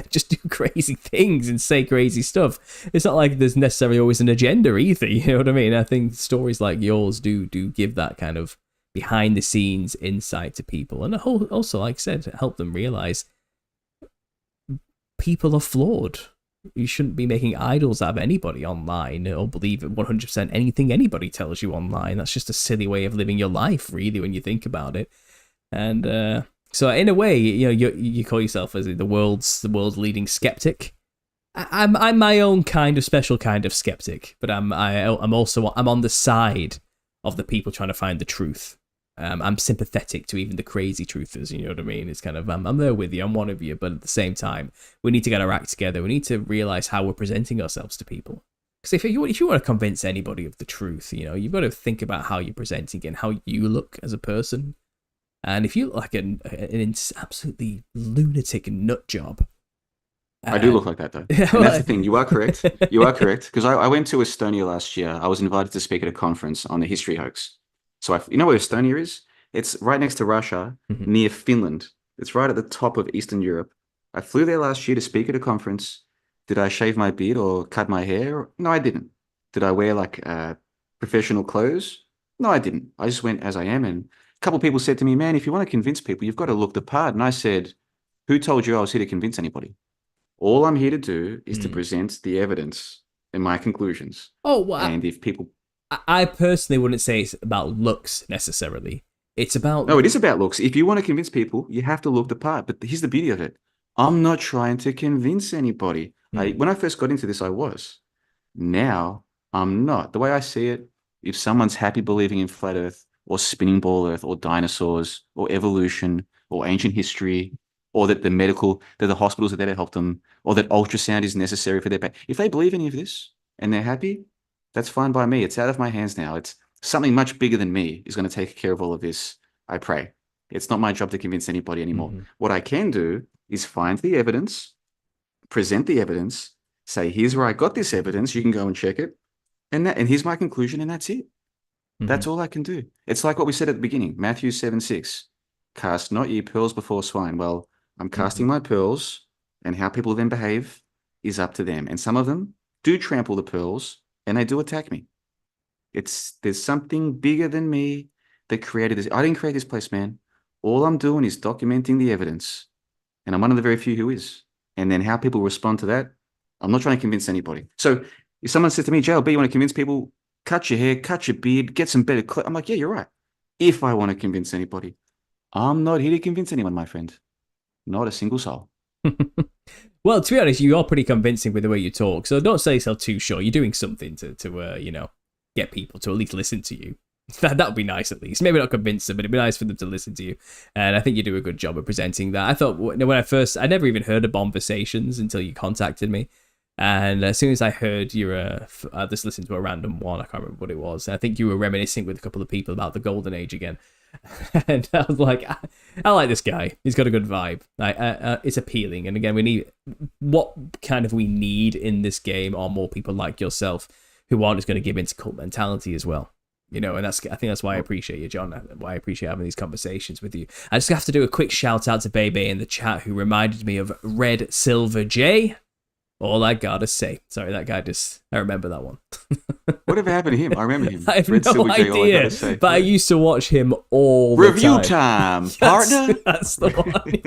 just do crazy things and say crazy stuff. It's not like there's necessarily always an agenda either, you know what I mean? I think stories like yours do give that kind of behind the scenes insight to people. And also, like I said, help them realize people are flawed. You shouldn't be making idols out of anybody online or believe 100% anything anybody tells you online. That's just a silly way of living your life, really, when you think about it. And so in a way, you call yourself as the world's leading skeptic. I'm my own special kind of skeptic, but I'm on the side of the people trying to find the truth. I'm sympathetic to even the crazy truthers, you know what I mean? It's kind of, I'm there with you, I'm one of you, but at the same time, we need to get our act together. We need to realize how we're presenting ourselves to people. Because if you want to convince anybody of the truth, you've got to think about how you're presenting it and how you look as a person. And if you look like an absolutely lunatic nut job. I do look like that, though. And that's the thing. You are correct. You are correct. Because I went to Estonia last year. I was invited to speak at a conference on the history hoax. So you know where Estonia is? It's right next to Russia, near Finland. It's right at the top of Eastern Europe. I flew there last year to speak at a conference. Did I shave my beard or cut my hair? No, I didn't. Did I wear professional clothes? No, I didn't. I just went as I am. And a couple of people said to me, man, if you want to convince people, you've got to look the part. And I said, who told you I was here to convince anybody? All I'm here to do is to present the evidence and my conclusions. Oh, well, and if people... I personally wouldn't say it's about looks necessarily. It's about... No, it is about looks. If you want to convince people, you have to look the part. But here's the beauty of it. I'm not trying to convince anybody. When I first got into this, I was. Now, I'm not. The way I see it, if someone's happy believing in flat Earth, or spinning ball Earth, or dinosaurs, or evolution, or ancient history, or that the hospitals are there to help them, or that ultrasound is necessary for their pain. If they believe any of this and they're happy, that's fine by me. It's out of my hands now. It's something much bigger than me is going to take care of all of this, I pray. It's not my job to convince anybody anymore. What I can do is find the evidence, present the evidence, say, here's where I got this evidence. You can go and check it. And here's my conclusion, and that's it. That's all I can do. It's like what we said at the beginning, Matthew 7:6. Cast not ye pearls before swine. Well, I'm casting my pearls, and how people then behave is up to them. And some of them do trample the pearls, and they do attack me. There's something bigger than me that created this. I didn't create this place, man. All I'm doing is documenting the evidence, and I'm one of the very few who is. And then how people respond to that, I'm not trying to convince anybody. So if someone said to me, JLB, you want to convince people, cut your hair, cut your beard, get some better clothes. I'm like, yeah, you're right. If I want to convince anybody, I'm not here to convince anyone, my friend. Not a single soul. Well, to be honest, you are pretty convincing with the way you talk. So don't sell yourself too short. You're doing something to get people to at least listen to you. That would be nice, at least. Maybe not convince them, but it'd be nice for them to listen to you. And I think you do a good job of presenting that. I thought when I never even heard of Bomversations until you contacted me. And as soon as I heard I just listened to a random one, I can't remember what it was. I think you were reminiscing with a couple of people about the Golden Age again. And I was like, I like this guy. He's got a good vibe. It's appealing. And again, we need in this game are more people like yourself who aren't just going to give into cult mentality as well. you know, and I think that's why I appreciate you, John. Why I appreciate having these conversations with you. I just have to do a quick shout out to Bebe in the chat, who reminded me of Red Silver J. All I gotta say. Sorry, that guy I remember that one. Whatever happened to him? I remember him. I have Red no Silver J, all I idea, gotta say. but I used to watch him all the Review time. time, partner. That's the one.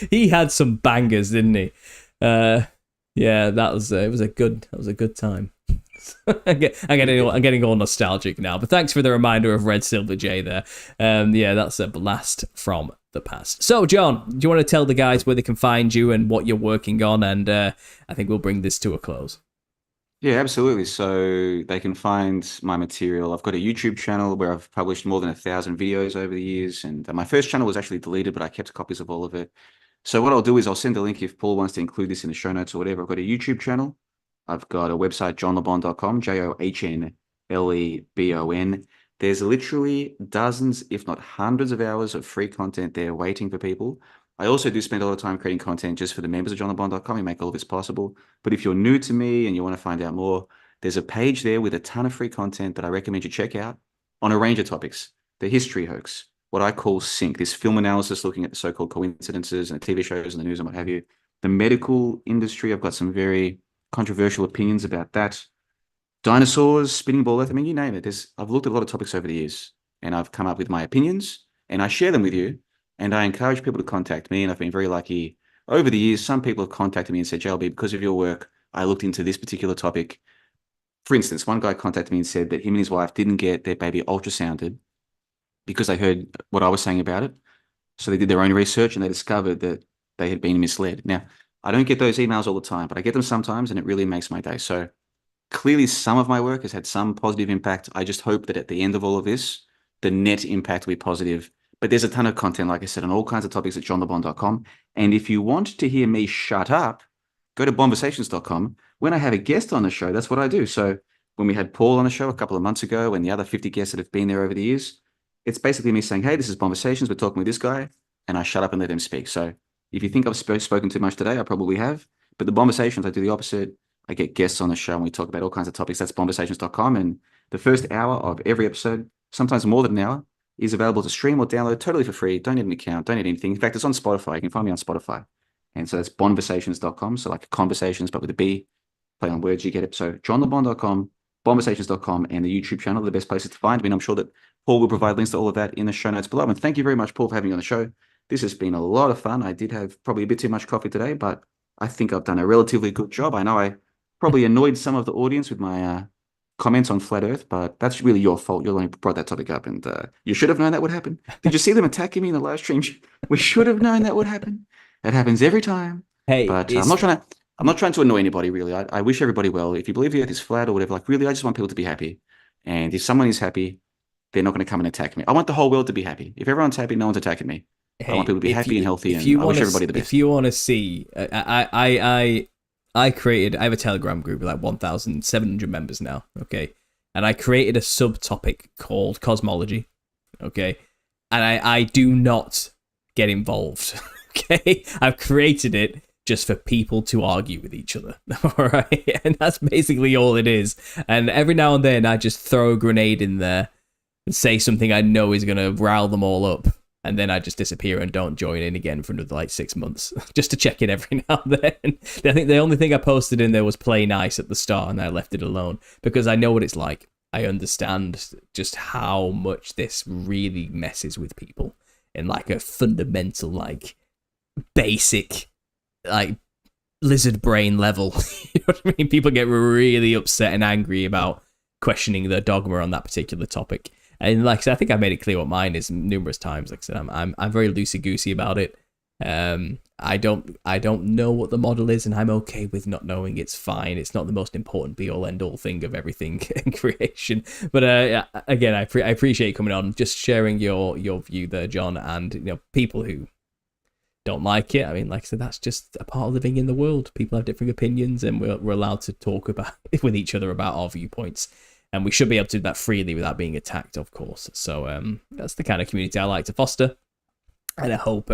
He had some bangers, didn't he? Yeah, that was it was a good time. I'm getting all nostalgic now, but thanks for the reminder of Red Silver J there. Yeah, that's a blast from the past. So, John, do you want to tell the guys where they can find you and what you're working on? And I think we'll bring this to a close. Yeah, absolutely. So they can find my material. I've got a YouTube channel where I've published more than 1,000 videos over the years, and my first channel was actually deleted, but I kept copies of all of it. So what I'll do is I'll send a link if Paul wants to include this in the show notes or whatever. I've got a YouTube channel. I've got a website, johnlebon.com, JOHNLEBON. There's literally dozens, if not hundreds of hours of free content there waiting for people. I also do spend a lot of time creating content just for the members of johnlebon.com. We make all of this possible. But if you're new to me and you want to find out more, there's a page there with a ton of free content that I recommend you check out on a range of topics. The history hoax, what I call sync, this film analysis looking at the so-called coincidences and the TV shows and the news and what have you. The medical industry, I've got some very controversial opinions about that. Dinosaurs, spinning ball earth, I mean, you name it. I've looked at a lot of topics over the years, and I've come up with my opinions, and I share them with you, and I encourage people to contact me, and I've been very lucky. Over the years, some people have contacted me and said, JLB, because of your work, I looked into this particular topic. For instance, one guy contacted me and said that him and his wife didn't get their baby ultrasounded because they heard what I was saying about it. So they did their own research, and they discovered that they had been misled. Now, I don't get those emails all the time, but I get them sometimes, and it really makes my day. So clearly some of my work has had some positive impact. I just hope that at the end of all of this, the net impact will be positive. But there's a ton of content, like I said, on all kinds of topics at johnlebon.com. And if you want to hear me shut up, go to bonversations.com. When I have a guest on the show, that's what I do. So when we had Paul on the show a couple of months ago and the other 50 guests that have been there over the years, it's basically me saying, hey, this is Bonversations. We're talking with this guy. And I shut up and let them speak. So if you think I've spoken too much today, I probably have. But the Bonversations, I do the opposite. I get guests on the show and we talk about all kinds of topics. That's bonversations.com. And the first hour of every episode, sometimes more than an hour, is available to stream or download totally for free. Don't need an account. Don't need anything. In fact, it's on Spotify. You can find me on Spotify. And so that's bonversations.com. So like conversations, but with a B, play on words, you get it. So johnlebon.com, bonversations.com, and the YouTube channel are the best places to find me. And I'm sure that Paul will provide links to all of that in the show notes below. And thank you very much, Paul, for having me on the show. This has been a lot of fun. I did have probably a bit too much coffee today, but I think I've done a relatively good job. I know I probably annoyed some of the audience with my comments on Flat Earth, but that's really your fault. You only brought that topic up, and you should have known that would happen. Did you see them attacking me in the live stream? We should have known that would happen. That happens every time. Hey, but I'm not trying to annoy anybody, really. I wish everybody well. If you believe the Earth is flat or whatever, like really, I just want people to be happy. And if someone is happy, they're not going to come and attack me. I want the whole world to be happy. If everyone's happy, no one's attacking me. I want people to be happy and healthy, and I wish everybody the best. If you want to see, I have a Telegram group with like 1,700 members now, okay? And I created a subtopic called cosmology, okay? And I do not get involved, okay? I've created it just for people to argue with each other, all right? And that's basically all it is. And every now and then I just throw a grenade in there and say something I know is going to rile them all up. And then I just disappear and don't join in again for another like 6 months, just to check in every now and then. I think the only thing I posted in there was play nice at the start, and I left it alone because I know what it's like. I understand just how much this really messes with people in like a fundamental, like basic, like lizard brain level. You know what I mean? People get really upset and angry about questioning the dogma on that particular topic. And like I said, I think I made it clear what mine is numerous times. Like I said, I'm very loosey-goosey about it. I don't know what the model is, and I'm okay with not knowing. It's fine. It's not the most important be-all, end-all thing of everything in creation. But again, I appreciate you coming on, just sharing your view there, John. And people who don't like it, I mean, like I said, that's just a part of living in the world. People have different opinions, and we're allowed to talk about with each other about our viewpoints. And we should be able to do that freely without being attacked, of course. So that's the kind of community I like to foster. And I hope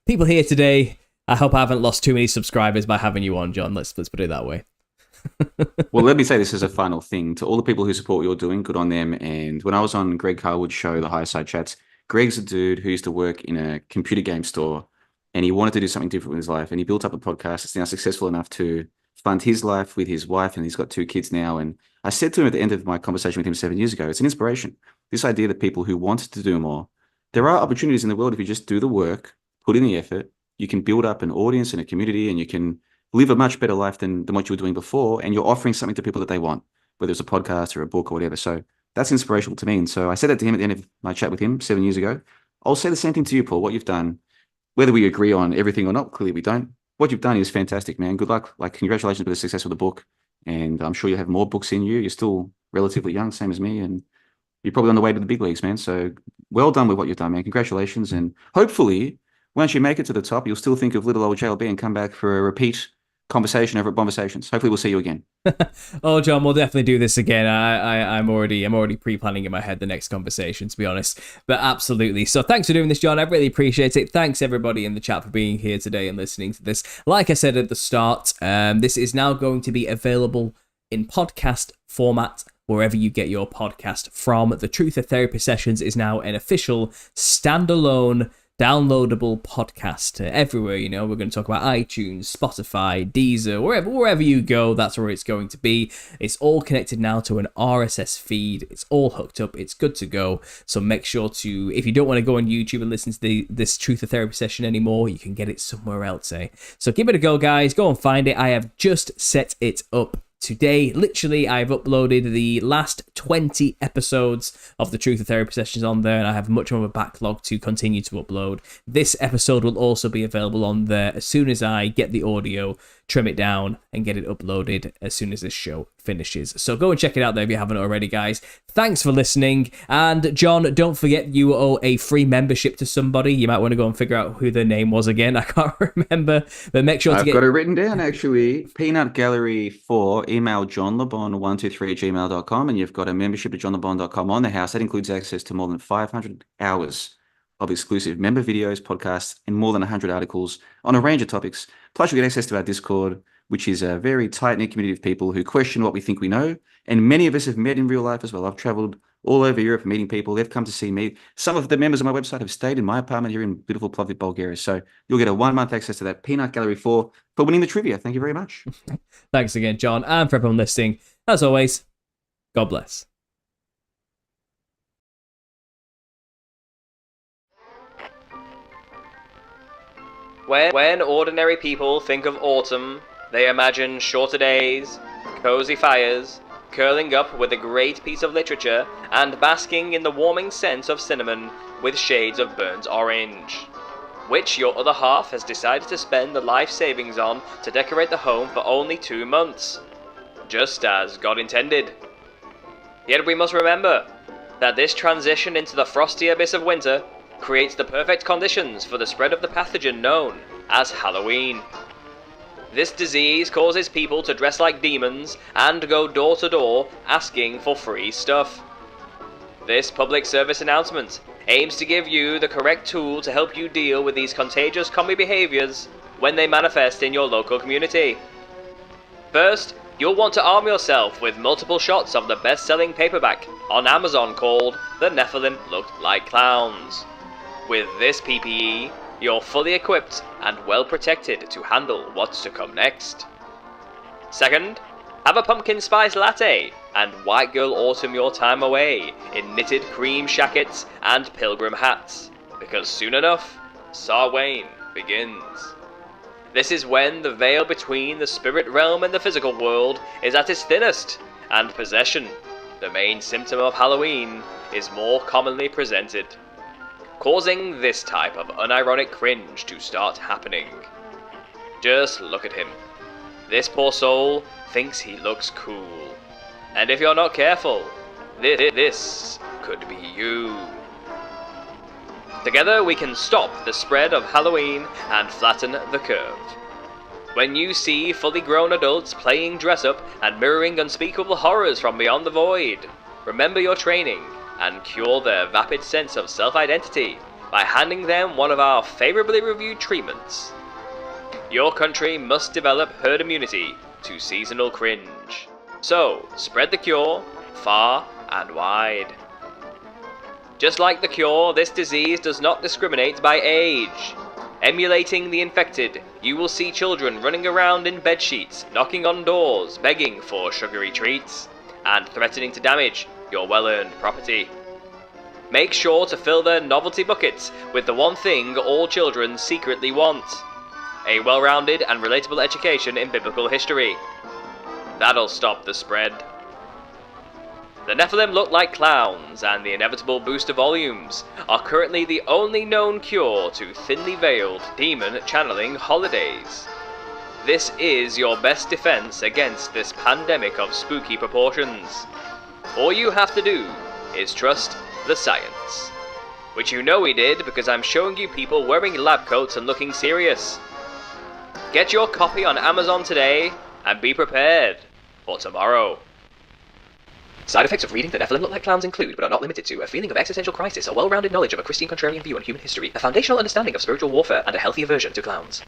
people here today, I hope I haven't lost too many subscribers by having you on, John. Let's put it that way. Well, let me say this as a final thing. To all the people who support what you're doing, good on them. And when I was on Greg Carwood's show, the Higher Side Chats, Greg's a dude who used to work in a computer game store and he wanted to do something different with his life. And he built up a podcast. It's now successful enough to fund his life with his wife, and he's got 2 kids now. And I said to him at the end of my conversation with him 7 years ago, it's an inspiration. This idea that people who want to do more, there are opportunities in the world if you just do the work, put in the effort, you can build up an audience and a community, and you can live a much better life than what you were doing before, and you're offering something to people that they want, whether it's a podcast or a book or whatever. So that's inspirational to me. And so I said that to him at the end of my chat with him 7 years ago. I'll say the same thing to you, Paul. What you've done, whether we agree on everything or not, clearly we don't. What you've done is fantastic, man. Good luck. Like, congratulations with the success of the book. And I'm sure you have more books in you. You're still relatively young, same as me. And you're probably on the way to the big leagues, man. So well done with what you've done, man. Congratulations. And hopefully, once you make it to the top, you'll still think of little old JLB and come back for a repeat conversation over at Conversations. Hopefully we'll see you again. Oh, John, we'll definitely do this again. I'm already pre-planning in my head the next conversation, to be honest. But absolutely. So thanks for doing this, John. I really appreciate it. Thanks everybody in the chat for being here today and listening to this. Like I said at the start, this is now going to be available in podcast format wherever you get your podcast from. The Truth of Therapy Sessions is now an official standalone downloadable podcast everywhere. You know, we're going to talk about iTunes, Spotify, Deezer, wherever you go, that's where it's going to be. It's all connected now to an RSS feed. It's all hooked up. It's good to go. So make sure to, if you don't want to go on YouTube and listen to this Truth of Therapy session anymore, you can get it somewhere else, eh? So give it a go, guys. Go and find it. I have just set it up today. Literally, I've uploaded the last 20 episodes of the Truth of Therapy sessions on there, and I have much more of a backlog to continue to upload. This episode will also be available on there as soon as I get the audio, trim it down, and get it uploaded as soon as this show finishes. So go and check it out there if you haven't already, guys. Thanks for listening. And John, don't forget you owe a free membership to somebody. You might want to go and figure out who their name was again. I can't remember, but make sure I've got it written down, actually. Peanut Gallery 4, email johnlebon123@gmail.com, and you've got a membership to johnlebon.com on the house. That includes access to more than 500 hours of exclusive member videos, podcasts, and more than 100 articles on a range of topics. Plus, you get access to our Discord, which is a very tight-knit community of people who question what we think we know. And many of us have met in real life as well. I've traveled all over Europe meeting people. They've come to see me. Some of the members of my website have stayed in my apartment here in beautiful Plovdiv, Bulgaria. So you'll get a 1-month access to that Peanut Gallery 4 for winning the trivia. Thank you very much. Thanks again, John. And for everyone listening, as always, God bless. When ordinary people think of autumn, they imagine shorter days, cozy fires, curling up with a great piece of literature, and basking in the warming scent of cinnamon with shades of burnt orange, which your other half has decided to spend the life savings on to decorate the home for only 2 months, just as God intended. Yet we must remember that this transition into the frosty abyss of winter creates the perfect conditions for the spread of the pathogen known as Halloween. This disease causes people to dress like demons and go door to door asking for free stuff. This public service announcement aims to give you the correct tool to help you deal with these contagious commie behaviors when they manifest in your local community. First, you'll want to arm yourself with multiple shots of the best-selling paperback on Amazon called The Nephilim Looked Like Clowns. With this PPE, you're fully equipped and well protected to handle what's to come next. Second, have a pumpkin spice latte and white girl autumn your time away in knitted cream shackets and pilgrim hats, because soon enough, Samhain begins. This is when the veil between the spirit realm and the physical world is at its thinnest, and possession, the main symptom of Halloween, is more commonly presented, causing this type of unironic cringe to start happening. Just look at him. This poor soul thinks he looks cool. And if you're not careful, this could be you. Together we can stop the spread of Halloween and flatten the curve. When you see fully grown adults playing dress-up and mirroring unspeakable horrors from beyond the void, remember your training and cure their vapid sense of self-identity by handing them one of our favorably reviewed treatments. Your country must develop herd immunity to seasonal cringe. So, spread the cure far and wide. Just like the cure, this disease does not discriminate by age. Emulating the infected, you will see children running around in bedsheets, knocking on doors, begging for sugary treats, and threatening to damage your well-earned property. Make sure to fill their novelty buckets with the one thing all children secretly want: a well-rounded and relatable education in biblical history. That'll stop the spread. The Nephilim look like clowns, and the inevitable booster volumes are currently the only known cure to thinly veiled demon channeling holidays. This is your best defense against this pandemic of spooky proportions. All you have to do is trust the science. Which you know we did, because I'm showing you people wearing lab coats and looking serious. Get your copy on Amazon today, and be prepared for tomorrow. Side effects of reading The Nephilim Look Like Clowns include, but are not limited to, a feeling of existential crisis, a well-rounded knowledge of a Christian contrarian view on human history, a foundational understanding of spiritual warfare, and a healthy aversion to clowns.